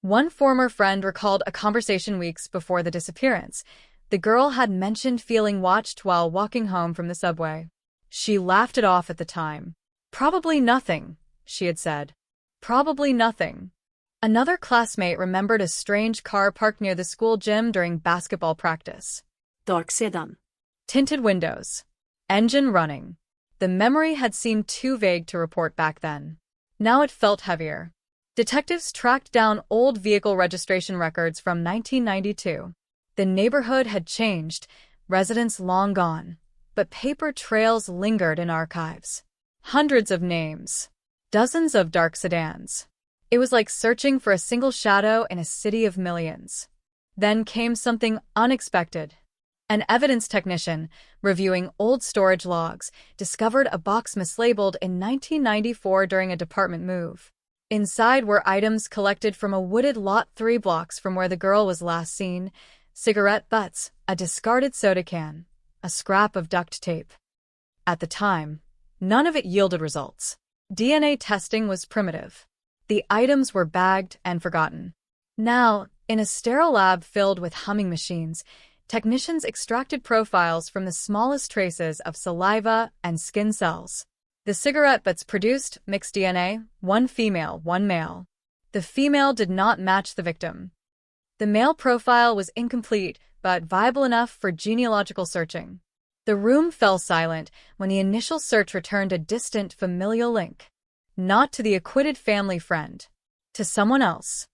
One former friend recalled a conversation weeks before the disappearance. The girl had mentioned feeling watched while walking home from the subway. She laughed it off at the time. Probably nothing, she had said. Probably nothing. Another classmate remembered a strange car parked near the school gym during basketball practice. Dark sedan. Tinted windows. Engine running. The memory had seemed too vague to report back then. Now it felt heavier. Detectives tracked down old vehicle registration records from 1992. The neighborhood had changed, residents long gone, but paper trails lingered in archives. Hundreds of names. Dozens of dark sedans. It was like searching for a single shadow in a city of millions. Then came something unexpected. An evidence technician, reviewing old storage logs, discovered a box mislabeled in 1994 during a department move. Inside were items collected from a wooded lot 3 blocks from where the girl was last seen: cigarette butts, a discarded soda can, a scrap of duct tape. At the time, none of it yielded results. DNA testing was primitive. The items were bagged and forgotten. Now, in a sterile lab filled with humming machines, technicians extracted profiles from the smallest traces of saliva and skin cells. The cigarette butts produced mixed DNA, 1 female, 1 male. The female did not match the victim. The male profile was incomplete, but viable enough for genealogical searching. The room fell silent when the initial search returned a distant familial link. Not to the acquitted family friend. To someone else.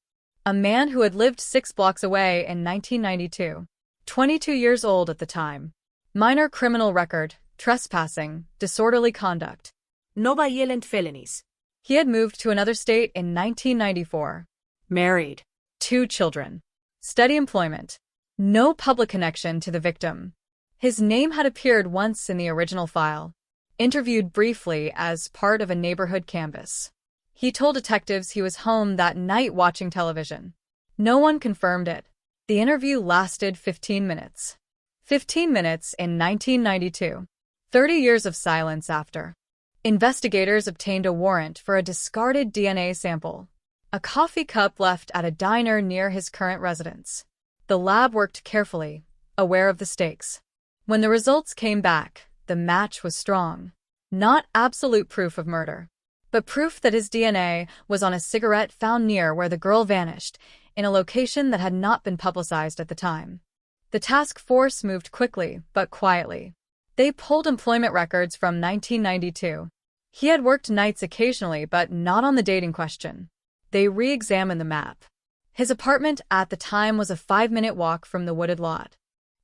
A man who had lived 6 blocks away in 1992. 22 years old at the time. Minor criminal record, trespassing, disorderly conduct. No violent felonies. He had moved to another state in 1994. Married. 2 children. Steady employment. No public connection to the victim. His name had appeared once in the original file. Interviewed briefly as part of a neighborhood canvass. He told detectives he was home that night watching television. No one confirmed it. The interview lasted 15 minutes. 15 minutes in 1992. 30 years of silence after. Investigators obtained a warrant for a discarded DNA sample. A coffee cup left at a diner near his current residence. The lab worked carefully, aware of the stakes. When the results came back, the match was strong. Not absolute proof of murder, but proof that his DNA was on a cigarette found near where the girl vanished, in a location that had not been publicized at the time. The task force moved quickly, but quietly. They pulled employment records from 1992. He had worked nights occasionally, but not on the date in question. They re-examined the map. His apartment at the time was a 5-minute walk from the wooded lot.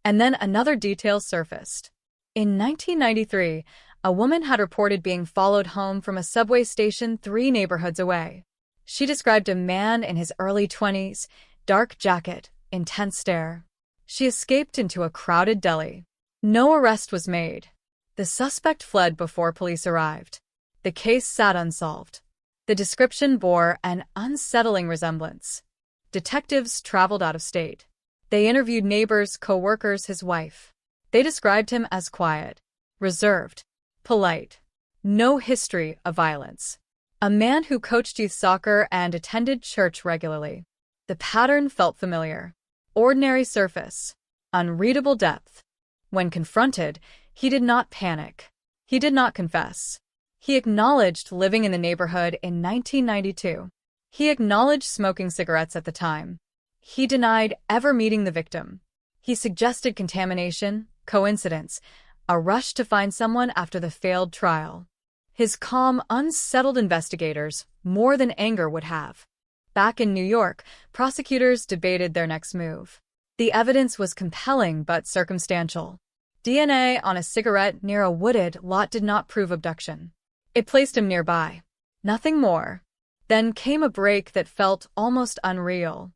And then another detail surfaced. In 1993, a woman had reported being followed home from a subway station 3 neighborhoods away. She described a man in his early 20s, dark jacket, intense stare. She escaped into a crowded deli. No arrest was made. The suspect fled before police arrived. The case sat unsolved. The description bore an unsettling resemblance. Detectives traveled out of state. They interviewed neighbors, co-workers, his wife. They described him as quiet, reserved, polite, no history of violence. A man who coached youth soccer and attended church regularly. The pattern felt familiar. Ordinary surface, unreadable depth. When confronted, he did not panic. He did not confess. He acknowledged living in the neighborhood in 1992. He acknowledged smoking cigarettes at the time. He denied ever meeting the victim. He suggested contamination, coincidence, a rush to find someone after the failed trial. His calm unsettled investigators more than anger would have. Back in New York, prosecutors debated their next move. The evidence was compelling but circumstantial. DNA on a cigarette near a wooded lot did not prove abduction. It placed him nearby. Nothing more. Then came a break that felt almost unreal.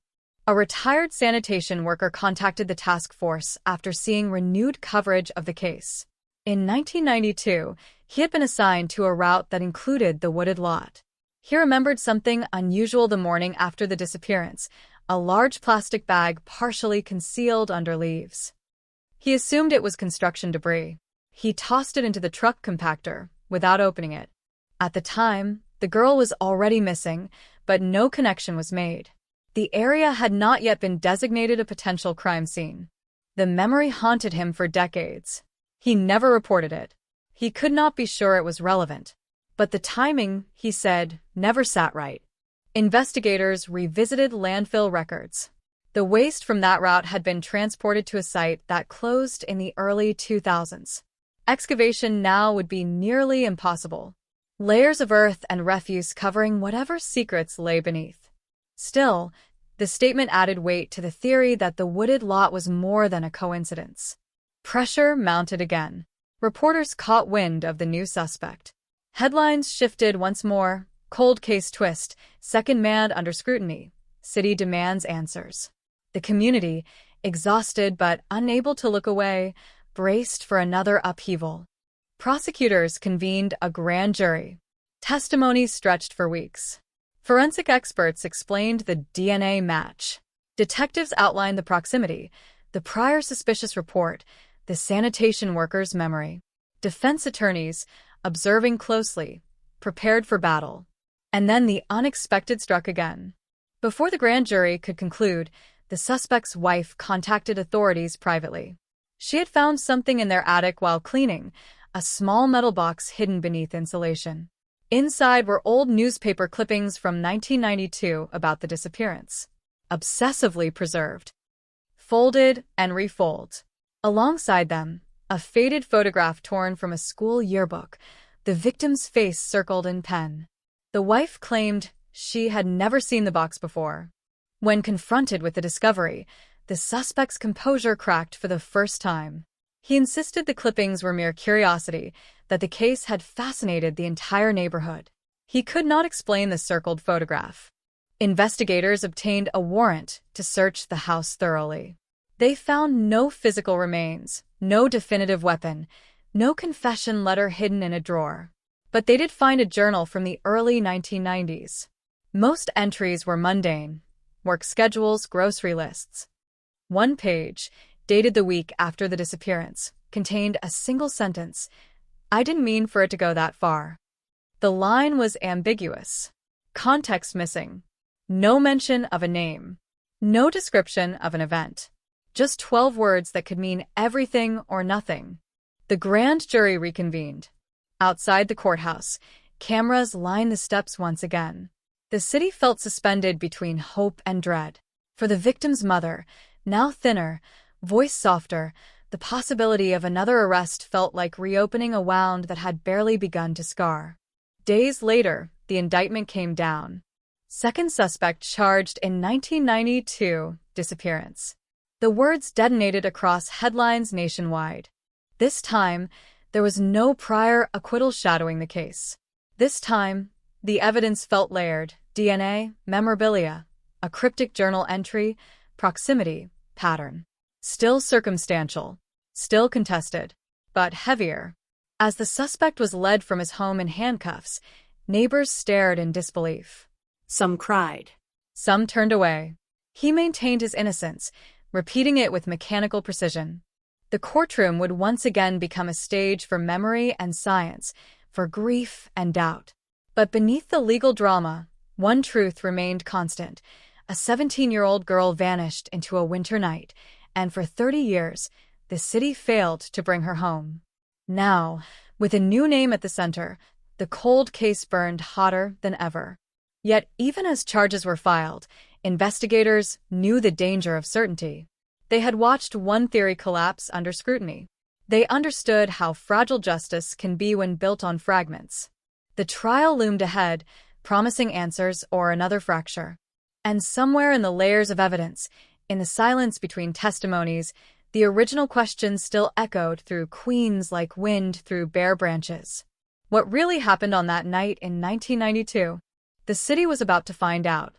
A retired sanitation worker contacted the task force after seeing renewed coverage of the case. In 1992, he had been assigned to a route that included the wooded lot. He remembered something unusual the morning after the disappearance, a large plastic bag partially concealed under leaves. He assumed it was construction debris. He tossed it into the truck compactor without opening it. At the time, the girl was already missing, but no connection was made. The area had not yet been designated a potential crime scene. The memory haunted him for decades. He never reported it. He could not be sure it was relevant. But the timing, he said, never sat right. Investigators revisited landfill records. The waste from that route had been transported to a site that closed in the early 2000s. Excavation now would be nearly impossible. Layers of earth and refuse covering whatever secrets lay beneath. Still, the statement added weight to the theory that the wooded lot was more than a coincidence. Pressure mounted again. Reporters caught wind of the new suspect. Headlines shifted once more. Cold case twist. Second man under scrutiny. City demands answers. The community, exhausted but unable to look away, braced for another upheaval. Prosecutors convened a grand jury. Testimony stretched for weeks. Forensic experts explained the DNA match. Detectives outlined the proximity, the prior suspicious report, the sanitation worker's memory. Defense attorneys, observing closely, prepared for battle. And then the unexpected struck again. Before the grand jury could conclude, the suspect's wife contacted authorities privately. She had found something in their attic while cleaning, a small metal box hidden beneath insulation. Inside were old newspaper clippings from 1992 about the disappearance, obsessively preserved. Folded and refolded. Alongside them, a faded photograph torn from a school yearbook, the victim's face circled in pen. The wife claimed she had never seen the box before. When confronted with the discovery, the suspect's composure cracked for the first time. He insisted the clippings were mere curiosity, that the case had fascinated the entire neighborhood. He could not explain the circled photograph. Investigators obtained a warrant to search the house thoroughly. They found no physical remains, no definitive weapon, no confession letter hidden in a drawer. But they did find a journal from the early 1990s. Most entries were mundane: work schedules, grocery lists. One page, dated the week after the disappearance, contained a single sentence: "I didn't mean for it to go that far." The line was ambiguous. Context missing. No mention of a name. No description of an event. Just 12 words that could mean everything or nothing. The grand jury reconvened. Outside the courthouse, cameras lined the steps once again. The city felt suspended between hope and dread. For the victim's mother, now thinner, voice softer, the possibility of another arrest felt like reopening a wound that had barely begun to scar. Days later, the indictment came down. Second suspect charged in 1992, disappearance. The words detonated across headlines nationwide. This time, there was no prior acquittal shadowing the case. This time, the evidence felt layered: DNA, memorabilia, a cryptic journal entry, proximity, pattern. Still circumstantial, still contested, but heavier. As the suspect was led from his home in handcuffs, neighbors stared in disbelief. Some cried. Some turned away. He maintained his innocence, repeating it with mechanical precision. The courtroom would once again become a stage for memory and science, for grief and doubt. But beneath the legal drama, one truth remained constant. A 17-year-old girl vanished into a winter night, and for 30 years, the city failed to bring her home. Now, with a new name at the center, the cold case burned hotter than ever. Yet, even as charges were filed, investigators knew the danger of certainty. They had watched one theory collapse under scrutiny. They understood how fragile justice can be when built on fragments. The trial loomed ahead, promising answers or another fracture. And somewhere in the layers of evidence, in the silence between testimonies, the original questions still echoed through Queens like wind through bare branches. What really happened on that night in 1992? The city was about to find out.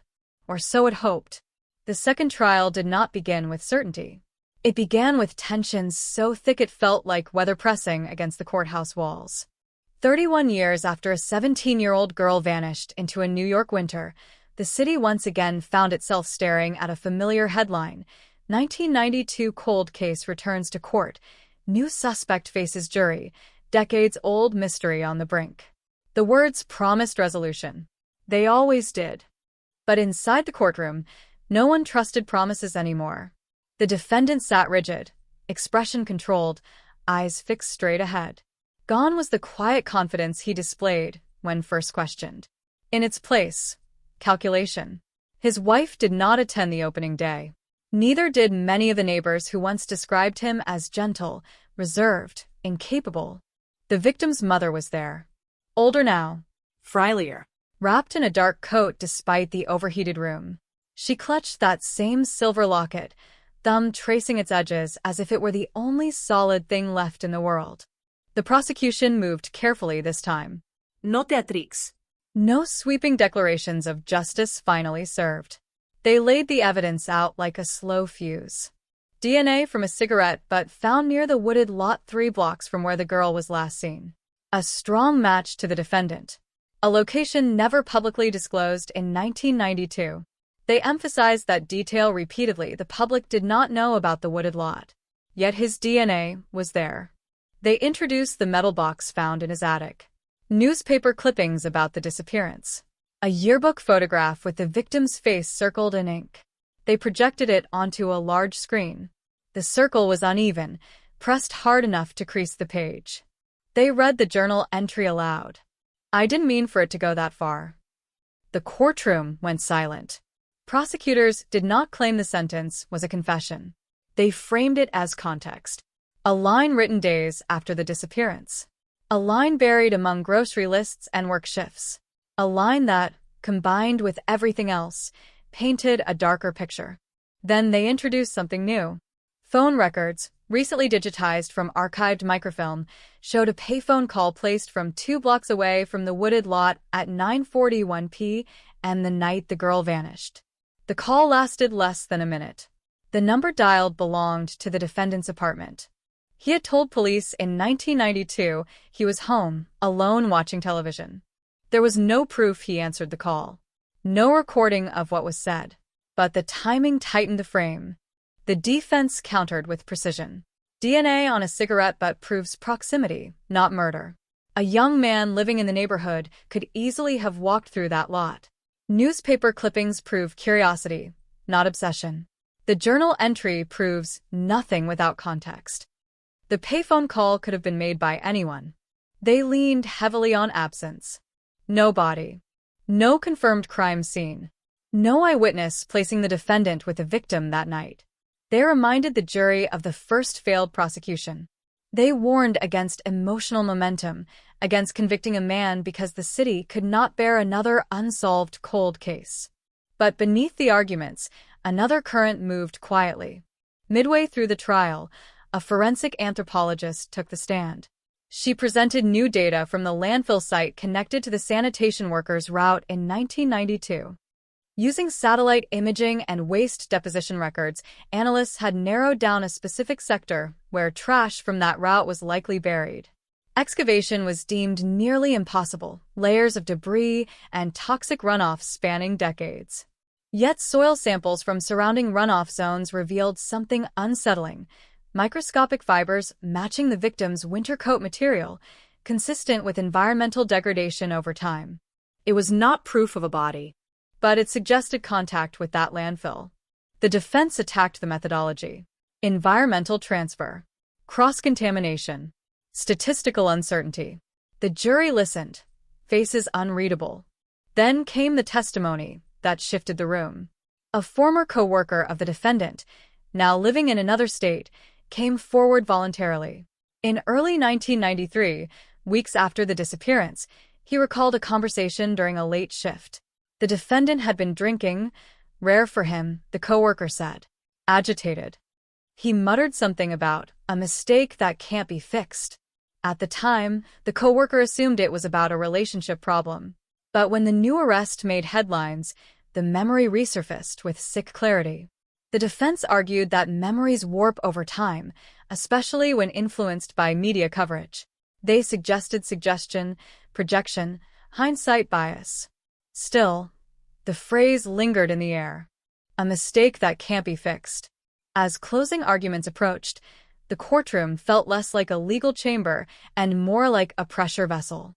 Or so it hoped. The second trial did not begin with certainty. It began with tensions so thick it felt like weather pressing against the courthouse walls. 31 years after a 17-year-old girl vanished into a New York winter, the city once again found itself staring at a familiar headline. 1992 cold case returns to court. New suspect faces jury. Decades-old mystery on the brink. The words promised resolution. They always did. But inside the courtroom, no one trusted promises anymore. The defendant sat rigid, expression controlled, eyes fixed straight ahead. Gone was the quiet confidence he displayed when first questioned. In its place, calculation. His wife did not attend the opening day. Neither did many of the neighbors who once described him as gentle, reserved, incapable. The victim's mother was there. Older now. Frilier. Wrapped in a dark coat despite the overheated room. She clutched that same silver locket, thumb tracing its edges as if it were the only solid thing left in the world. The prosecution moved carefully this time. No teatrix. No sweeping declarations of justice finally served. They laid the evidence out like a slow fuse. DNA from a cigarette butt found near the wooded lot 3 blocks from where the girl was last seen. A strong match to the defendant. A location never publicly disclosed in 1992. They emphasized that detail repeatedly. The public did not know about the wooded lot. Yet his DNA was there. They introduced the metal box found in his attic. Newspaper clippings about the disappearance. A yearbook photograph with the victim's face circled in ink. They projected it onto a large screen. The circle was uneven, pressed hard enough to crease the page. They read the journal entry aloud. I didn't mean for it to go that far. The courtroom went silent. Prosecutors did not claim the sentence was a confession. They framed it as context. A line written days after the disappearance. A line buried among grocery lists and work shifts. A line that, combined with everything else, painted a darker picture. Then they introduced something new. Phone records, recently digitized from archived microfilm, showed a payphone call placed from 2 blocks away from the wooded lot at 9:41 p.m. the night the girl vanished. The call lasted less than a minute. The number dialed belonged to the defendant's apartment. He had told police in 1992 he was home, alone watching television. There was no proof he answered the call. No recording of what was said. But the timing tightened the frame. The defense countered with precision. DNA on a cigarette butt proves proximity, not murder. A young man living in the neighborhood could easily have walked through that lot. Newspaper clippings prove curiosity, not obsession. The journal entry proves nothing without context. The payphone call could have been made by anyone. They leaned heavily on absence. No body. No confirmed crime scene. No eyewitness placing the defendant with the victim that night. They reminded the jury of the first failed prosecution. They warned against emotional momentum, against convicting a man because the city could not bear another unsolved cold case. But beneath the arguments, another current moved quietly. Midway through the trial, a forensic anthropologist took the stand. She presented new data from the landfill site connected to the sanitation workers' route in 1992. Using satellite imaging and waste deposition records, analysts had narrowed down a specific sector where trash from that route was likely buried. Excavation was deemed nearly impossible, layers of debris and toxic runoff spanning decades. Yet soil samples from surrounding runoff zones revealed something unsettling. microscopic fibers matching the victim's winter coat material, consistent with environmental degradation over time. It was not proof of a body, but it suggested contact with that landfill. The defense attacked the methodology. Environmental transfer, cross-contamination, statistical uncertainty. The jury listened, faces unreadable. Then came the testimony that shifted the room. A former co-worker of the defendant, now living in another state, came forward voluntarily. In early 1993, weeks after the disappearance, he recalled a conversation during a late shift. The defendant had been drinking, rare for him, the co-worker said. Agitated. He muttered something about a mistake that can't be fixed. At the time, the co-worker assumed it was about a relationship problem. But when the new arrest made headlines, the memory resurfaced with sick clarity. The defense argued that memories warp over time, especially when influenced by media coverage. They suggested suggestion, projection, hindsight bias. Still, the phrase lingered in the air. A mistake that can't be fixed. As closing arguments approached, the courtroom felt less like a legal chamber and more like a pressure vessel.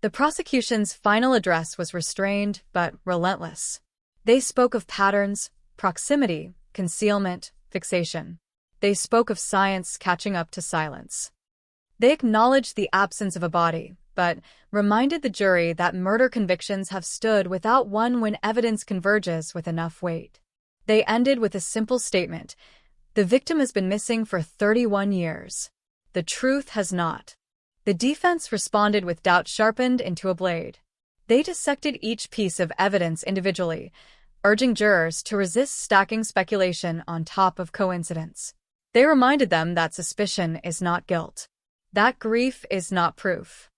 The prosecution's final address was restrained but relentless. They spoke of patterns, proximity, concealment, fixation. They spoke of science catching up to silence. They acknowledged the absence of a body, but reminded the jury that murder convictions have stood without one when evidence converges with enough weight. They ended with a simple statement: the victim has been missing for 31 years. The truth has not. The defense responded with doubt sharpened into a blade. They dissected each piece of evidence individually, urging jurors to resist stacking speculation on top of coincidence. They reminded them that suspicion is not guilt, that grief is not proof,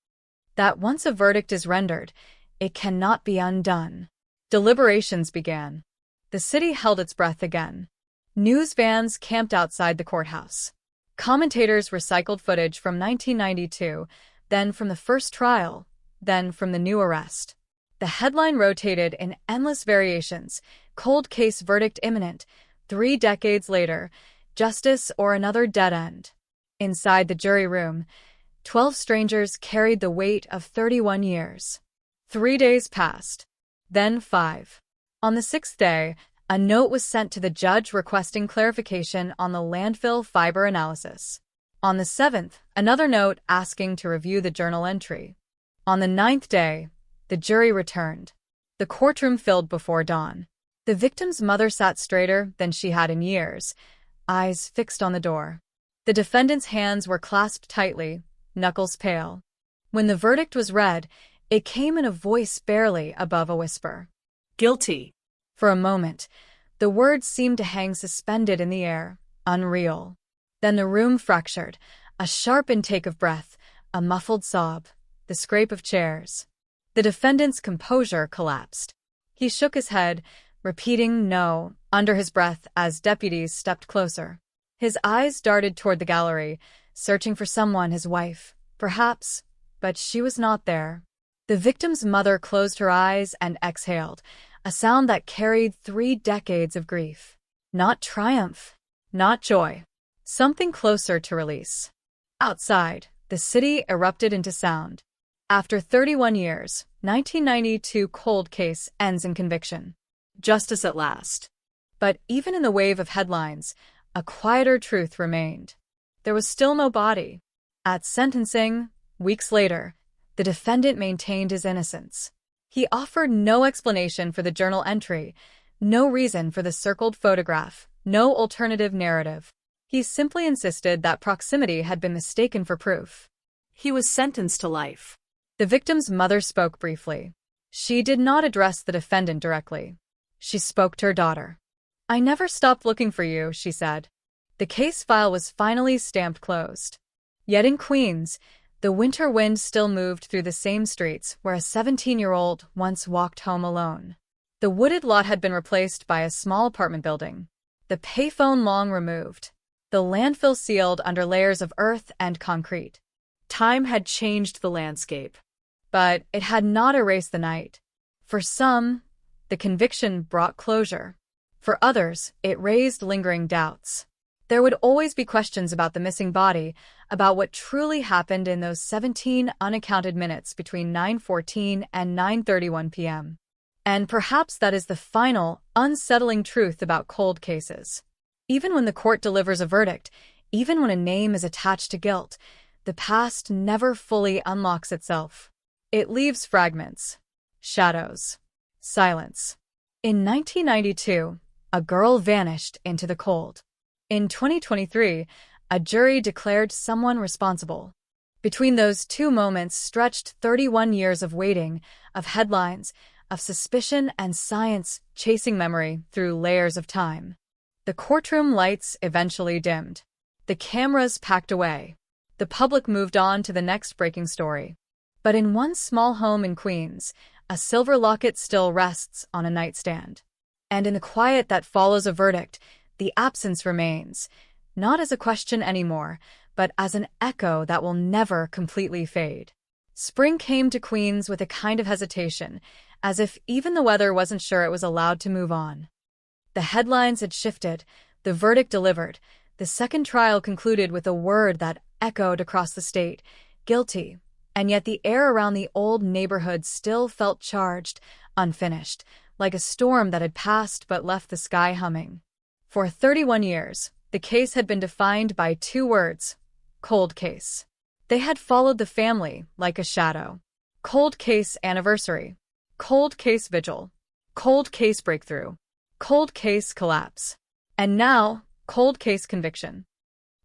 that once a verdict is rendered, it cannot be undone. Deliberations began. The city held its breath again. News vans camped outside the courthouse. Commentators recycled footage from 1992, then from the first trial, then from the new arrest. The headline rotated in endless variations: cold case verdict imminent, 3 decades later, justice or another dead end. Inside the jury room, 12 strangers carried the weight of 31 years. 3 days passed, then 5. On the 6th day, a note was sent to the judge requesting clarification on the landfill fiber analysis. On the 7th, another note asking to review the journal entry. On the 9th day, the jury returned. The courtroom filled before dawn. The victim's mother sat straighter than she had in years, eyes fixed on the door. The defendant's hands were clasped tightly, knuckles pale. When the verdict was read, it came in a voice barely above a whisper. Guilty. For a moment, the words seemed to hang suspended in the air, unreal. Then the room fractured, a sharp intake of breath, a muffled sob, the scrape of chairs. The defendant's composure collapsed. He shook his head, repeating "no" under his breath as deputies stepped closer. His eyes darted toward the gallery, searching for someone, his wife, perhaps, but she was not there. The victim's mother closed her eyes and exhaled, a sound that carried 3 decades of grief. Not triumph, not joy. Something closer to release. Outside, the city erupted into sound. After 31 years, 1992 cold case ends in conviction. Justice at last. But even in the wave of headlines, a quieter truth remained. There was still no body. At sentencing, weeks later, the defendant maintained his innocence. He offered no explanation for the journal entry, no reason for the circled photograph, no alternative narrative. He simply insisted that proximity had been mistaken for proof. He was sentenced to life. The victim's mother spoke briefly. She did not address the defendant directly. She spoke to her daughter. "I never stopped looking for you," she said. The case file was finally stamped closed. Yet in Queens, the winter wind still moved through the same streets where a 17-year-old once walked home alone. The wooded lot had been replaced by a small apartment building. The payphone long removed. The landfill sealed under layers of earth and concrete. Time had changed the landscape. But it had not erased the night. For some, the conviction brought closure. For others, it raised lingering doubts. There would always be questions about the missing body, about what truly happened in those 17 unaccounted minutes between 9:14 and 9:31 p.m. And perhaps that is the final, unsettling truth about cold cases. Even when the court delivers a verdict, even when a name is attached to guilt, the past never fully unlocks itself. It leaves fragments, shadows, silence. In 1992, a girl vanished into the cold. In 2023, a jury declared someone responsible. Between those two moments stretched 31 years of waiting, of headlines, of suspicion and science chasing memory through layers of time. The courtroom lights eventually dimmed. The cameras packed away. The public moved on to the next breaking story. But in one small home in Queens, a silver locket still rests on a nightstand. And in the quiet that follows a verdict, the absence remains, not as a question anymore, but as an echo that will never completely fade. Spring came to Queens with a kind of hesitation, as if even the weather wasn't sure it was allowed to move on. The headlines had shifted, the verdict delivered, the second trial concluded with a word that echoed across the state, guilty, and yet the air around the old neighborhood still felt charged, unfinished, like a storm that had passed but left the sky humming. For 31 years, the case had been defined by two words: cold case. They had followed the family like a shadow. Cold case anniversary. Cold case vigil. Cold case breakthrough. Cold case collapse. And now, cold case conviction.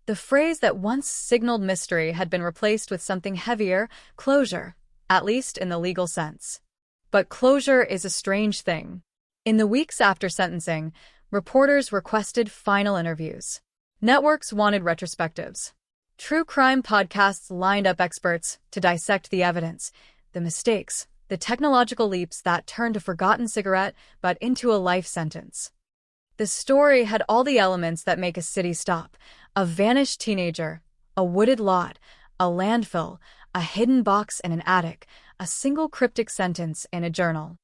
The phrase that once signaled mystery had been replaced with something heavier: closure, at least in the legal sense. But closure is a strange thing. In the weeks after sentencing, reporters requested final interviews. Networks wanted retrospectives. True crime podcasts lined up experts to dissect the evidence, the mistakes, the technological leaps that turned a forgotten cigarette butt into a life sentence. The story had all the elements that make a city stop: a vanished teenager, a wooded lot, a landfill, a hidden box in an attic, a single cryptic sentence in a journal.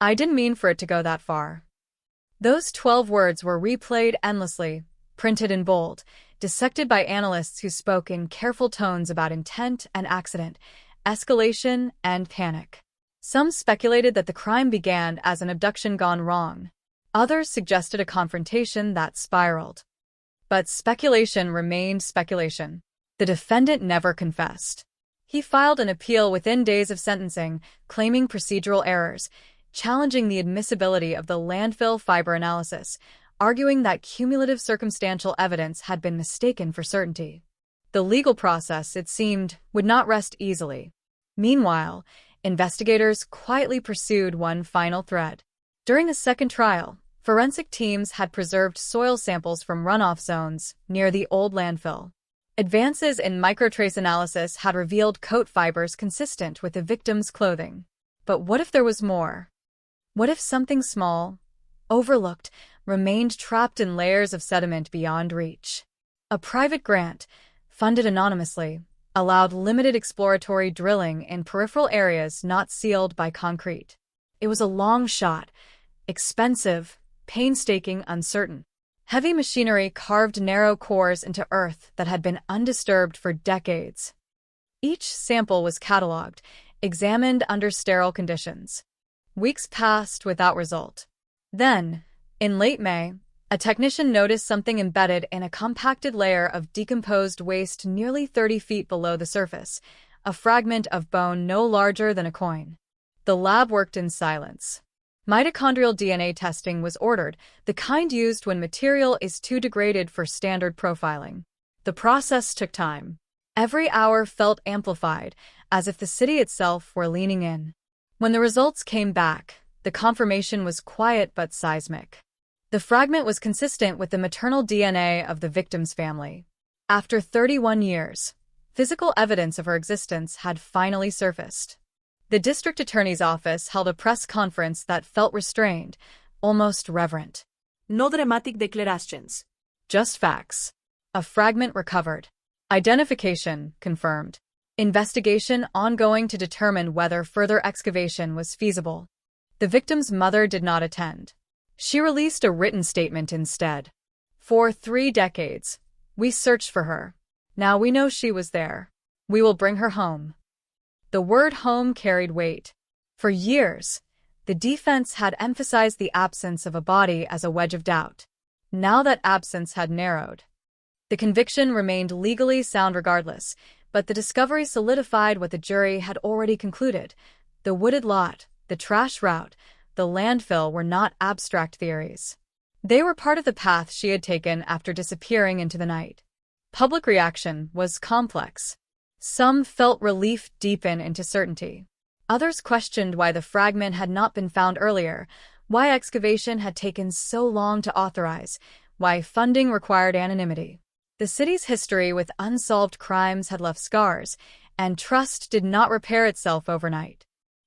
I didn't mean for it to go that far. Those 12 words were replayed endlessly, printed in bold, dissected by analysts who spoke in careful tones about intent and accident, escalation and panic. Some speculated that the crime began as an abduction gone wrong. Others suggested a confrontation that spiraled. But speculation remained speculation. The defendant never confessed. He filed an appeal within days of sentencing, claiming procedural errors, challenging the admissibility of the landfill fiber analysis, arguing that cumulative circumstantial evidence had been mistaken for certainty. The legal process, it seemed, would not rest easily. Meanwhile, investigators quietly pursued one final thread. During the second trial, forensic teams had preserved soil samples from runoff zones near the old landfill. Advances in microtrace analysis had revealed coat fibers consistent with the victim's clothing. But what if there was more? What if something small, overlooked, remained trapped in layers of sediment beyond reach? A private grant, funded anonymously, allowed limited exploratory drilling in peripheral areas not sealed by concrete. It was a long shot, expensive, painstaking, uncertain. Heavy machinery carved narrow cores into earth that had been undisturbed for decades. Each sample was catalogued, examined under sterile conditions. Weeks passed without result. Then, in late May, a technician noticed something embedded in a compacted layer of decomposed waste nearly 30 feet below the surface, a fragment of bone no larger than a coin. The lab worked in silence. Mitochondrial DNA testing was ordered, the kind used when material is too degraded for standard profiling. The process took time. Every hour felt amplified, as if the city itself were leaning in. When the results came back, the confirmation was quiet but seismic. The fragment was consistent with the maternal DNA of the victim's family. After 31 years, physical evidence of her existence had finally surfaced. The district attorney's office held a press conference that felt restrained, almost reverent. No dramatic declarations. Just facts. A fragment recovered. Identification confirmed. Investigation ongoing to determine whether further excavation was feasible. The victim's mother did not attend. She released a written statement instead. For 3 decades, We searched for her. Now we know she was there. We will bring her home. The word home carried weight. For years, the defense had emphasized the absence of a body as a wedge of doubt. Now that absence had narrowed. The conviction remained legally sound regardless, but the discovery solidified what the jury had already concluded. The wooded lot, the trash route, the landfill were not abstract theories. They were part of the path she had taken after disappearing into the night. Public reaction was complex. Some felt relief deepen into certainty. Others questioned why the fragment had not been found earlier, why excavation had taken so long to authorize, why funding required anonymity. The city's history with unsolved crimes had left scars, and trust did not repair itself overnight.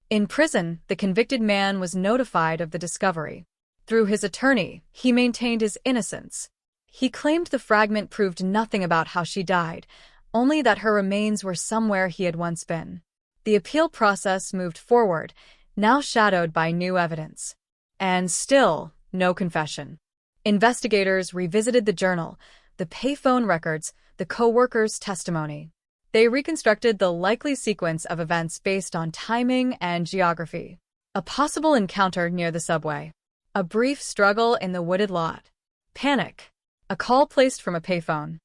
In prison, the convicted man was notified of the discovery. Through his attorney, he maintained his innocence. He claimed the fragment proved nothing about how she died, only that her remains were somewhere he had once been. The appeal process moved forward, now shadowed by new evidence. And still, no confession. Investigators revisited the journal, the payphone records, the co-worker's testimony. They reconstructed the likely sequence of events based on timing and geography. A possible encounter near the subway. A brief struggle in the wooded lot. Panic. A call placed from a payphone.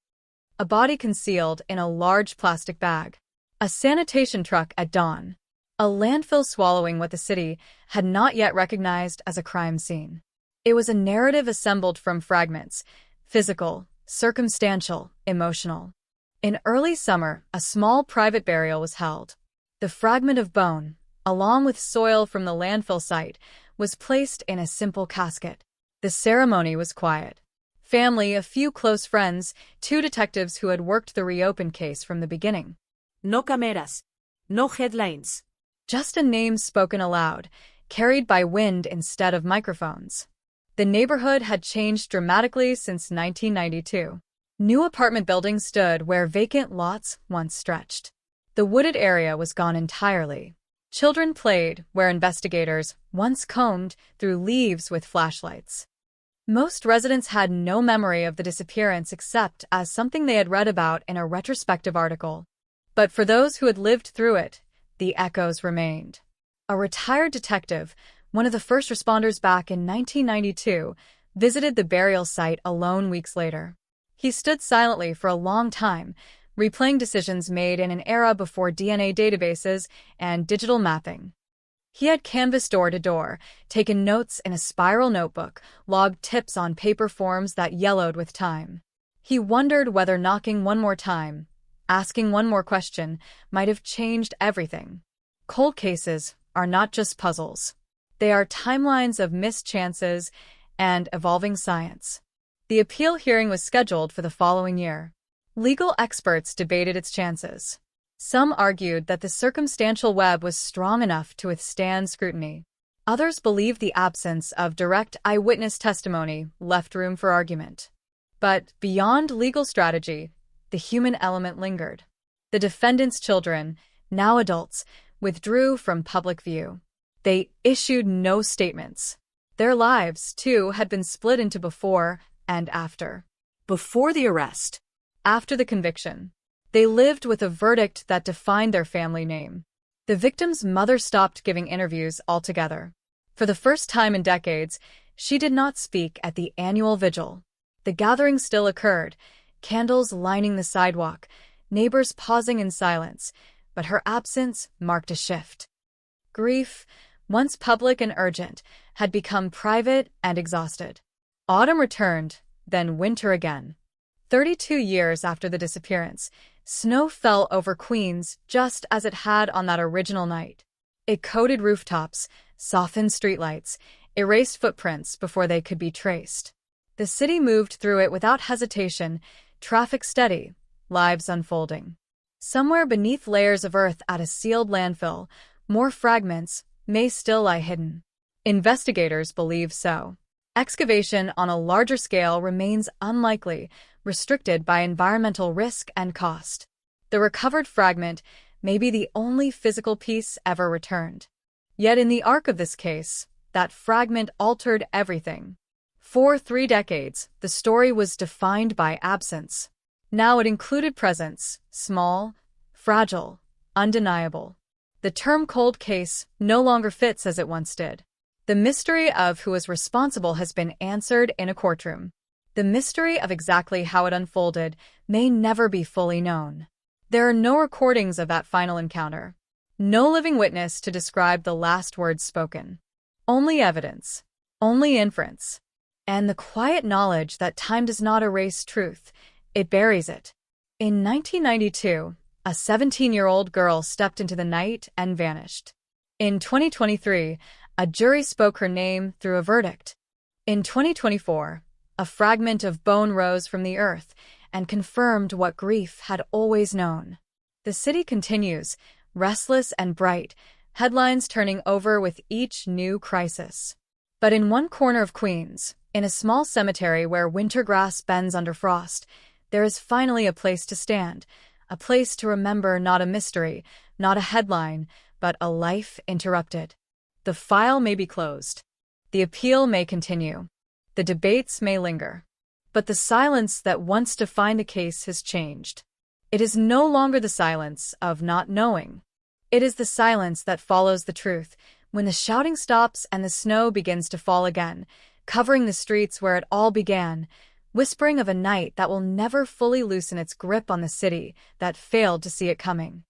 A body concealed in a large plastic bag. A sanitation truck at dawn. A landfill swallowing what the city had not yet recognized as a crime scene. It was a narrative assembled from fragments, physical, circumstantial, emotional. In early summer, a small private burial was held. The fragment of bone, along with soil from the landfill site, was placed in a simple casket. The ceremony was quiet. Family, a few close friends, 2 detectives who had worked the reopened case from the beginning. No cameras. No headlines. Just a name spoken aloud, carried by wind instead of microphones. The neighborhood had changed dramatically since 1992. New apartment buildings stood where vacant lots once stretched. The wooded area was gone entirely. Children played where investigators once combed through leaves with flashlights. Most residents had no memory of the disappearance except as something they had read about in a retrospective article. But for those who had lived through it, the echoes remained. A retired detective, one of the first responders back in 1992, visited the burial site alone weeks later. He stood silently for a long time, replaying decisions made in an era before DNA databases and digital mapping. He had canvassed door to door, taken notes in a spiral notebook, logged tips on paper forms that yellowed with time. He wondered whether knocking one more time, asking one more question, might have changed everything. Cold cases are not just puzzles. They are timelines of missed chances and evolving science. The appeal hearing was scheduled for the following year. Legal experts debated its chances. Some argued that the circumstantial web was strong enough to withstand scrutiny. Others believed the absence of direct eyewitness testimony left room for argument. But beyond legal strategy, the human element lingered. The defendant's children, now adults, withdrew from public view. They issued no statements. Their lives, too, had been split into before and after. Before the arrest. After the conviction. They lived with a verdict that defined their family name. The victim's mother stopped giving interviews altogether. For the first time in decades, she did not speak at the annual vigil. The gathering still occurred, candles lining the sidewalk, neighbors pausing in silence, but her absence marked a shift. Grief, once public and urgent, had become private and exhausted. Autumn returned, then winter again. 32 years after the disappearance, snow fell over Queens just as it had on that original night. It coated rooftops, softened streetlights, erased footprints before they could be traced. The city moved through it without hesitation, traffic steady, lives unfolding. Somewhere beneath layers of earth at a sealed landfill, more fragments may still lie hidden. Investigators believe so. Excavation on a larger scale remains unlikely, restricted by environmental risk and cost. The recovered fragment may be the only physical piece ever returned. Yet in the arc of this case, that fragment altered everything. For 3 decades, the story was defined by absence. Now it included presence, small, fragile, undeniable. The term cold case no longer fits as it once did. The mystery of who was responsible has been answered in a courtroom. The mystery of exactly how it unfolded may never be fully known. There are no recordings of that final encounter. No living witness to describe the last words spoken. Only evidence. Only inference. And the quiet knowledge that time does not erase truth. It buries it. In 1992, a 17-year-old girl stepped into the night and vanished. In 2023, a jury spoke her name through a verdict. In 2024, a fragment of bone rose from the earth and confirmed what grief had always known. The city continues, restless and bright, headlines turning over with each new crisis. But in one corner of Queens, in a small cemetery where winter grass bends under frost, there is finally a place to stand, a place to remember not a mystery, not a headline, but a life interrupted. The file may be closed. The appeal may continue. The debates may linger. But the silence that once defined the case has changed. It is no longer the silence of not knowing. It is the silence that follows the truth, when the shouting stops and the snow begins to fall again, covering the streets where it all began, whispering of a night that will never fully loosen its grip on the city that failed to see it coming.